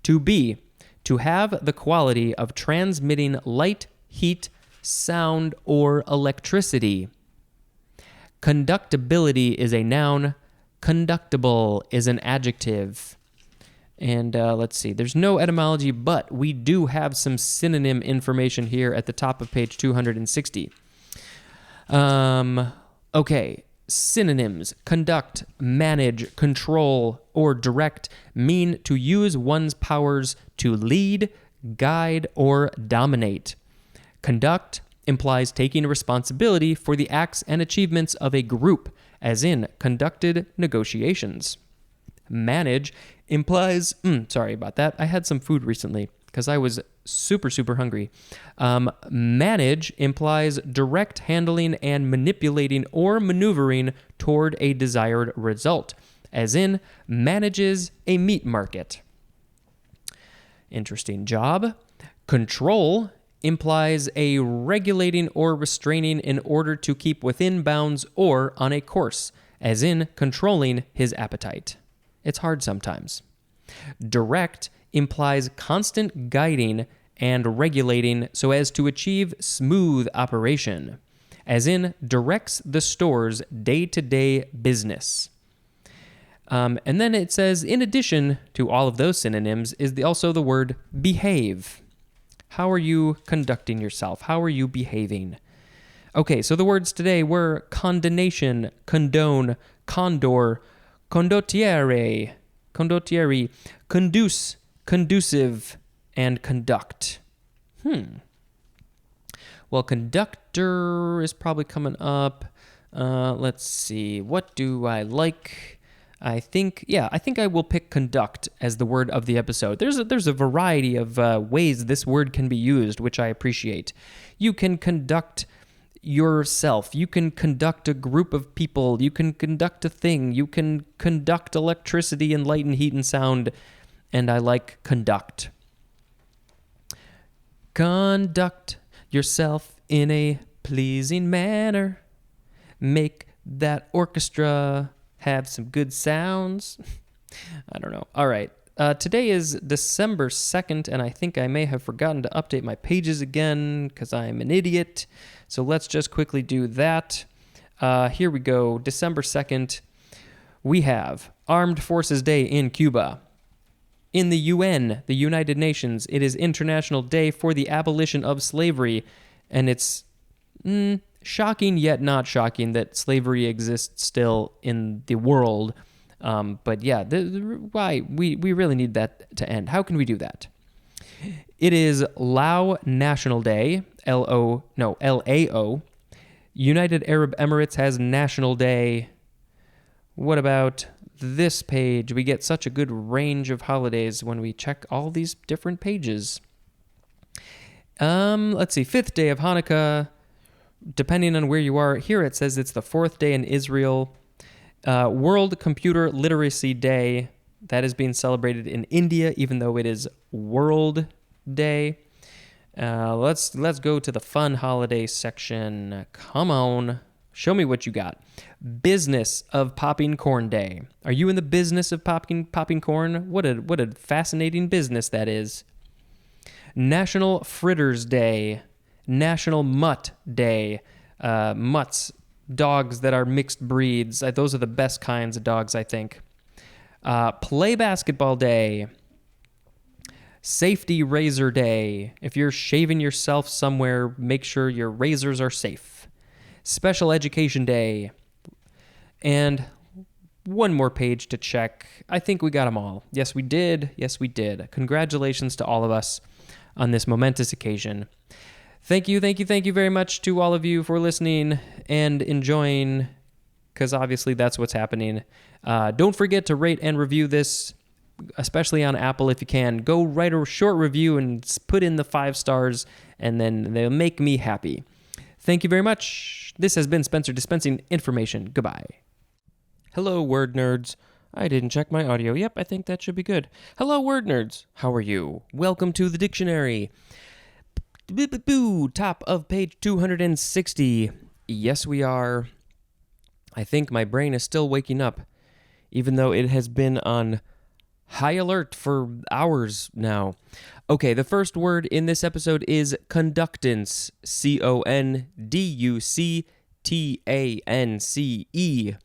2b, to have the quality of transmitting light, heat, sound, or electricity. Conductibility is a noun. Conductible is an adjective. And let's see, there's no etymology, but we do have some synonym information here at the top of page 260. Okay, synonyms: conduct, manage, control, or direct mean to use one's powers to lead, guide, or dominate. Conduct implies taking responsibility for the acts and achievements of a group, as in conducted negotiations. Manage implies, sorry about that, I had some food recently because I was super hungry. Manage implies direct handling and manipulating or maneuvering toward a desired result, as in manages a meat market. Interesting job. Control implies a regulating or restraining in order to keep within bounds or on a course, as in controlling his appetite. It's hard sometimes. Direct implies constant guiding and regulating so as to achieve smooth operation, as in directs the store's day-to-day business. And then it says, in addition to all of those synonyms, is also the word behave. How are you conducting yourself? How are you behaving? Okay, so the words today were condonation, condone, condor, condottiere, conduce, conducive, and conduct. Well, conductor is probably coming up. Let's see. What do I like? I think I will pick conduct as the word of the episode. There's a variety of ways this word can be used, which I appreciate. You can conduct yourself. You can conduct a group of people. You can conduct a thing. You can conduct electricity and light and heat and sound. And I like conduct. Conduct yourself in a pleasing manner. Make that orchestra have some good sounds. I don't know. All right. Today is December 2nd, and I think I may have forgotten to update my pages again because I'm an idiot. So let's just quickly do that. Here we go. December 2nd, we have Armed Forces Day in Cuba. In the UN, the United Nations, it is International Day for the Abolition of Slavery, and it's shocking yet not shocking that slavery exists still in the world. But yeah, why we really need that to end. How can we do that? It is Lao National Day, LAO. United Arab Emirates has National Day. What about this page? We get such a good range of holidays when we check all these different pages. Let's see, 5th day of Hanukkah. Depending on where you are, here it says it's the 4th day in Israel. World Computer Literacy Day. That is being celebrated in India, even though it is World Day. Let's go to the fun holiday section. Come on. Show me what you got. Business of Popping Corn Day. Are you in the business of popping corn? What a fascinating business that is. National Fritters Day. National Mutt Day. Mutts, dogs that are mixed breeds. Those are the best kinds of dogs, I think. Play Basketball Day. Safety Razor Day. If you're shaving yourself somewhere, make sure your razors are safe. Special Education Day. And one more page to check. I think we got them all. Yes, we did. Yes, we did. Congratulations to all of us on this momentous occasion. Thank you very much to all of you for listening and enjoying, because obviously that's what's happening. Don't forget to rate and review this, especially on Apple if you can. Go write a short review and put in the 5 stars, and then they'll make me happy. Thank you very much. This has been Spencer dispensing information. Goodbye. Hello, word nerds. I didn't check my audio. Yep, I think that should be good. Hello, word nerds. How are you? Welcome to the dictionary. Top of page 260. Yes, we are. I think my brain is still waking up, even though it has been on high alert for hours now. Okay, the first word in this episode is conductance. CONDUCTANCE.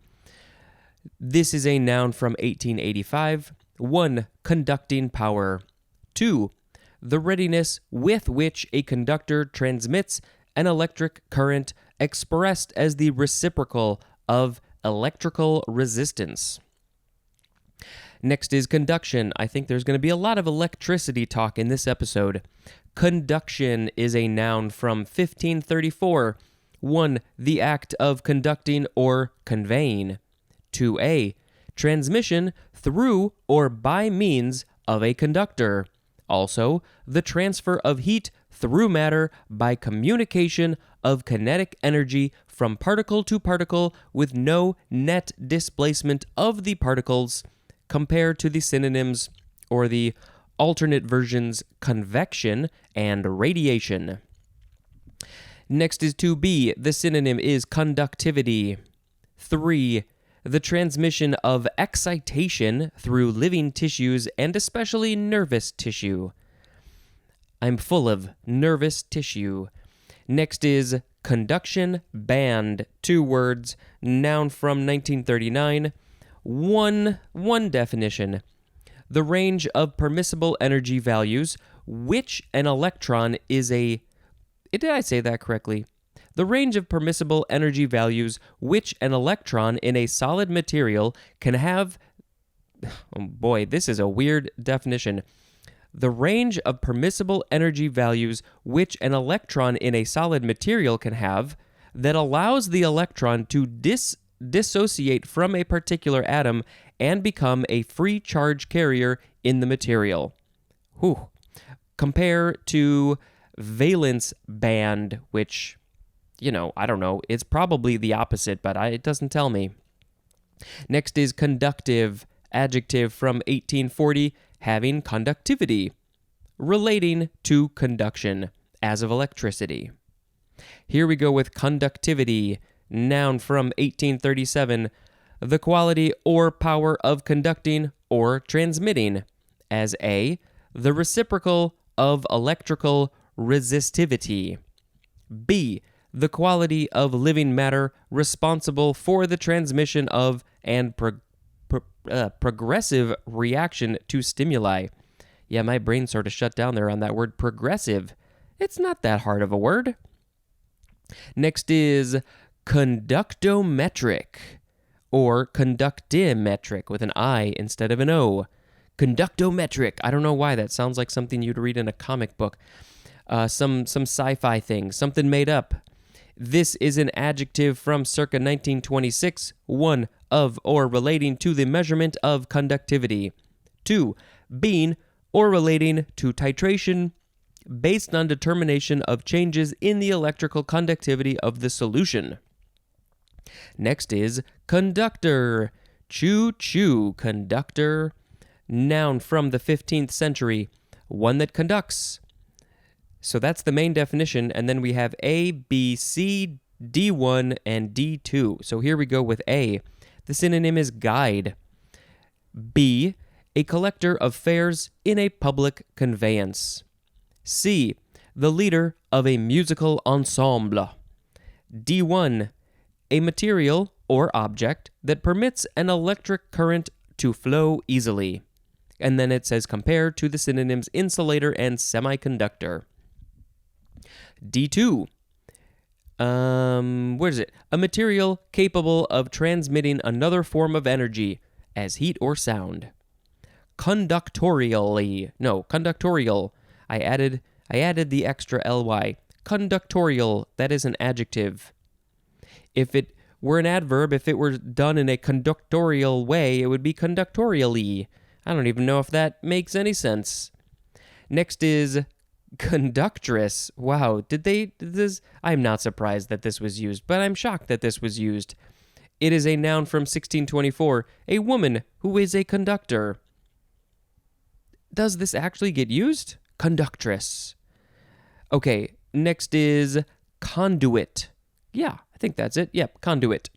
This is a noun from 1885. 1. Conducting power. 2. The readiness with which a conductor transmits an electric current expressed as the reciprocal of electrical resistance. Next is conduction. I think there's going to be a lot of electricity talk in this episode. Conduction is a noun from 1534. 1. The act of conducting or conveying. 2a. Transmission through or by means of a conductor. Also, the transfer of heat through matter by communication of kinetic energy from particle to particle with no net displacement of the particles, compared to the synonyms or the alternate versions convection and radiation. Next is 2b. The synonym is conductivity. 3. The transmission of excitation through living tissues and especially nervous tissue. I'm full of nervous tissue. Next is conduction band. 2 words, noun from 1939. One definition. The range of permissible energy values which an electron is a... Did I say that correctly? The range of permissible energy values which an electron in a solid material can have... Oh boy, this is a weird definition. The range of permissible energy values which an electron in a solid material can have that allows the electron to dissociate from a particular atom and become a free charge carrier in the material. Whew. Compare to valence band, which, I don't know. It's probably the opposite, but it doesn't tell me. Next is conductive, adjective from 1840, having conductivity, relating to conduction, as of electricity. Here we go with conductivity, noun from 1837, the quality or power of conducting or transmitting, as A, the reciprocal of electrical resistivity, B, the quality of living matter responsible for the transmission of and progressive reaction to stimuli. Yeah, my brain sort of shut down there on that word progressive. It's not that hard of a word. Next is conductometric, or conductimetric with an I instead of an O. Conductometric. I don't know why. That sounds like something you'd read in a comic book. Some sci-fi thing, something made up. This is an adjective from circa 1926, 1, of or relating to the measurement of conductivity. 2, being or relating to titration based on determination of changes in the electrical conductivity of the solution. Next is conductor. Choo-choo, conductor. Noun from the 15th century, one that conducts. So that's the main definition, and then we have A, B, C, D1, and D2. So here we go with A. The synonym is guide. B, a collector of fares in a public conveyance. C, the leader of a musical ensemble. D1, a material or object that permits an electric current to flow easily. And then it says compared to the synonyms insulator and semiconductor. D2, where is it? A material capable of transmitting another form of energy, as heat or sound. Conductorial. I added the extra ly. Conductorial, that is an adjective. If it were an adverb, if it were done in a conductorial way, it would be conductorially. I don't even know if that makes any sense. Next is conductress. Wow, did this? I'm not surprised that this was used, but I'm shocked that this was used. It is a noun from 1624, a woman who is a conductor. Does this actually get used? Conductress. Okay, next is conduit. Yeah, I think that's it. Yep, conduit.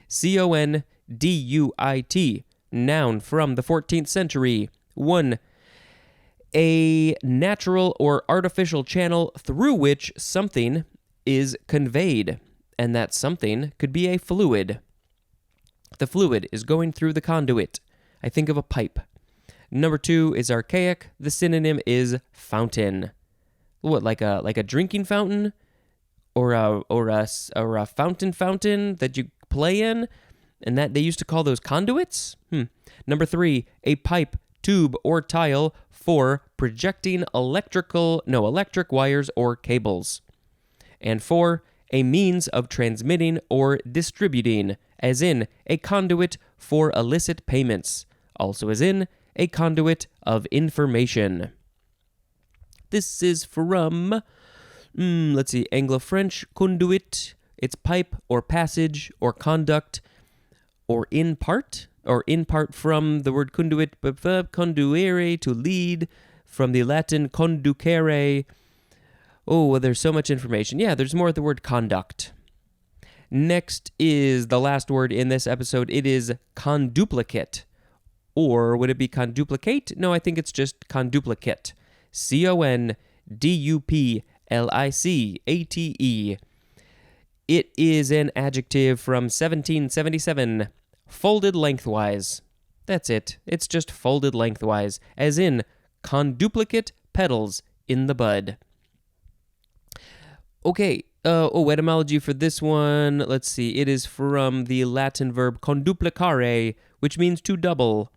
Conduit, noun from the 14th century. 1, a natural or artificial channel through which something is conveyed, and that something could be a fluid. The fluid is going through the conduit. I think of a pipe. Number 2 is archaic. The synonym is fountain. What, like a drinking fountain, or a fountain that you play in, and that they used to call those conduits? Number 3, a pipe, tube, or tile for projecting electric wires or cables. And 4, a means of transmitting or distributing, as in a conduit for illicit payments, also as in a conduit of information. This is from, Anglo-French conduit. It's pipe or passage or conduct or in part from the word conduit, conduere, to lead, from the Latin conducere. Oh, well, there's so much information. Yeah, there's more of the word conduct. Next is the last word in this episode. It is conduplicate. Or would it be conduplicate? No, I think it's just conduplicate. Conduplicate. It is an adjective from 1777. Folded lengthwise. That's it. It's just folded lengthwise, as in conduplicate petals in the bud. Okay, etymology for this one. Let's see. It is from the Latin verb conduplicare, which means to double.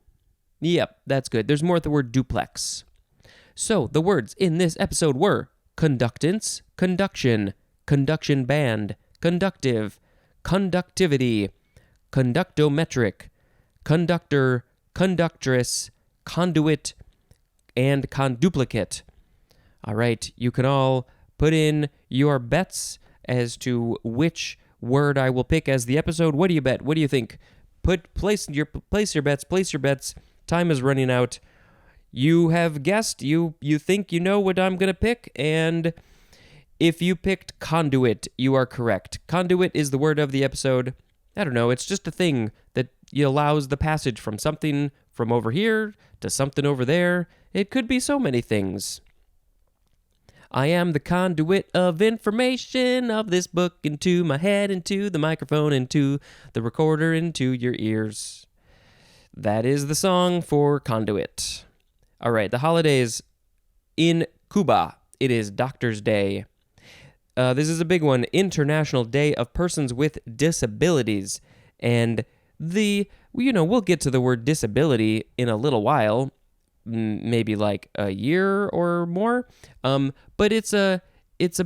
Yep, that's good. There's more at the word duplex. So, the words in this episode were conductance, conduction, conduction band, conductive, conductivity, conductometric, conductor, conductress, conduit, and conduplicate. All right, you can all put in your bets as to which word I will pick as the episode. What do you bet? What do you think? Place your bets. Time is running out. You have guessed. You think you know what I'm going to pick, and if you picked conduit, you are correct. Conduit is the word of the episode. I don't know, it's just a thing that allows the passage from something from over here to something over there. It could be so many things. I am the conduit of information of this book into my head, into the microphone, into the recorder, into your ears. That is the song for Conduit. All right, the holidays in Cuba. It is Doctor's Day. This is a big one, International Day of Persons with Disabilities. And we'll get to the word disability in a little while, maybe like a year or more. But it's a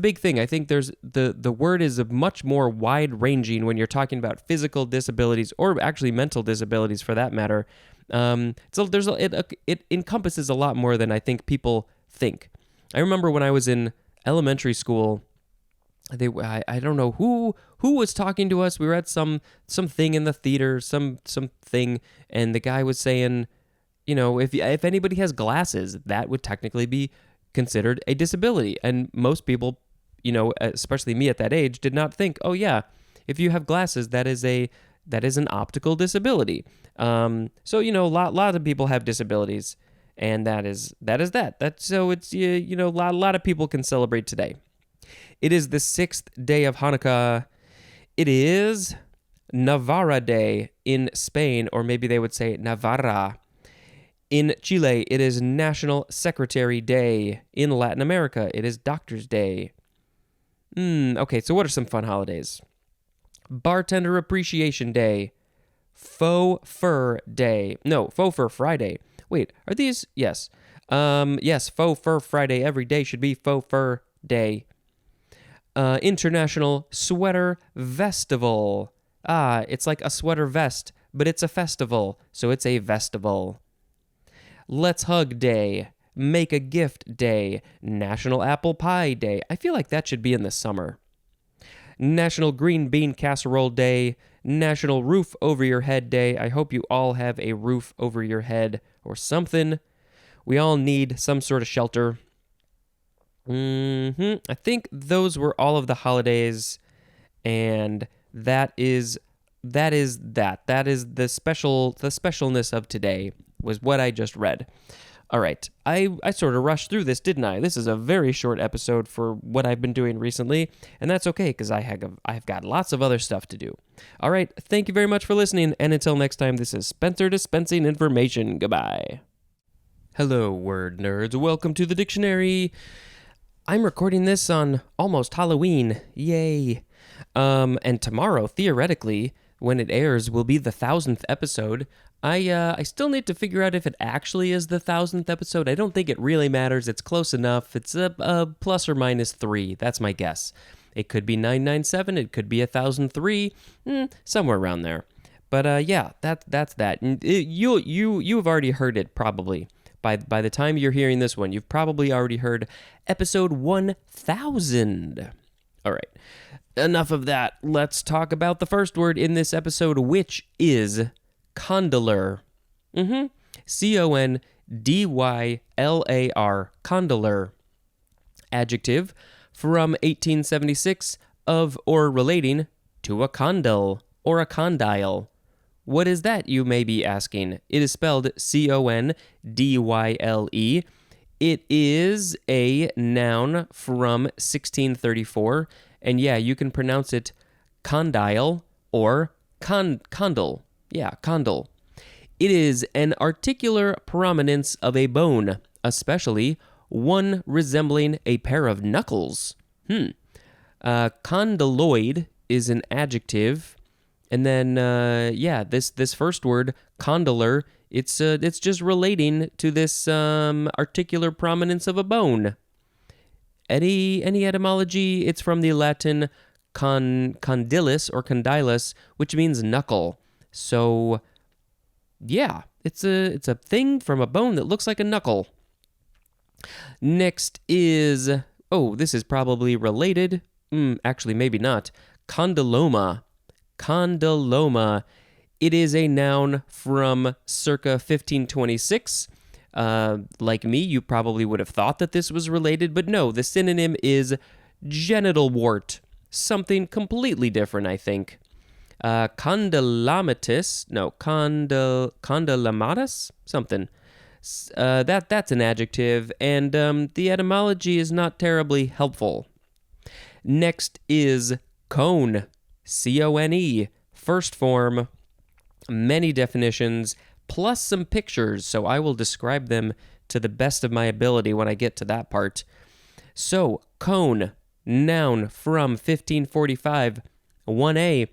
big thing. I think there's the word is much more wide ranging when you're talking about physical disabilities or actually mental disabilities for that matter. So it encompasses a lot more than I think people think. I remember when I was in elementary school, I don't know who was talking to us. We were at some thing in the theater, some thing, and the guy was saying, if anybody has glasses, that would technically be considered a disability. And most people, especially me at that age, did not think, oh yeah, if you have glasses, that is an optical disability. So a lot of people have disabilities, and that is that. So it's a lot of people can celebrate today. It is the 6th day of Hanukkah. It is Navarra Day in Spain, or maybe they would say Navarra. In Chile, it is National Secretary Day. In Latin America, it is Doctor's Day. Okay, so what are some fun holidays? Bartender Appreciation Day. Faux Fur Day. No, Faux Fur Friday. Wait, are these? Yes. Yes, Faux Fur Friday. Every day should be Faux Fur Day. International Sweater Festival. It's like a sweater vest, but it's a festival, so it's a festival. Let's Hug Day. Make a Gift Day. National Apple Pie Day. I feel like that should be in the summer. National Green Bean Casserole Day. National Roof Over Your Head Day. I hope you all have a roof over your head or something. We all need some sort of shelter. I think those were all of the holidays, and that is the specialness of today was what I just read. All right, I sort of rushed through this, didn't I? This is a very short episode for what I've been doing recently, and that's okay because I've got lots of other stuff to do. All right, thank you very much for listening, and until next time, this is Spencer dispensing information. Goodbye. Hello, word nerds. Welcome to the dictionary. I'm recording this on almost Halloween. Yay. And tomorrow, theoretically, when it airs, will be the 1000th episode. I still need to figure out if it actually is the 1000th episode. I don't think it really matters. It's close enough. It's a plus or minus 3. That's my guess. It could be 997. It could be 1003. Somewhere around there. But yeah, that's that. You've already heard it probably. By the time you're hearing this one, you've probably already heard episode 1000. All right, enough of that. Let's talk about the first word in this episode, which is condylar. C-O-N-D-Y-L-A-R, condylar. Adjective from 1876 of or relating to a condyle or a condyle. What is that, you may be asking? It is spelled C-O-N-D-Y-L-E. It is a noun from 1634, and yeah, you can pronounce it condyle or condyle. Yeah, condyle. It is an articular prominence of a bone, especially one resembling a pair of knuckles. Condyloid is an adjective. And then, this first word, condylar, it's just relating to this articular prominence of a bone. Any etymology? It's from the Latin condylus or condylus, which means knuckle. So, yeah, it's a thing from a bone that looks like a knuckle. Next is, this is probably related. Actually, maybe not. Condyloma. Condyloma. It is a noun from circa 1526. Like me, you probably would have thought that this was related, but no, the synonym is genital wart. Something completely different, I think. condylamatus, something. That's an adjective, and the etymology is not terribly helpful. Next is cone, C-O-N-E, first form, many definitions, plus some pictures, so I will describe them to the best of my ability when I get to that part. So, cone, noun from 1545, 1A,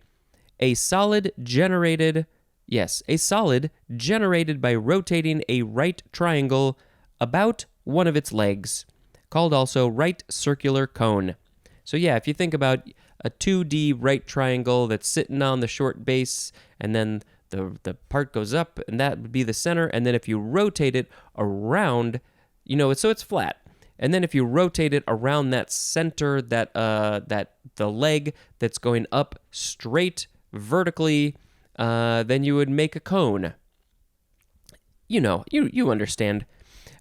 a solid generated by rotating a right triangle about one of its legs, called also right circular cone. So yeah, if you think about a 2D right triangle that's sitting on the short base, and then the part goes up, and that would be the center, and then if you rotate it around, so it's flat. And then if you rotate it around that center, that the leg that's going up straight vertically, then you would make a cone. You understand.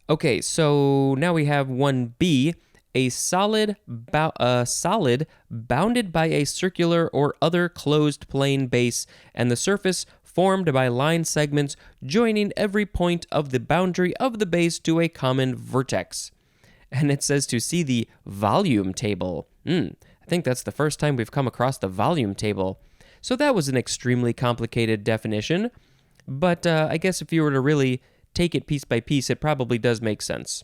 Okay, so now we have 1B, a solid bounded by a circular or other closed plane base, and the surface formed by line segments joining every point of the boundary of the base to a common vertex. And it says to see the volume table. I think that's the first time we've come across the volume table. So that was an extremely complicated definition, but I guess if you were to really take it piece by piece, it probably does make sense.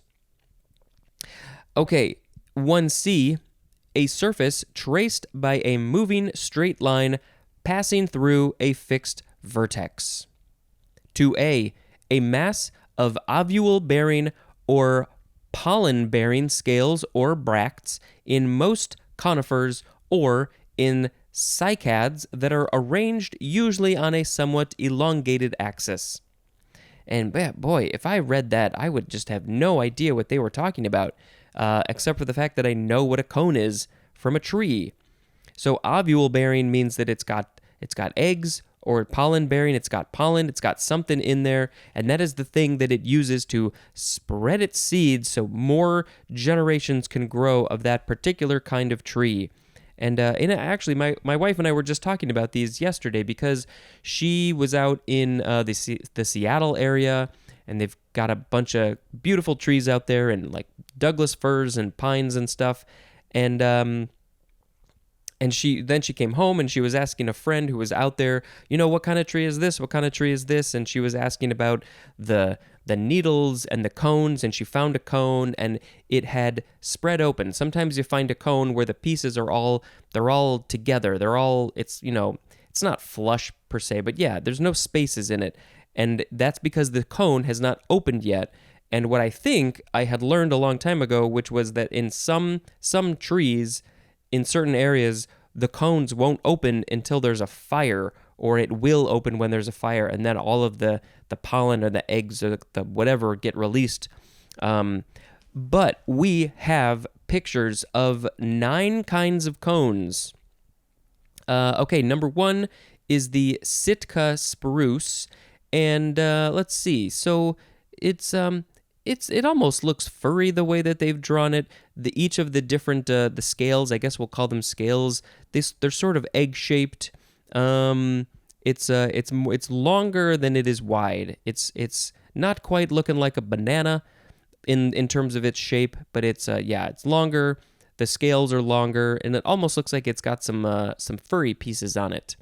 Okay, 1C, a surface traced by a moving straight line passing through a fixed vertex. 2A, a mass of ovule-bearing or pollen-bearing scales or bracts in most conifers or in cycads that are arranged usually on a somewhat elongated axis. And boy, if I read that, I would just have no idea what they were talking about, except for the fact that I know what a cone is from a tree. So ovule-bearing means that it's got eggs, or pollen-bearing, it's got pollen, it's got something in there, and that is the thing that it uses to spread its seeds so more generations can grow of that particular kind of tree. And actually, my wife and I were just talking about these yesterday because she was out in the Seattle area, and they've got a bunch of beautiful trees out there, and like Douglas firs and pines and stuff. And she came home and she was asking a friend who was out there, what kind of tree is this? What kind of tree is this? And she was asking about the needles and the cones, and she found a cone and it had spread open. Sometimes you find a cone where the pieces are all together. It's not flush per se, but yeah, there's no spaces in it. And that's because the cone has not opened yet. And what I think I had learned a long time ago, which was that in some trees, in certain areas, the cones won't open until there's a fire, or it will open when there's a fire, and then all of the pollen or the eggs or the whatever get released. But we have pictures of 9 kinds of cones. Okay, number 1 is the Sitka spruce, and let's see. So it almost looks furry the way that they've drawn it. Each of the different the scales, I guess we'll call them scales. They're sort of egg-shaped. It's longer than it is wide. It's not quite looking like a banana in terms of its shape, but it's longer. The scales are longer, and it almost looks like it's got some furry pieces on it.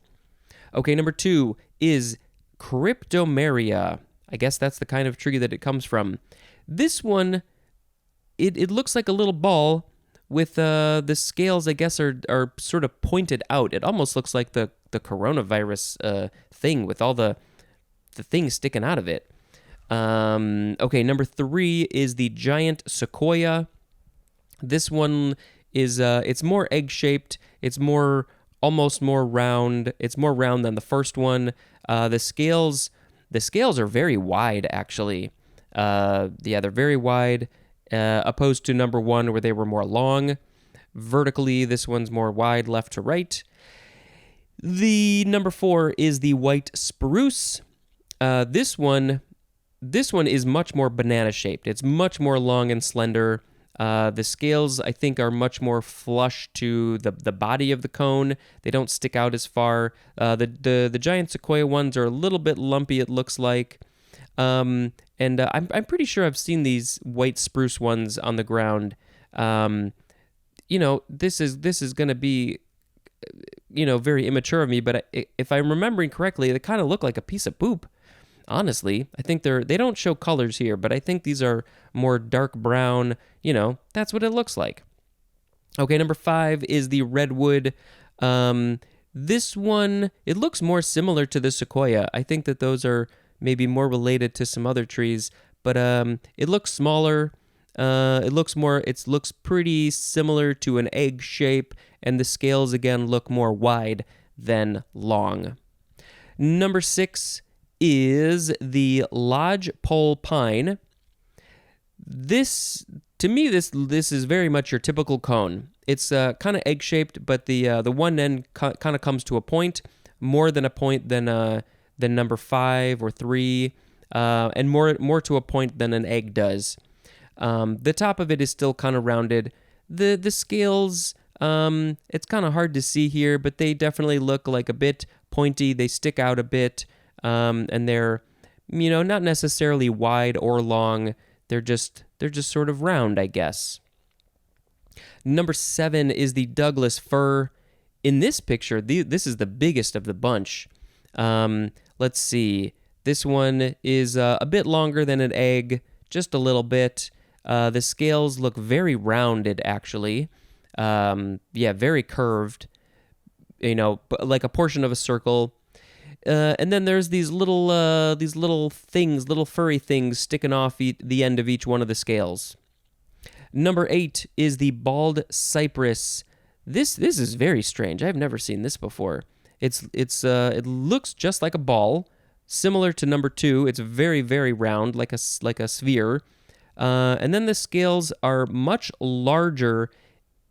Okay, number 2 is Cryptomeria. I guess that's the kind of tree that it comes from. This one, it looks like a little ball with the scales, I guess, are sort of pointed out. It almost looks like the coronavirus thing with all the things sticking out of it. Okay, number 3 is the giant sequoia. This one is it's more egg-shaped. It's almost more round. It's more round than the first one. The scales are very wide, actually. They're very wide, opposed to number 1 where they were more long. Vertically, this one's more wide left to right. The number 4 is the white spruce. This one is much more banana-shaped. It's much more long and slender. The scales, I think, are much more flush to the body of the cone. They don't stick out as far. The giant sequoia ones are a little bit lumpy, it looks like. I'm pretty sure I've seen these white spruce ones on the ground. This is going to be, very immature of me, but if I'm remembering correctly, they kind of look like a piece of poop. Honestly, I think they don't show colors here, but I think these are more dark brown. That's what it looks like. Okay, number 5 is the redwood. This one, it looks more similar to the sequoia. I think that those are maybe more related to some other trees, but it looks smaller. It looks pretty similar to an egg shape, and the scales again look more wide than long. Number 6 is the lodgepole pine. This, to me, this is very much your typical cone. It's kind of egg shaped, but the one end kind of comes to a point, more than a point than number 5 or 3, and more to a point than an egg does. The top of it is still kind of rounded. The scales, it's kind of hard to see here, but they definitely look like a bit pointy. They stick out a bit, and they're, not necessarily wide or long. They're just sort of round, I guess. Number 7 is the Douglas fir. In this picture, this is the biggest of the bunch. Let's see. This one is a bit longer than an egg, just a little bit. The scales look very rounded, actually. Very curved. Like a portion of a circle. And then there's these little furry things sticking off the end of each one of the scales. Number 8 is the bald cypress. This is very strange. I've never seen this before. It looks just like a ball, similar to number 2. It's very, very round, like a sphere. And then the scales are much larger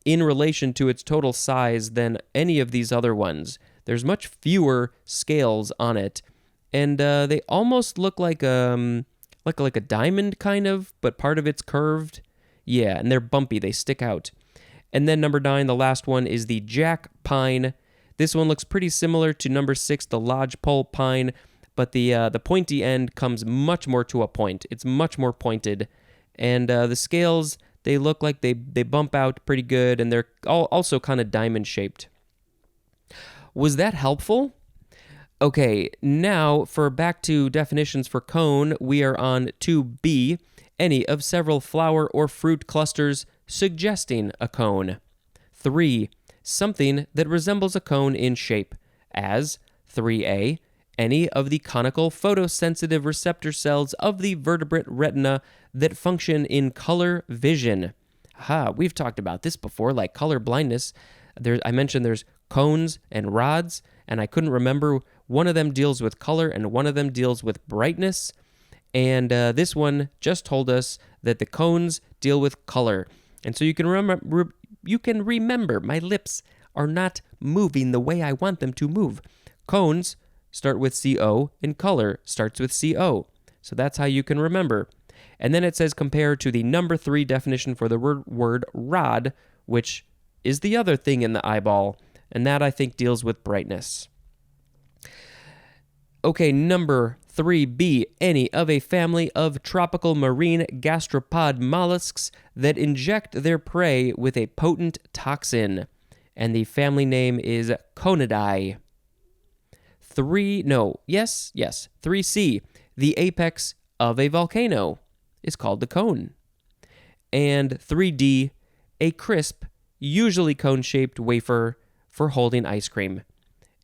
in relation to its total size than any of these other ones. There's much fewer scales on it, and they almost look like a diamond kind of, but part of it's curved. Yeah, and they're bumpy. They stick out. And then number 9, the last one, is the jack pine. This one looks pretty similar to number 6, the lodgepole pine, but the pointy end comes much more to a point. It's much more pointed, and the scales, they look like they bump out pretty good, and they're also kind of diamond shaped. Was that helpful? Okay, now for back to definitions for cone, we are on 2B, any of several flower or fruit clusters suggesting a cone. 3, something that resembles a cone in shape, as 3A, any of the conical photosensitive receptor cells of the vertebrate retina that function in color vision. We've talked about this before, like color blindness. I mentioned there's cones and rods, and I couldn't remember. One of them deals with color and one of them deals with brightness. And this one just told us that the cones deal with color. And so you can remember, my lips are not moving the way I want them to move. Cones start with CO and color starts with CO. So that's how you can remember. And then it says compare to the number 3 definition for the word rod, which is the other thing in the eyeball. And that, I think, deals with brightness. Okay, number 3B, any of a family of tropical marine gastropod mollusks that inject their prey with a potent toxin. And the family name is Conidae. 3C, the apex of a volcano is called the cone. And 3D, a crisp, usually cone-shaped wafer for holding ice cream.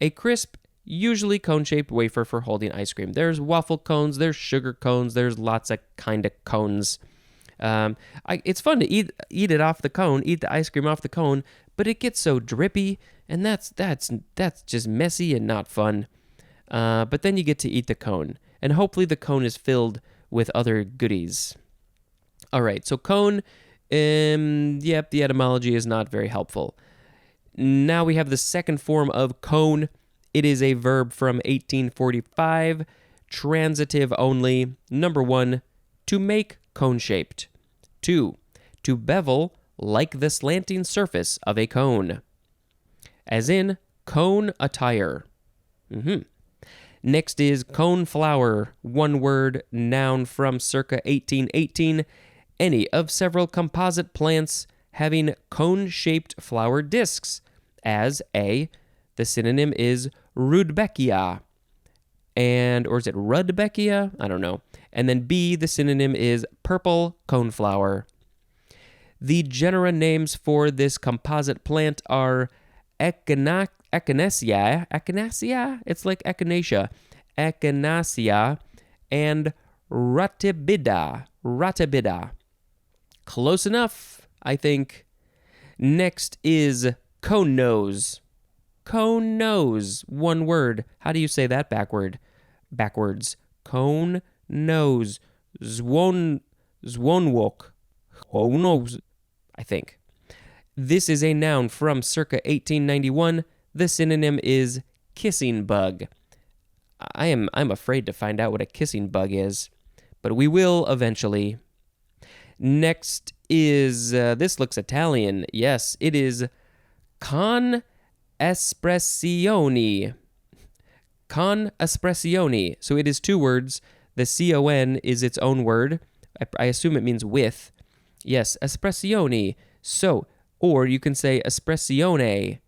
A crisp, usually cone-shaped wafer for holding ice cream. There's waffle cones, there's sugar cones, there's lots of kind of cones. It's fun to eat it off the cone, eat the ice cream off the cone, but it gets so drippy, and that's just messy and not fun. But then you get to eat the cone, and hopefully the cone is filled with other goodies. All right, so cone, the etymology is not very helpful. Now we have the second form of cone. It is a verb from 1845, transitive only. Number 1, to make cone-shaped. 2, to bevel like the slanting surface of a cone. As in, cone attire. Next is coneflower, one word, noun from circa 1818, any of several composite plants having cone-shaped flower discs, as A, the synonym is rudbeckia, or is it rudbeckia? I don't know. And then B, the synonym is purple coneflower. The genera names for this composite plant are Echinacea, it's like echinacea, Echinacea, and Ratibida. Close enough, I think. Next is cone nose. Cone nose, one word. How do you say that backwards? Cone nose. Zwonwok. Cone nose, I think. This is a noun from circa 1891. The synonym is kissing bug. I'm afraid to find out what a kissing bug is, but we will eventually. Next is, this looks Italian. Yes, it is con espressioni. Con espressioni. So it is two words. The con is its own word. I assume it means with. Yes, espressioni. So, or you can say espressione.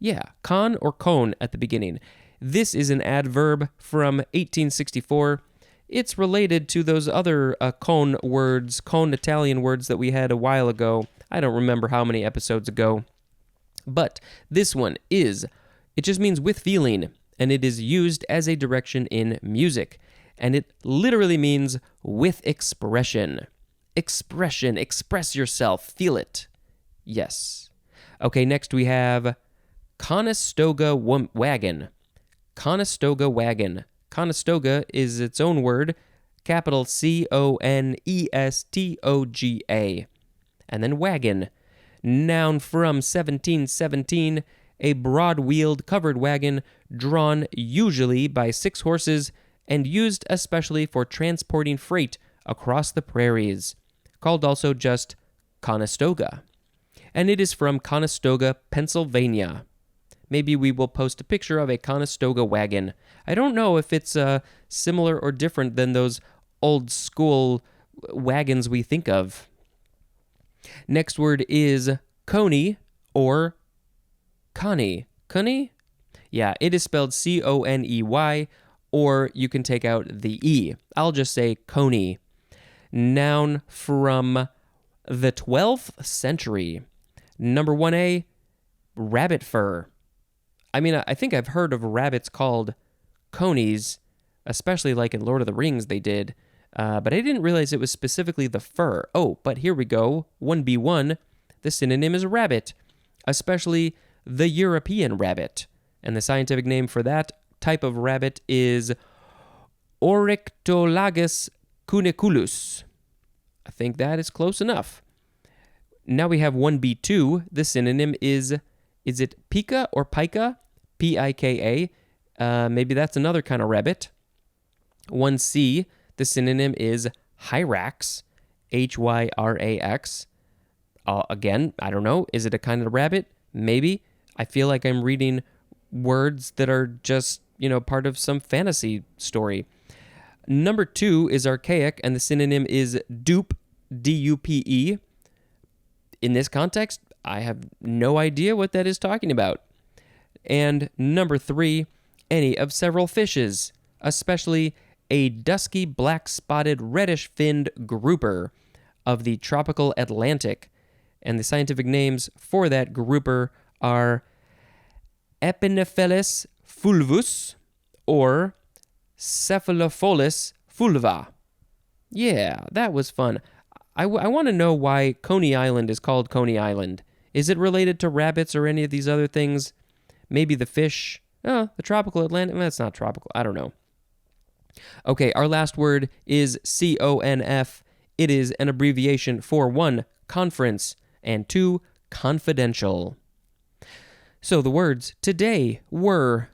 Yeah, con or con at the beginning. This is an adverb from 1864. It's related to those other con words, con Italian words that we had a while ago. I don't remember how many episodes ago. But this one is, it just means with feeling, and it is used as a direction in music. And it literally means with expression. Expression, express yourself, feel it. Yes. Okay, next we have Conestoga wagon. Conestoga wagon. Conestoga is its own word, capital ConestogA. And then wagon. Noun from 1717, a broad-wheeled covered wagon drawn usually by 6 horses and used especially for transporting freight across the prairies, called also just Conestoga. And it is from Conestoga, Pennsylvania. Maybe we will post a picture of a Conestoga wagon. I don't know if it's similar or different than those old school wagons we think of. Next word is coney or coney. Coney? Yeah, it is spelled Coney, or you can take out the E. I'll just say coney. Noun from the 12th century. Number 1A, rabbit fur. I mean, I think I've heard of rabbits called conies, especially like in Lord of the Rings they did, but I didn't realize it was specifically the fur. Oh, but here we go. 1B1, the synonym is rabbit, especially the European rabbit. And the scientific name for that type of rabbit is Oryctolagus cuniculus. I think that is close enough. Now we have 1B2. The synonym is it pika or pika? Pika. Maybe that's another kind of rabbit. 1C. The synonym is hyrax. Hyrax. Again, I don't know. Is it a kind of rabbit? Maybe. I feel like I'm reading words that are just, part of some fantasy story. Number 2 is archaic, and the synonym is dupe, D-U-P-E. In this context, I have no idea what that is talking about. And number 3, any of several fishes, especially a dusky black-spotted reddish-finned grouper of the tropical Atlantic. And the scientific names for that grouper are Epinephelus fulvus or Cephalopholus fulva. Yeah, that was fun. I want to know why Coney Island is called Coney Island. Is it related to rabbits or any of these other things? Maybe the fish? The tropical Atlantic? That's not tropical. I don't know. Okay, our last word is CONF. It is an abbreviation for 1, conference, and 2, confidential. So the words today were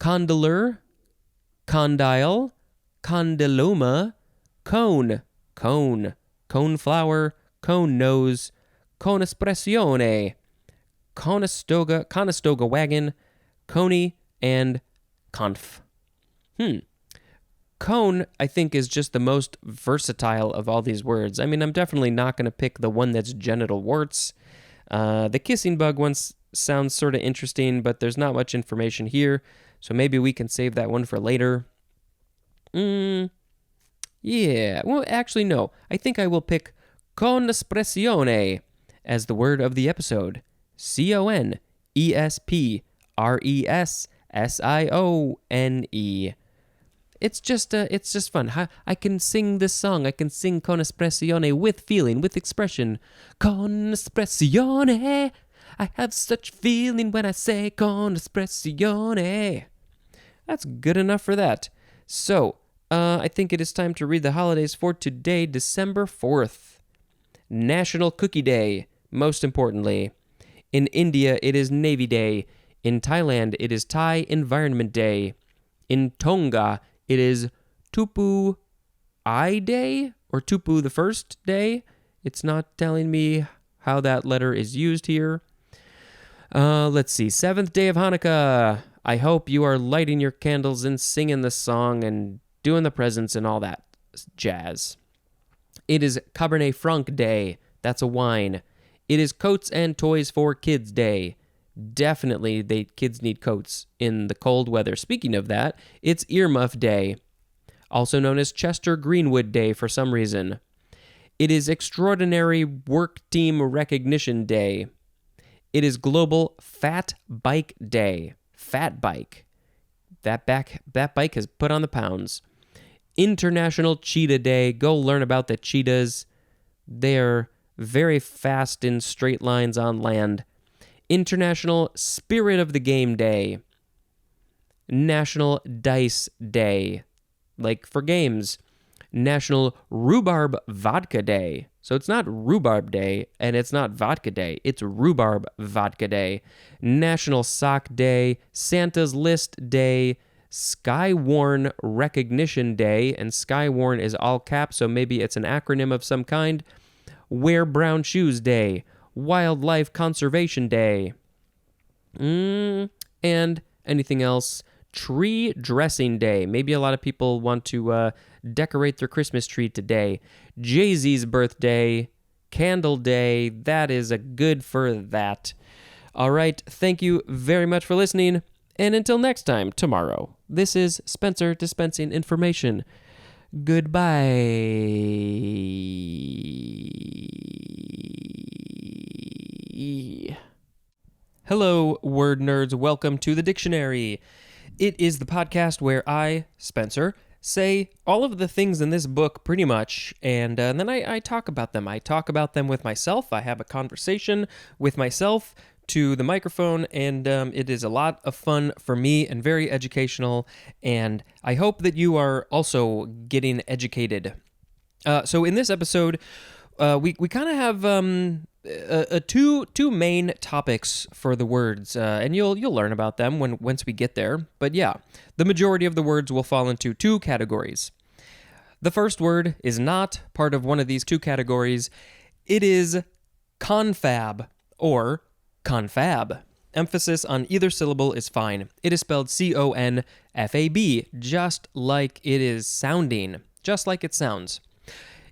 condylure, condyle, condyloma, cone, coneflower, cone nose, con espressione, conestoga wagon, coney, and conf. Cone, I think, is just the most versatile of all these words. I mean, I'm definitely not going to pick the one that's genital warts. The kissing bug one sounds sort of interesting, but there's not much information here, so maybe we can save that one for later. Yeah, well, actually, no. I think I will pick con espressione as the word of the episode. CONESPRESSIONE. It's just fun. I can sing this song. I can sing con espressione with feeling, with expression. Con espressione. I have such feeling when I say con espressione. That's good enough for that. So, I think it is time to read the holidays for today, December 4th. National Cookie Day, most importantly. In India, it is Navy Day. In Thailand, it is Thai Environment Day. In Tonga, it is Tupu I Day, or Tupu the First Day. It's not telling me how that letter is used here. Let's see. 7th day of Hanukkah. I hope you are lighting your candles and singing the song and doing the presents and all that jazz. It is Cabernet Franc Day. That's a wine. It is Coats and Toys for Kids Day. Definitely, kids need coats in the cold weather. Speaking of that, it's Earmuff Day, also known as Chester Greenwood Day for some reason. It is Extraordinary Work Team Recognition Day. It is Global Fat Bike Day. Fat bike. That bike has put on the pounds. International Cheetah Day. Go learn about the cheetahs. They're very fast in straight lines on land. International Spirit of the Game Day. National Dice Day, like for games. National Rhubarb Vodka Day. So it's not Rhubarb Day and it's not Vodka Day. It's Rhubarb Vodka Day. National Sock Day. Santa's List Day. Skywarn Recognition Day. And Skywarn is all caps, so maybe it's an acronym of some kind. Wear Brown Shoes Day. Wildlife Conservation Day. And anything else? Tree Dressing Day. Maybe a lot of people want to decorate their Christmas tree today. Jay-Z's birthday. Candle Day. That is a good for that. All right. Thank you very much for listening. And until next time, tomorrow, this is Spencer dispensing information. Goodbye. Hello, word nerds. Welcome to the dictionary. It is the podcast where I, Spencer, say all of the things in this book pretty much, and then I talk about them. I talk about them with myself. I have a conversation with myself to the microphone, and it is a lot of fun for me and very educational, and I hope that you are also getting educated. So in this episode, we kind of have two main topics for the words, and you'll learn about them once we get there. But yeah, the majority of the words will fall into two categories. The first word is not part of one of these two categories. It is confab or confab. Emphasis on either syllable is fine. It is spelled C-O-N-F-A-B, just like it is sounding, just like it sounds.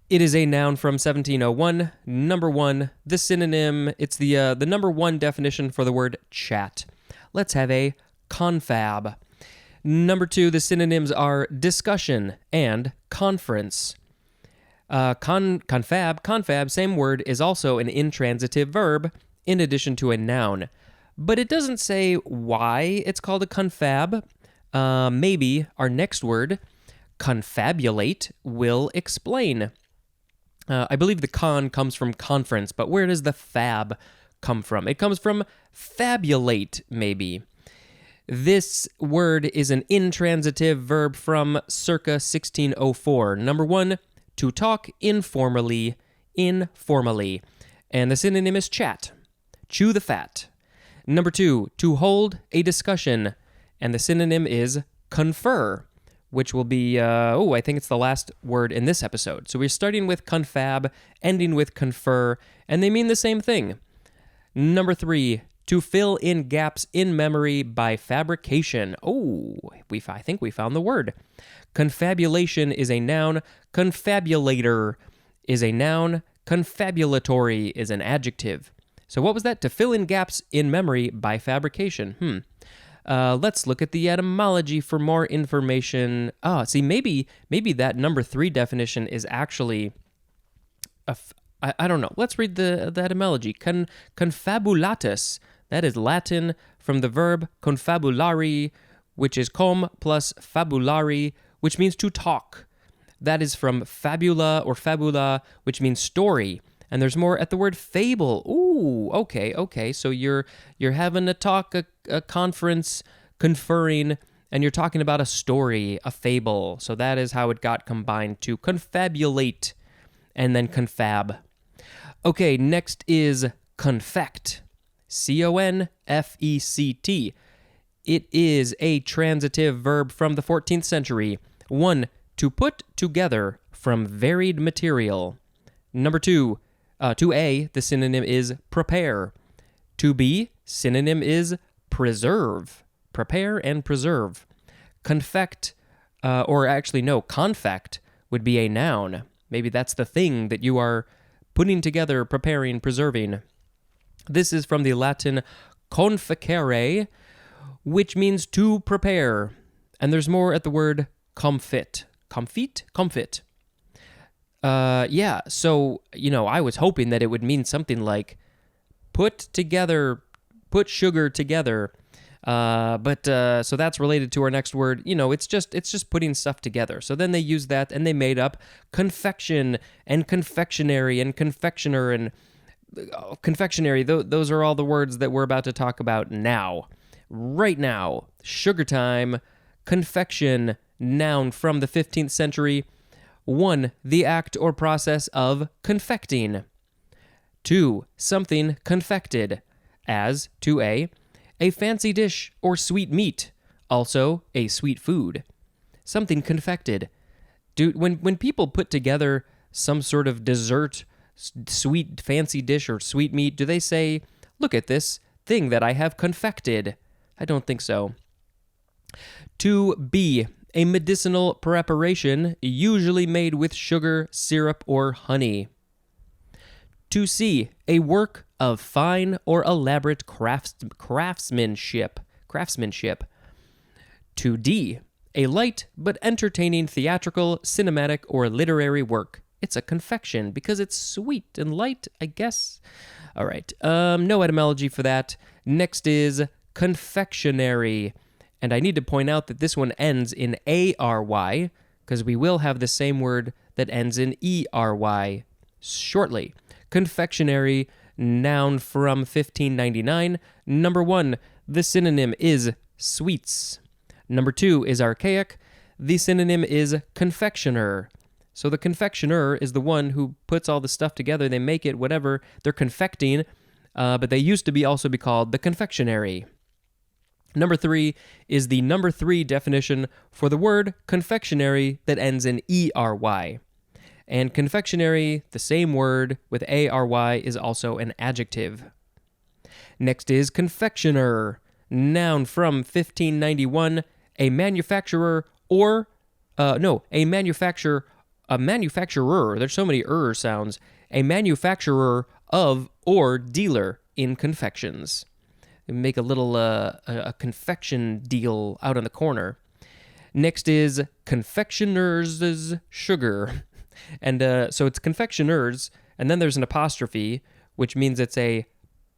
It is a noun from 1701. Number one, the synonym, it's the number one definition for the word chat. Let's have a confab. Number two, the synonyms are discussion and conference. Confab, same word, is also an intransitive verb in addition to a noun. But it doesn't say why it's called a confab. Maybe our next word, confabulate, will explain. I believe the con comes from conference, but where does the fab come from? It comes from fabulate, maybe. This word is an intransitive verb from circa 1604. Number one, to talk informally. And the synonym is chat. Chew the fat. Number two, to hold a discussion. And the synonym is confer. which will be, I think it's the last word in this episode. So we're starting with confab, ending with confer, and they mean the same thing. Number 3, to fill in gaps in memory by fabrication. I think we found the word. Confabulation is a noun. Confabulator is a noun. Confabulatory is an adjective. So what was that? To fill in gaps in memory by fabrication. Let's look at the etymology for more information. Maybe that number 3 definition is actually I don't know. Let's read the etymology. Confabulatus, that is Latin from the verb confabulari, which is com plus fabulari, which means to talk. That is from fabula or fabula, which means story. And there's more at the word fable. Ooh, okay. So you're having a talk, a conference, conferring, and you're talking about a story, a fable. So that is how it got combined to confabulate and then confab. Okay, next is confect. C-O-N-F-E-C-T. It is a transitive verb from the 14th century. 1, to put together from varied material. Number 2, to A, the synonym is prepare. To B, synonym is preserve. Prepare and preserve. Confect, confect would be a noun. Maybe that's the thing that you are putting together, preparing, preserving. This is from the Latin confecere, which means to prepare. And there's more at the word comfit. Comfit? So, I was hoping that it would mean something like put sugar together. So that's related to our next word. It's just putting stuff together. So then they used that and they made up confection and confectionery and confectioner and confectionery. Those are all the words that we're about to talk about now. Right now, sugar time, confection, noun from the 15th century. 1, the act or process of confecting. 2, something confected, as to a fancy dish or sweet meat, also a sweet food. Something confected. When people put together some sort of dessert, sweet fancy dish or sweet meat, do they say, look at this thing that I have confected? I don't think so. To B, a medicinal preparation usually made with sugar, syrup, or honey. To C, a work of fine or elaborate craftsmanship. To D, a light but entertaining theatrical, cinematic, or literary work. It's a confection because it's sweet and light, I guess. All right, no etymology for that. Next is confectionery. And I need to point out that this one ends in A-R-Y, because we will have the same word that ends in E-R-Y shortly. Confectionery, noun from 1599. Number 1, the synonym is sweets. Number 2 is archaic. The synonym is confectioner. So the confectioner is the one who puts all the stuff together. They make it whatever. They're confecting, but they used to also be called the confectionery. Number 3 is the number 3 definition for the word confectionery that ends in E-R-Y. And confectionery, the same word with A-R-Y, is also an adjective. Next is confectioner, noun from 1591, a manufacturer a manufacturer, there's so many sounds, a manufacturer of or dealer in confections. Make a little a confection deal out on the corner. Next is confectioner's sugar. And so it's confectioners, and then there's an apostrophe, which means it's a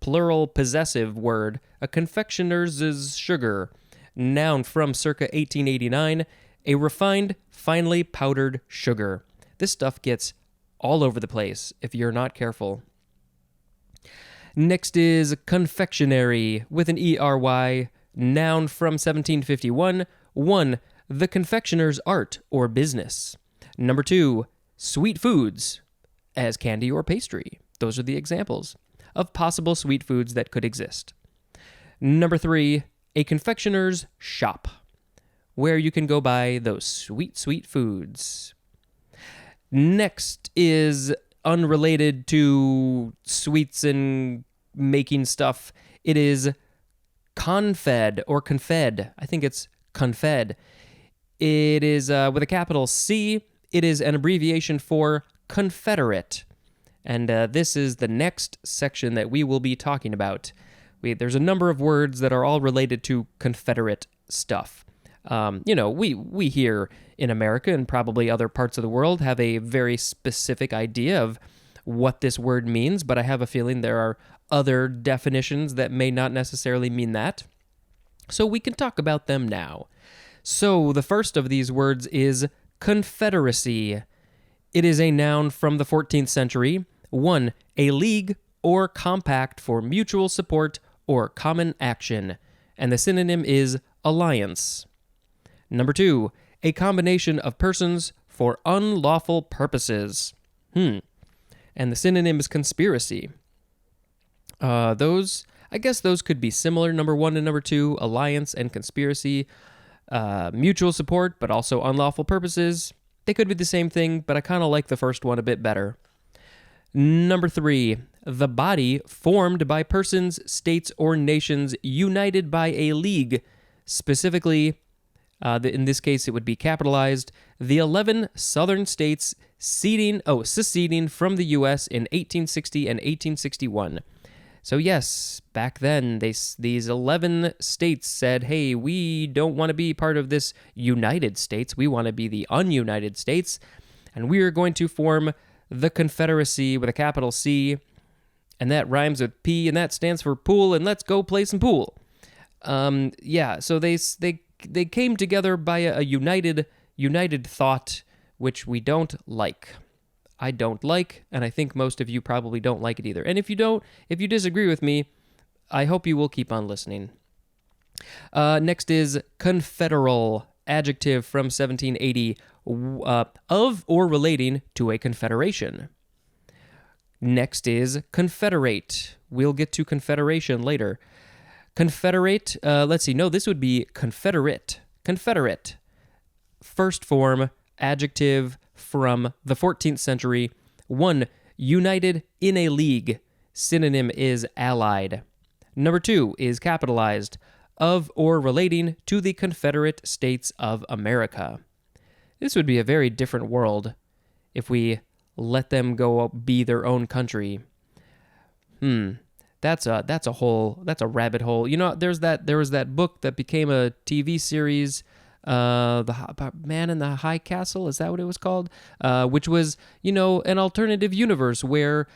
plural possessive word. A confectioner's sugar, noun from circa 1889, a refined, finely powdered sugar. This stuff gets all over the place if you're not careful. Next is confectionery with an E-R-Y, noun from 1751. 1, the confectioner's art or business. Number 2, sweet foods, as candy or pastry. Those are the examples of possible sweet foods that could exist. Number 3, a confectioner's shop. where you can go buy those sweet, sweet foods. Next is unrelated to sweets and making stuff. It is confed or confed. I think it's confed. It is with a capital C. It is an abbreviation for Confederate. And this is the next section that we will be talking about. There's a number of words that are all related to Confederate stuff. We here in America and probably other parts of the world have a very specific idea of what this word means, but I have a feeling there are other definitions that may not necessarily mean that. So we can talk about them now. So the first of these words is confederacy. It is a noun from the 14th century. 1. A league or compact for mutual support or common action. And the synonym is alliance. Number 2. A combination of persons for unlawful purposes. And the synonym is conspiracy. I guess those could be similar. Number 1 and number 2, alliance and conspiracy. Mutual support, but also unlawful purposes. They could be the same thing, but I kind of like the first one a bit better. Number 3, the body formed by persons, states, or nations united by a league. Specifically, in this case, it would be capitalized, the 11 southern states seceding from the U.S. in 1860 and 1861. So yes, back then, these 11 states said, hey, we don't want to be part of this United States. We want to be the ununited states, and we are going to form the Confederacy with a capital C, and that rhymes with P, and that stands for pool, and let's go play some pool. So they came together by a united thought, which we don't like. I don't like, and I think most of you probably don't like it either. And if you disagree with me, I hope you will keep on listening. Next is confederal, adjective from 1780, of or relating to a confederation. Next is confederate. We'll get to confederation later. Confederate, this would be confederate. Confederate. First form, adjective from the 14th century. 1. United in a league. Synonym is allied. Number 2 is capitalized. Of or relating to the Confederate States of America. This would be a very different world if we let them go be their own country. That's a rabbit hole. There was that book that became a TV series, the Man in the High Castle. Is that what it was called? Which was, an alternative universe where,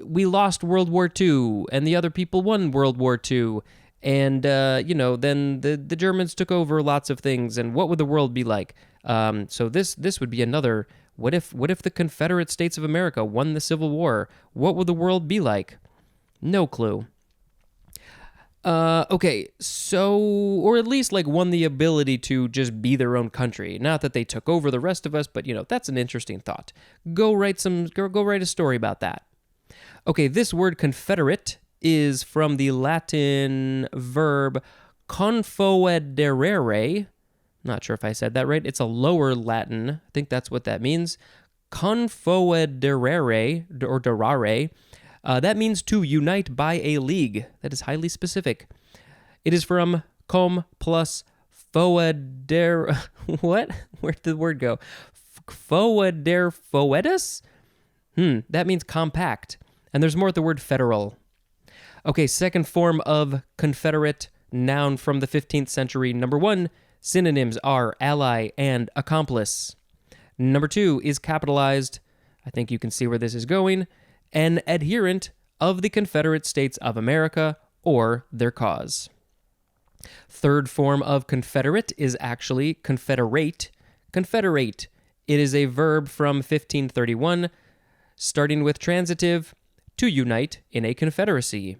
we lost World War II and the other people won World War II. And, then the Germans took over lots of things. And what would the world be like? So this would be another, what if the Confederate States of America won the Civil War? What would the world be like? No clue. Okay, so, or at least won the ability to just be their own country. Not that they took over the rest of us, but that's an interesting thought. Go write a story about that. Okay, this word confederate is from the Latin verb confoederare. Not sure if I said that right. It's a lower Latin. I think that's what that means. Confoederare or derare. That means to unite by a league. That is highly specific. It is from com plus foeder. What? Where did the word go? Foeder foedus? That means compact. And there's more at the word federal. Okay, second form of confederate, noun from the 15th century. Number 1, synonyms are ally and accomplice. Number 2 is capitalized. I think you can see where this is going. An adherent of the Confederate States of America or their cause. Third form of confederate is actually confederate. Confederate. It is a verb from 1531, starting with transitive, to unite in a confederacy.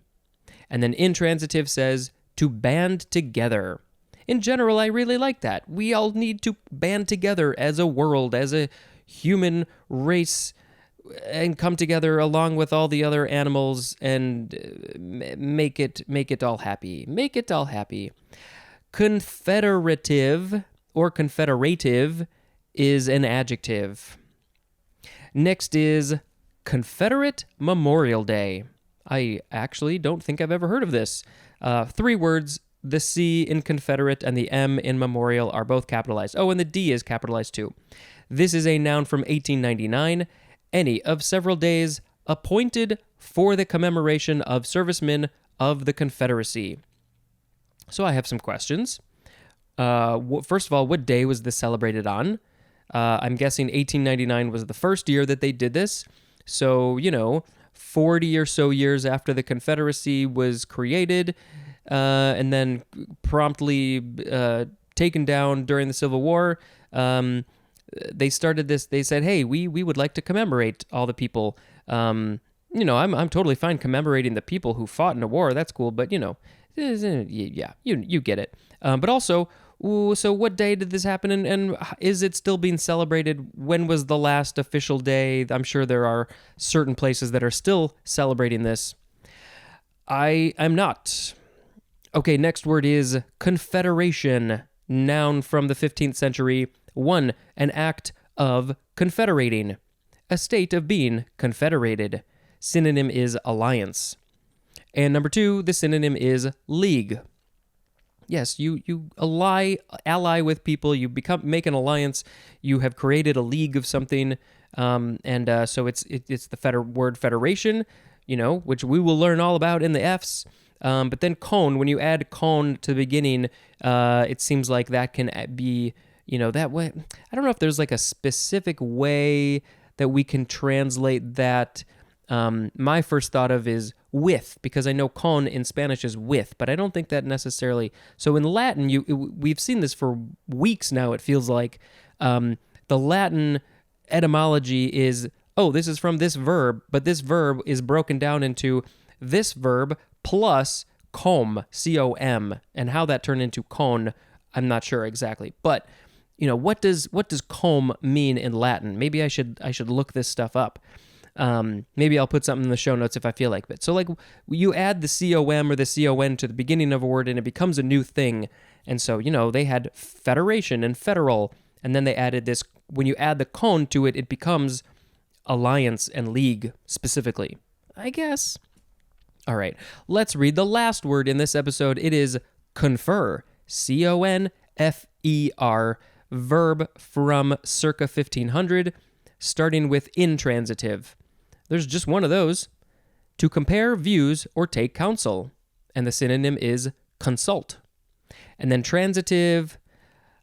And then intransitive says to band together. In general, I really like that. We all need to band together as a world, as a human race, and come together along with all the other animals and make it all happy. Make it all happy. Confederative or confederative is an adjective. Next is Confederate Memorial Day. I actually don't think I've ever heard of this. 3 words. The C in Confederate and the M in Memorial are both capitalized. Oh, and the D is capitalized too. This is a noun from 1899. Any of several days appointed for the commemoration of servicemen of the Confederacy. So I have some questions. First of all, what day was this celebrated on? I'm guessing 1899 was the first year that they did this. So, 40 or so years after the Confederacy was created, and then promptly taken down during the Civil War, they started this. They said, "Hey, we would like to commemorate all the people." I'm totally fine commemorating the people who fought in a war. That's cool, but yeah, you get it. But also, so what day did this happen, and is it still being celebrated? When was the last official day? I'm sure there are certain places that are still celebrating this. I'm not. Okay, next word is confederation, noun from the 15th century. 1, an act of confederating, a state of being confederated. Synonym is alliance. And number 2, the synonym is league. Yes, you ally with people, you make an alliance, you have created a league of something, so it's the word federation, which we will learn all about in the Fs. But then cone, when you add cone to the beginning, it seems like that can be, that way. I don't know if there's like a specific way that we can translate that. My first thought of is with, because I know con in Spanish is with, but I don't think that necessarily. So in Latin, we've seen this for weeks now, it feels like. The Latin etymology is, this is from this verb, but this verb is broken down into this verb plus com, C-O-M, and how that turned into con, I'm not sure exactly. But, what does com mean in Latin? Maybe I should look this stuff up. Maybe I'll put something in the show notes if I feel like it. So like you add the com or the con to the beginning of a word and it becomes a new thing. And so, they had federation and federal, and then they added this, when you add the con to it, it becomes alliance and league specifically, I guess. All right, let's read the last word in this episode. It is confer, C-O-N-F-E-R, verb from circa 1500, starting with intransitive. There's just one of those. To compare views or take counsel. And the synonym is consult. And then transitive.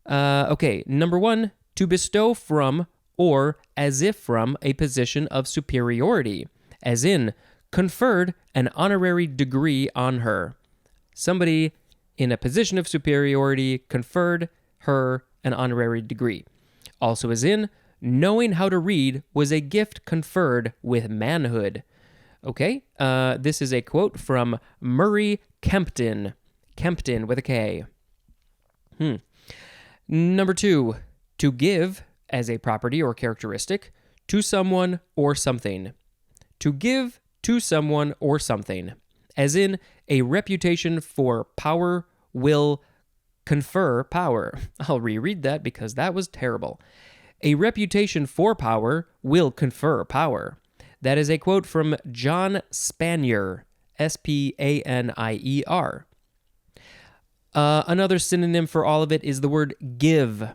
Number 1, to bestow from or as if from a position of superiority. As in, conferred an honorary degree on her. Somebody in a position of superiority conferred her an honorary degree. Also as in, knowing how to read was a gift conferred with manhood. Okay, this is a quote from Murray Kempton. Kempton with a K. Number 2, to give as a property or characteristic to someone or something. To give to someone or something. As in, a reputation for power will confer power. I'll reread that because that was terrible. A reputation for power will confer power. That is a quote from John Spanier, S-P-A-N-I-E-R. Another synonym for all of it is the word give.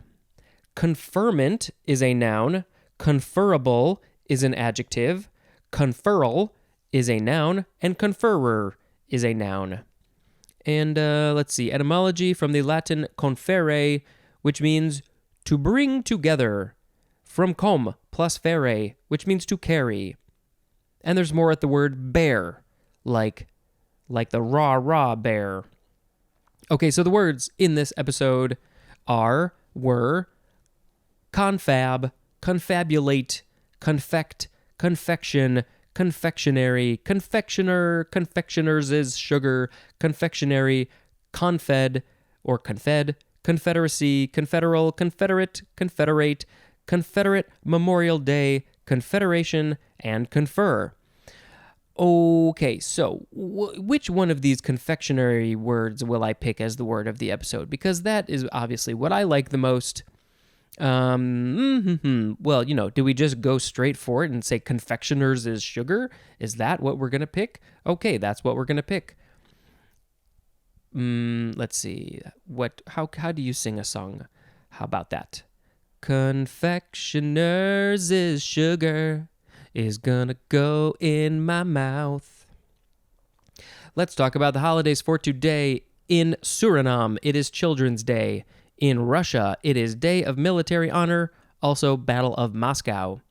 Conferment is a noun. Conferable is an adjective. Conferral is a noun. And conferrer is a noun. And let's see, etymology from the Latin confere, which means to bring together, from com plus fere, which means to carry. And there's more at the word bear, like the rah bear. Okay, so the words in this episode were confab, confabulate, confect, confection, confectionery, confectioner, confectioners is sugar, confectionery, confed or confed, confederacy, confederal, confederate, confederate, Confederate Memorial Day, confederation, and confer. Okay, so which one of these confectionery words will I pick as the word of the episode? Because that is obviously what I like the most. Well, do we just go straight for it and say confectioners is sugar? Is that what we're going to pick? Okay, that's what we're going to pick. Let's see. How do you sing a song? How about that? Confectioners is sugar is gonna go in my mouth. Let's talk about the holidays for today. In Suriname, it is Children's Day. In Russia, it is Day of Military Honor, also Battle of Moscow.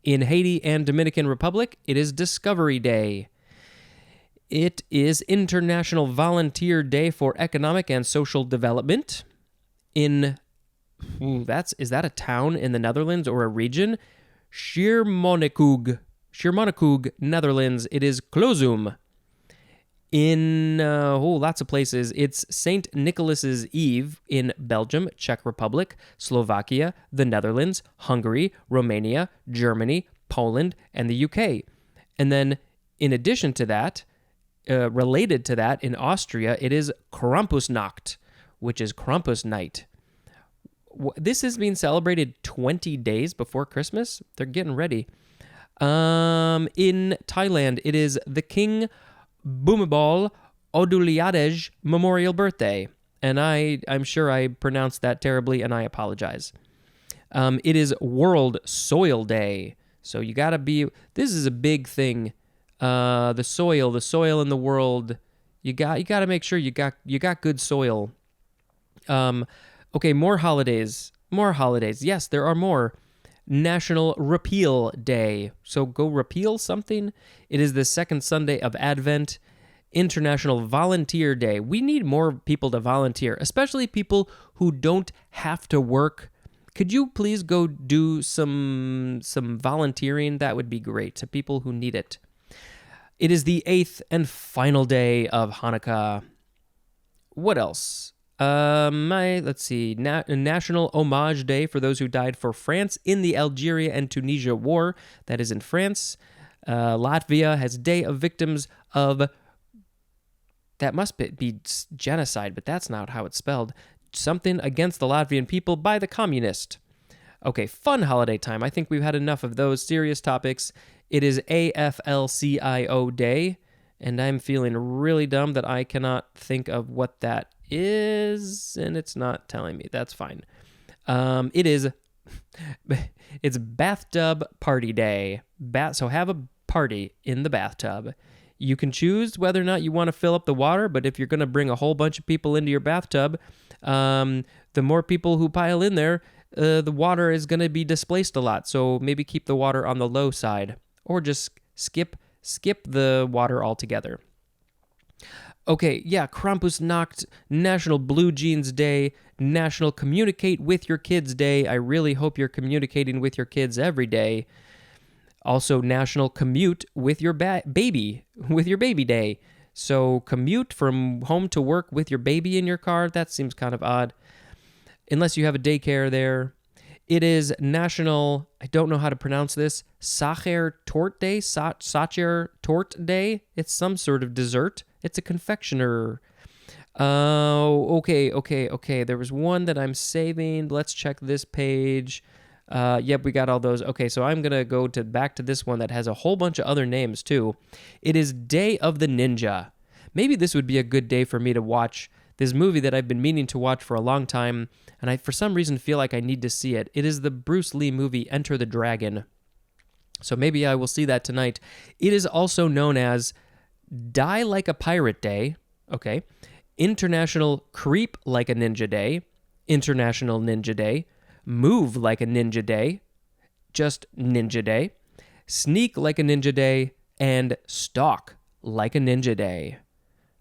In Haiti and Dominican Republic, it is Discovery Day. It is International Volunteer Day for Economic and Social Development. Is that a town in the Netherlands or a region? Schiermonnikoog, Netherlands. It is Klozum. In lots of places, it's St. Nicholas's Eve in Belgium, Czech Republic, Slovakia, the Netherlands, Hungary, Romania, Germany, Poland, and the UK. And then, in addition to that, related to that, in Austria, it is Krampusnacht, which is Krampus Night. This is being celebrated 20 days before Christmas. They're getting ready. In Thailand, it is the King Bhumibol Adulyadej Memorial Birthday. And I'm sure I pronounced that terribly, and I apologize. It is World Soil Day. So you gotta this is a big thing. The soil in the world. You gotta make sure you got good soil. Okay, more holidays. Yes, there are more. National Repeal Day. So go repeal something. It is the second Sunday of Advent. International Volunteer Day. We need more people to volunteer, especially people who don't have to work. Could you please go do some volunteering? That would be great to people who need it. It is the 8th and final day of Hanukkah. What else? Let's see. National Homage Day for those who died for France in the Algeria and Tunisia War. That is in France. Latvia has Day of Victims of... That must be genocide, but that's not how it's spelled. Something against the Latvian people by the communist. Okay, fun holiday time. I think we've had enough of those serious topics. It is AFL-CIO Day, and I'm feeling really dumb that I cannot think of what that is, and it's not telling me. That's fine. It's Bathtub Party Day. So have a party in the bathtub. You can choose whether or not you want to fill up the water, but if you're going to bring a whole bunch of people into your bathtub, the more people who pile in there, the water is going to be displaced a lot. So maybe keep the water on the low side, or just skip the water altogether. Okay, yeah, Krampusnacht, National Blue Jeans Day, National Communicate with Your Kids Day. I really hope you're communicating with your kids every day. Also, National Commute with Your Baby Day. So commute from home to work with your baby in your car, that seems kind of odd. Unless you have a daycare there. It is National, I don't know how to pronounce this, Sacher Torte Day? Sacher Torte Day? It's some sort of dessert. It's a confectioner. Okay. There was one that I'm saving. Let's check this page. Yep, we got all those. Okay, so I'm going to go back to this one that has a whole bunch of other names too. It is Day of the Ninja. Maybe this would be a good day for me to watch this movie that I've been meaning to watch for a long time, and I for some reason feel like I need to see it. It is the Bruce Lee movie Enter the Dragon. So maybe I will see that tonight. It is also known as Die Like a Pirate Day. Okay. International Creep Like a Ninja Day. International Ninja Day. Move Like a Ninja Day, just Ninja Day, Sneak Like a Ninja Day, and Stalk Like a Ninja Day.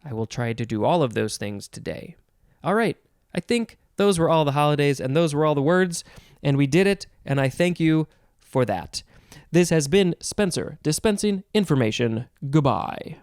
I will try to do all of those things today. All right, I think those were all the holidays, and those were all the words, and we did it, and I thank you for that. This has been Spencer, dispensing information. Goodbye.